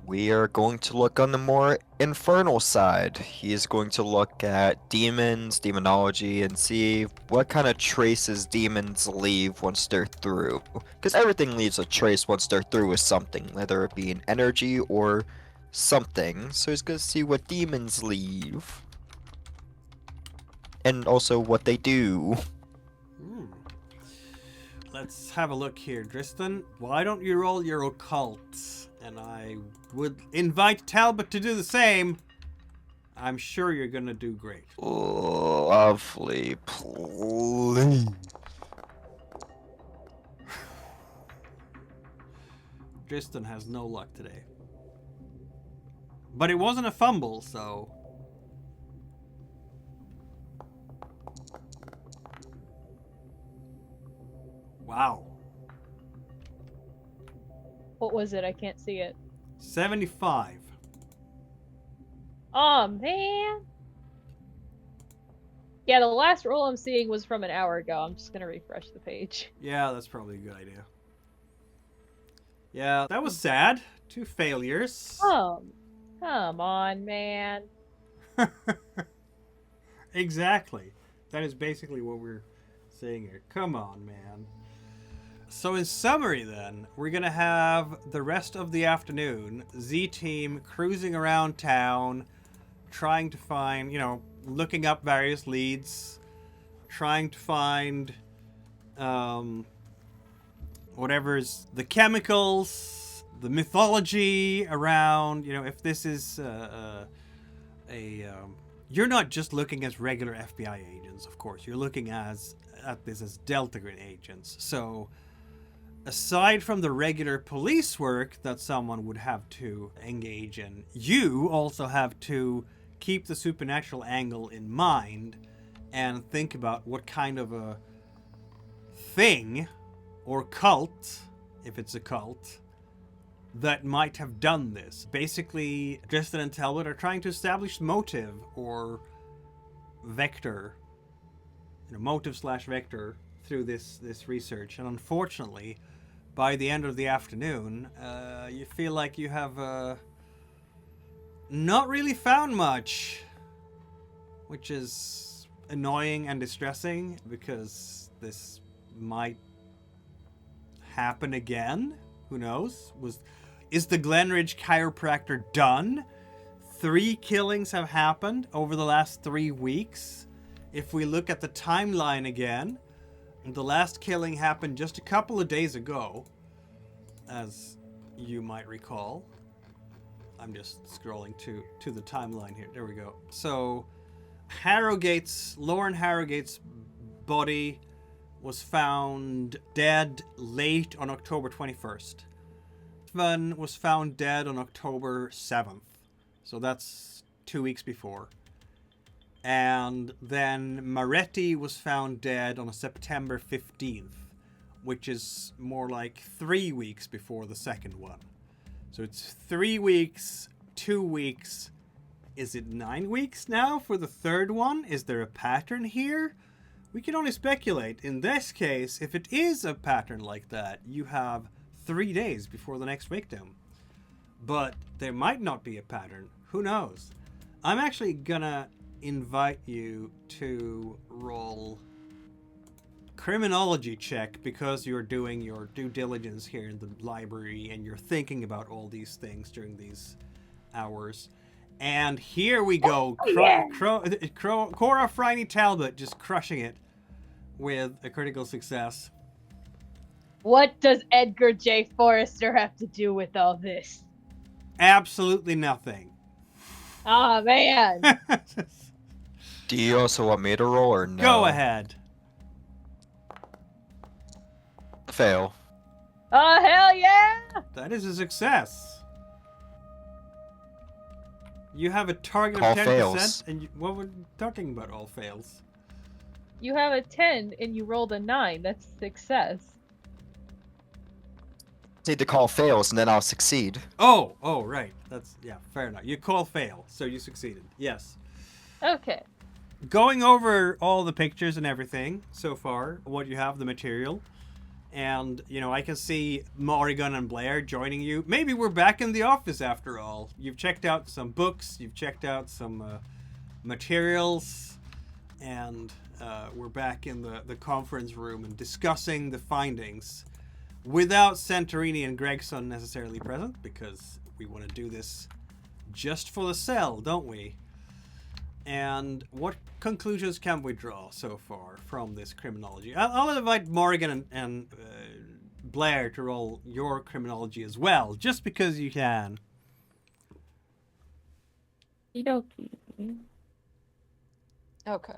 we are going to look on the more infernal side. He is going to look at demons, demonology, and see what kind of traces demons leave once they're through. Because everything leaves a trace once they're through with something, whether it be an energy or something. So he's going to see what demons leave. And also what they do. Let's have a look here, Driston. Why don't you roll your occult? And I would invite Talbot to do the same. I'm sure you're gonna do great. Lovely, please. Driston has no luck today. But it wasn't a fumble, so... Wow. What was it? I can't see it. 75. Oh, man. Yeah, the last roll I'm seeing was from an hour ago. I'm just gonna refresh the page. Yeah, that's probably a good idea. Yeah, that was sad. 2 failures. Oh, come on, man. Exactly. That is basically what we're saying here. Come on, man. So in summary then, we're going to have the rest of the afternoon, Z-Team cruising around town, trying to find, looking up various leads, trying to find whatever's the chemicals, the mythology around, if this is you're not just looking as regular FBI agents, of course. You're looking at this as Delta Grid agents. So aside from the regular police work that someone would have to engage in, you also have to keep the supernatural angle in mind and think about what kind of a thing or cult, if it's a cult, that might have done this. Basically, Tristan and Talbot are trying to establish motive or vector, motive/vector through this research. And unfortunately, by the end of the afternoon, you feel like you have not really found much, which is annoying and distressing because this might happen again. Who knows? Is the Glen Ridge Chiropractor done? 3 killings have happened over the last 3 weeks. If we look at the timeline again, the last killing happened just a couple of days ago, as you might recall. I'm just scrolling to the timeline here. There we go. So, Lauren Harrogate's body was found dead late on October 21st. Van was found dead on October 7th. So that's 2 weeks before. And then Maretti was found dead on September 15th, which is more like 3 weeks before the second one. So it's 3 weeks, 2 weeks. Is it 9 weeks now for the third one? Is there a pattern here? We can only speculate. In this case, if it is a pattern like that, you have 3 days before the next victim. But there might not be a pattern. Who knows? I'm actually gonna invite you to roll Criminology check because you're doing your due diligence here in the library and you're thinking about all these things during these hours. And here we go. Cora Franny Talbot just crushing it with a critical success. What does Edgar J. Forrester have to do with all this? Absolutely nothing. Oh, man. Do you also want me to roll or no? Go ahead. Fail. Oh, hell yeah! That is a success. You have a target All of 10%, fails. and what we're talking about all fails. You have a 10 and you rolled a 9. That's success. Need to call fails and then I'll succeed. Oh, right. That's, yeah, fair enough. You call fail, so you succeeded. Yes. Okay. Going over all the pictures and everything so far, what you have, the material, and, I can see Morrigan and Blair joining you. Maybe we're back in the office after all. You've checked out some books, you've checked out some materials, and we're back in the conference room and discussing the findings without Santorini and Gregson necessarily present, because we want to do this just for the cell, don't we? And what conclusions can we draw so far from this criminology? I'll invite Morrigan and Blair to roll your criminology as well, just because you can. Okie. Okay.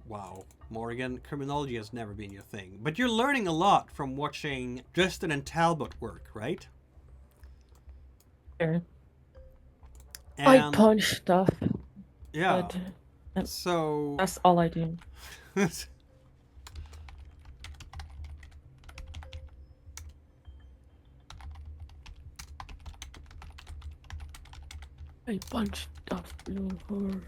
Wow, Morrigan, criminology has never been your thing. But you're learning a lot from watching Tristan and Talbot work, right? Sure. And, I punch stuff. yeah. But So that's all I do. I punch stuff real hard.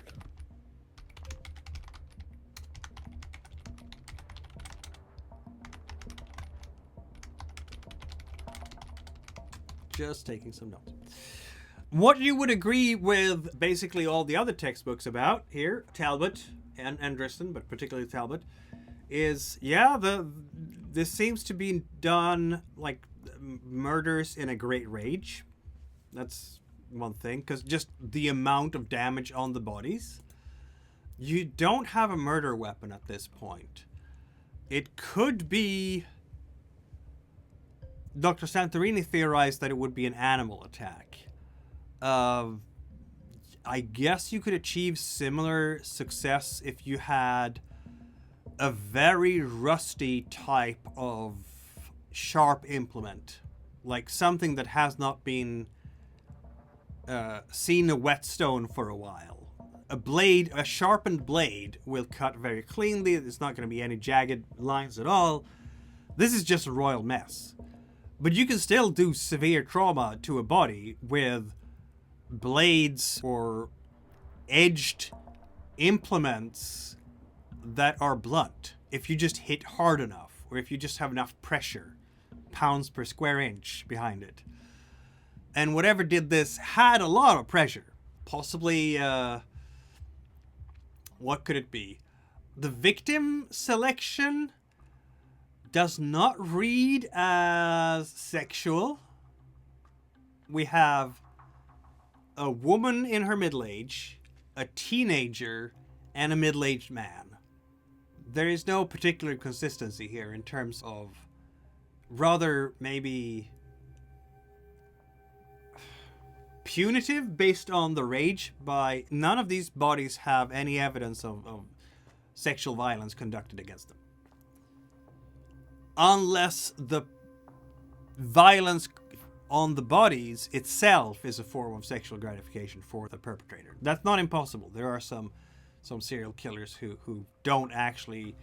just taking some notes. What you would agree with basically all the other textbooks about here, Talbot and Tristan, but particularly Talbot, is, this seems to be done like murders in a great rage. That's one thing, because just the amount of damage on the bodies. You don't have a murder weapon at this point. It could be... Dr. Santorini theorized that it would be an animal attack. I guess you could achieve similar success if you had a very rusty type of sharp implement. Like something that has not been seen a whetstone for a while. A sharpened blade will cut very cleanly. There's not going to be any jagged lines at all. This is just a royal mess. But you can still do severe trauma to a body with blades or edged implements that are blunt. If you just hit hard enough, or if you just have enough pressure, pounds per square inch behind it. And whatever did this had a lot of pressure. Possibly, what could it be? The victim selection does not read as sexual. We have a woman in her middle age, a teenager, and a middle-aged man. There is no particular consistency here in terms of rather maybe punitive based on the rage by none of these bodies have any evidence of sexual violence conducted against them. Unless the violence on the bodies itself is a form of sexual gratification for the perpetrator. That's not impossible. There are some serial killers who don't actually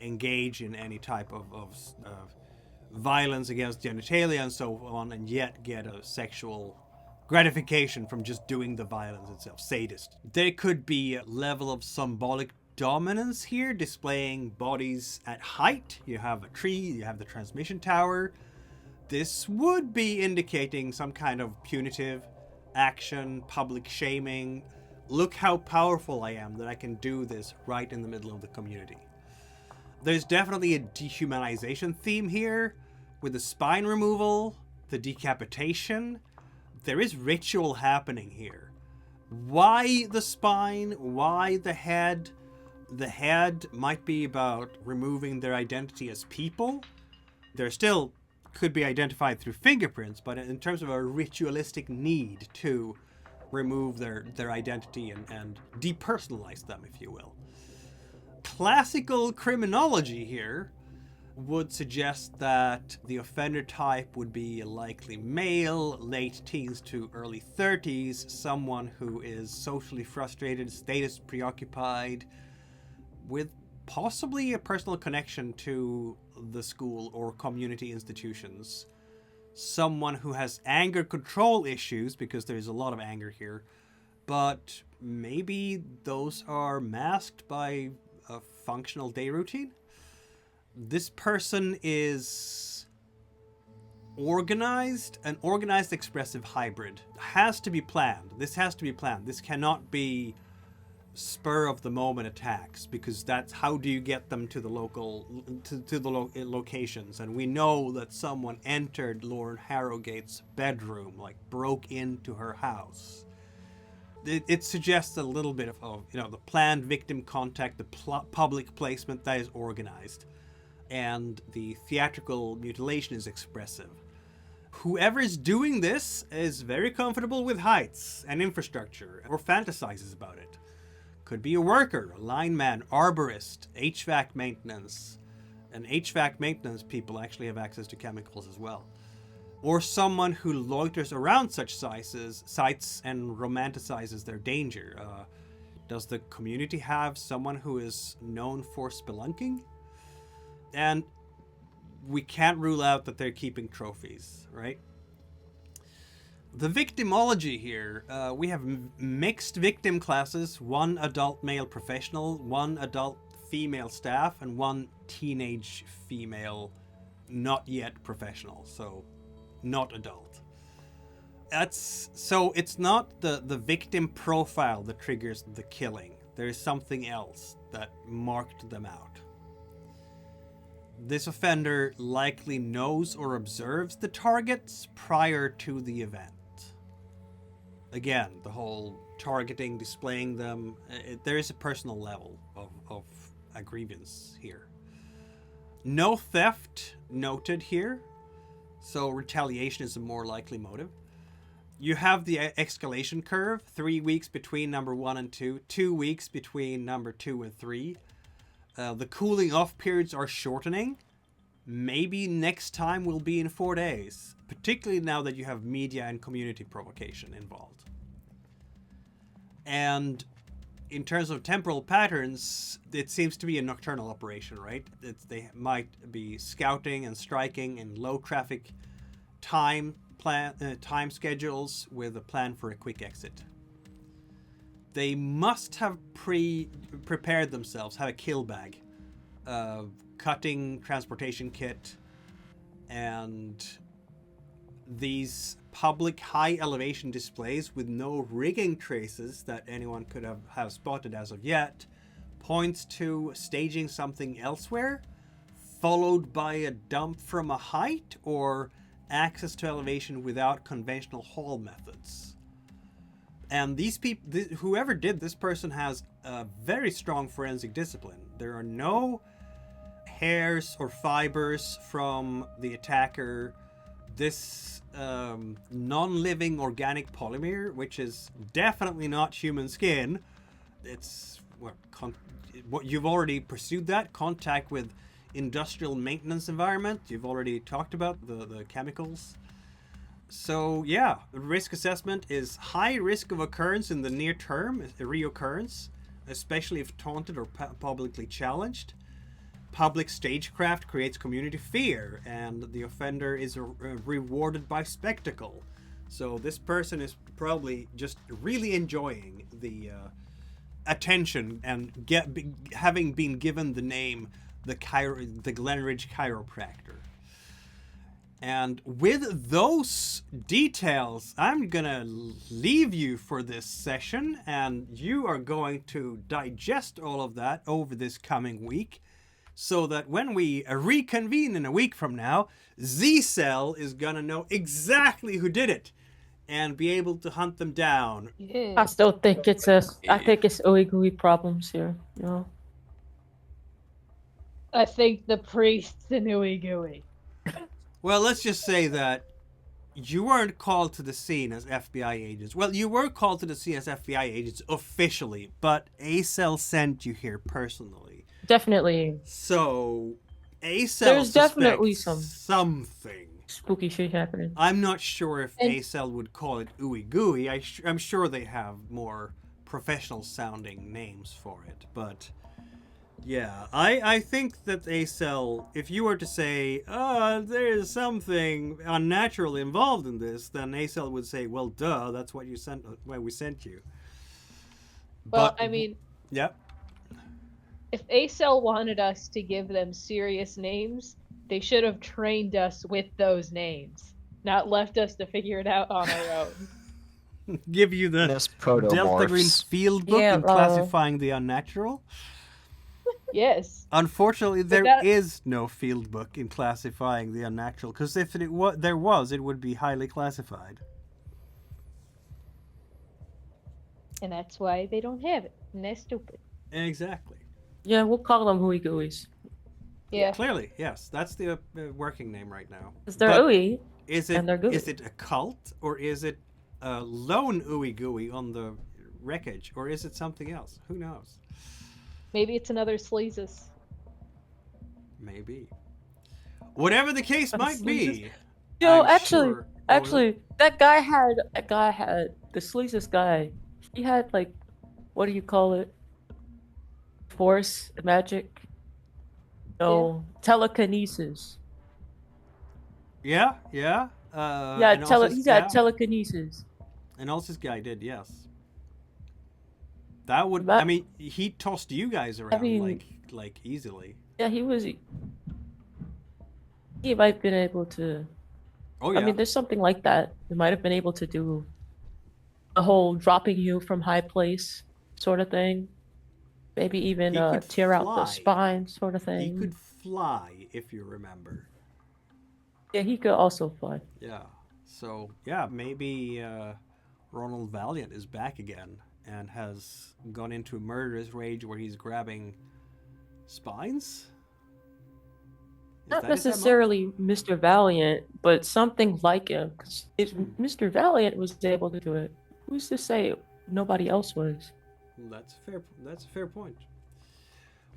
engage in any type of violence against genitalia and so on, and yet get a sexual gratification from just doing the violence itself. Sadist. There could be a level of symbolic dominance here, displaying bodies at height. You have a tree, you have the transmission tower. This would be indicating some kind of punitive action, public shaming. Look how powerful I am that I can do this right in the middle of the community. There's definitely a dehumanization theme here with the spine removal, the decapitation. There is ritual happening here. Why the spine? Why the head? The head might be about removing their identity as people. There still could be identified through fingerprints, but in terms of a ritualistic need to remove their identity and depersonalize them, if you will. Classical criminology here would suggest that the offender type would be a likely male, late teens to early 30s, someone who is socially frustrated, status preoccupied, with possibly a personal connection to the school or community institutions. Someone who has anger control issues, because there's a lot of anger here, but maybe those are masked by a functional day routine. This person is organized, an organized expressive hybrid. Has to be planned. This has to be planned. This cannot be spur of the moment attacks, because that's how do you get them to the locations. And we know that someone entered Lauren Harrowgate's bedroom, like broke into her house. It suggests a little bit of the planned victim contact, the public placement that is organized, and the theatrical mutilation is expressive. Whoever is doing this is very comfortable with heights and infrastructure, or fantasizes about it. Could be a worker, a lineman, arborist, HVAC maintenance. And HVAC maintenance people actually have access to chemicals as well. Or someone who loiters around such sites and romanticizes their danger. Does the community have someone who is known for spelunking? And we can't rule out that they're keeping trophies, right? The victimology here, we have mixed victim classes, one adult male professional, one adult female staff, and one teenage female not yet professional, so not adult. So it's not the victim profile that triggers the killing. There is something else that marked them out. this offender likely knows or observes the targets prior to the event. Again, the whole targeting, displaying them, there is a personal level of a grievance here. No theft noted here, so retaliation is a more likely motive. You have the escalation curve, 3 weeks between number 1 and 2, 2 weeks between number 2 and 3. The cooling off periods are shortening. Maybe next time will be in 4 days, particularly now that you have media and community provocation involved. And in terms of temporal patterns, it seems to be a nocturnal operation, right? They might be scouting and striking in low traffic time schedules with a plan for a quick exit. They must have prepared themselves, have a kill bag, cutting transportation kit, and these public high elevation displays with no rigging traces that anyone could have spotted as of yet points to staging something elsewhere, followed by a dump from a height or access to elevation without conventional haul methods. And these people, whoever did this person has a very strong forensic discipline. There are no hairs or fibers from the attacker. This non-living organic polymer, which is definitely not human skin. It's what you've already pursued that contact with industrial maintenance environment. You've already talked about the chemicals. So yeah, the risk assessment is high risk of occurrence in the near term, a reoccurrence, especially if taunted or publicly challenged. Public stagecraft creates community fear, and the offender is rewarded by spectacle. So this person is probably just really enjoying the attention and having been given the name the Glen Ridge Chiropractor. And with those details, I'm gonna leave you for this session, and you are going to digest all of that over this coming week, so that when we reconvene in a week from now, Z-Cell is gonna know exactly who did it and be able to hunt them down. Yeah. I still think it's I think it's ooey gooey problems here. You know. I think the priest's an ooey gooey. Well, let's just say that you weren't called to the scene as FBI agents. Well, you were called to the scene as FBI agents officially, but A-Cell sent you here personally. Definitely. So, A-Cell There's definitely something. Spooky shit happening. I'm not sure if A-Cell would call it ooey gooey. I'm sure they have more professional sounding names for it, but yeah, I think that A-Cell, if you were to say, there's something unnatural involved in this, then A-Cell would say, well, duh, that's what why we sent you. Well, I mean, yep. If A-Cell wanted us to give them serious names, they should have trained us with those names, not left us to figure it out on our own. Give you the Delta Green field book in classifying the unnatural? Yes. Unfortunately, there is no field book in classifying the unnatural, because if there was, it would be highly classified. And that's why they don't have it. And that's stupid. Exactly. Yeah, we'll call them ooey gooeys. Yeah. Clearly, yes. That's the working name right now. Because they're ooey, and they're gooey. Is it a cult, or is it a lone ooey gooey on the wreckage, or is it something else? Who knows? Maybe it's another Sleezus. Maybe. Whatever the case might be. Yo, actually, that guy had the Sleezus guy. He had, like, what do you call it? Force, magic. No, telekinesis. Yeah. He's got telekinesis. And also this guy did, yes. That would, I mean, he tossed you guys around like easily. Yeah, he might have been able to. Oh yeah. I mean, there's something like that. He might have been able to do the whole dropping you from high place sort of thing. Maybe even He could tear out the fly. spine, sort of thing. He could fly, if you remember. Yeah, he could also fly. Yeah. So, yeah, maybe Ronald Valiant is back again and has gone into a murderous rage where he's grabbing spines? Not necessarily Mr. Valiant, but something like him. 'Cause if Mr. Valiant was able to do it, who's to say nobody else was? That's a fair point.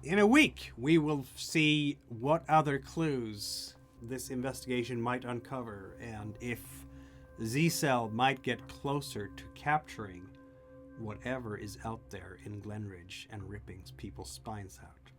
In a week, we will see what other clues this investigation might uncover, and if Z-Cell might get closer to capturing whatever is out there in Glen Ridge and ripping people's spines out.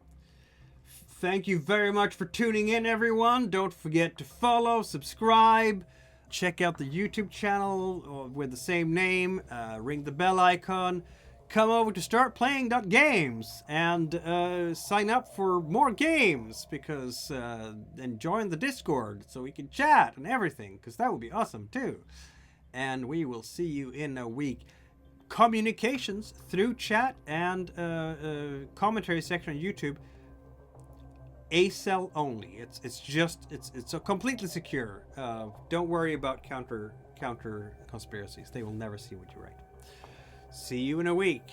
Thank you very much for tuning in, everyone. Don't forget to follow, subscribe, check out the YouTube channel with the same name, ring the bell icon, come over to startplaying.games and sign up for more games because and join the Discord so we can chat and everything, because that would be awesome too. And we will see you in a week. Communications through chat and commentary section on YouTube. ACell only. It's a completely secure. Don't worry about counter conspiracies. They will never see what you write. See you in a week.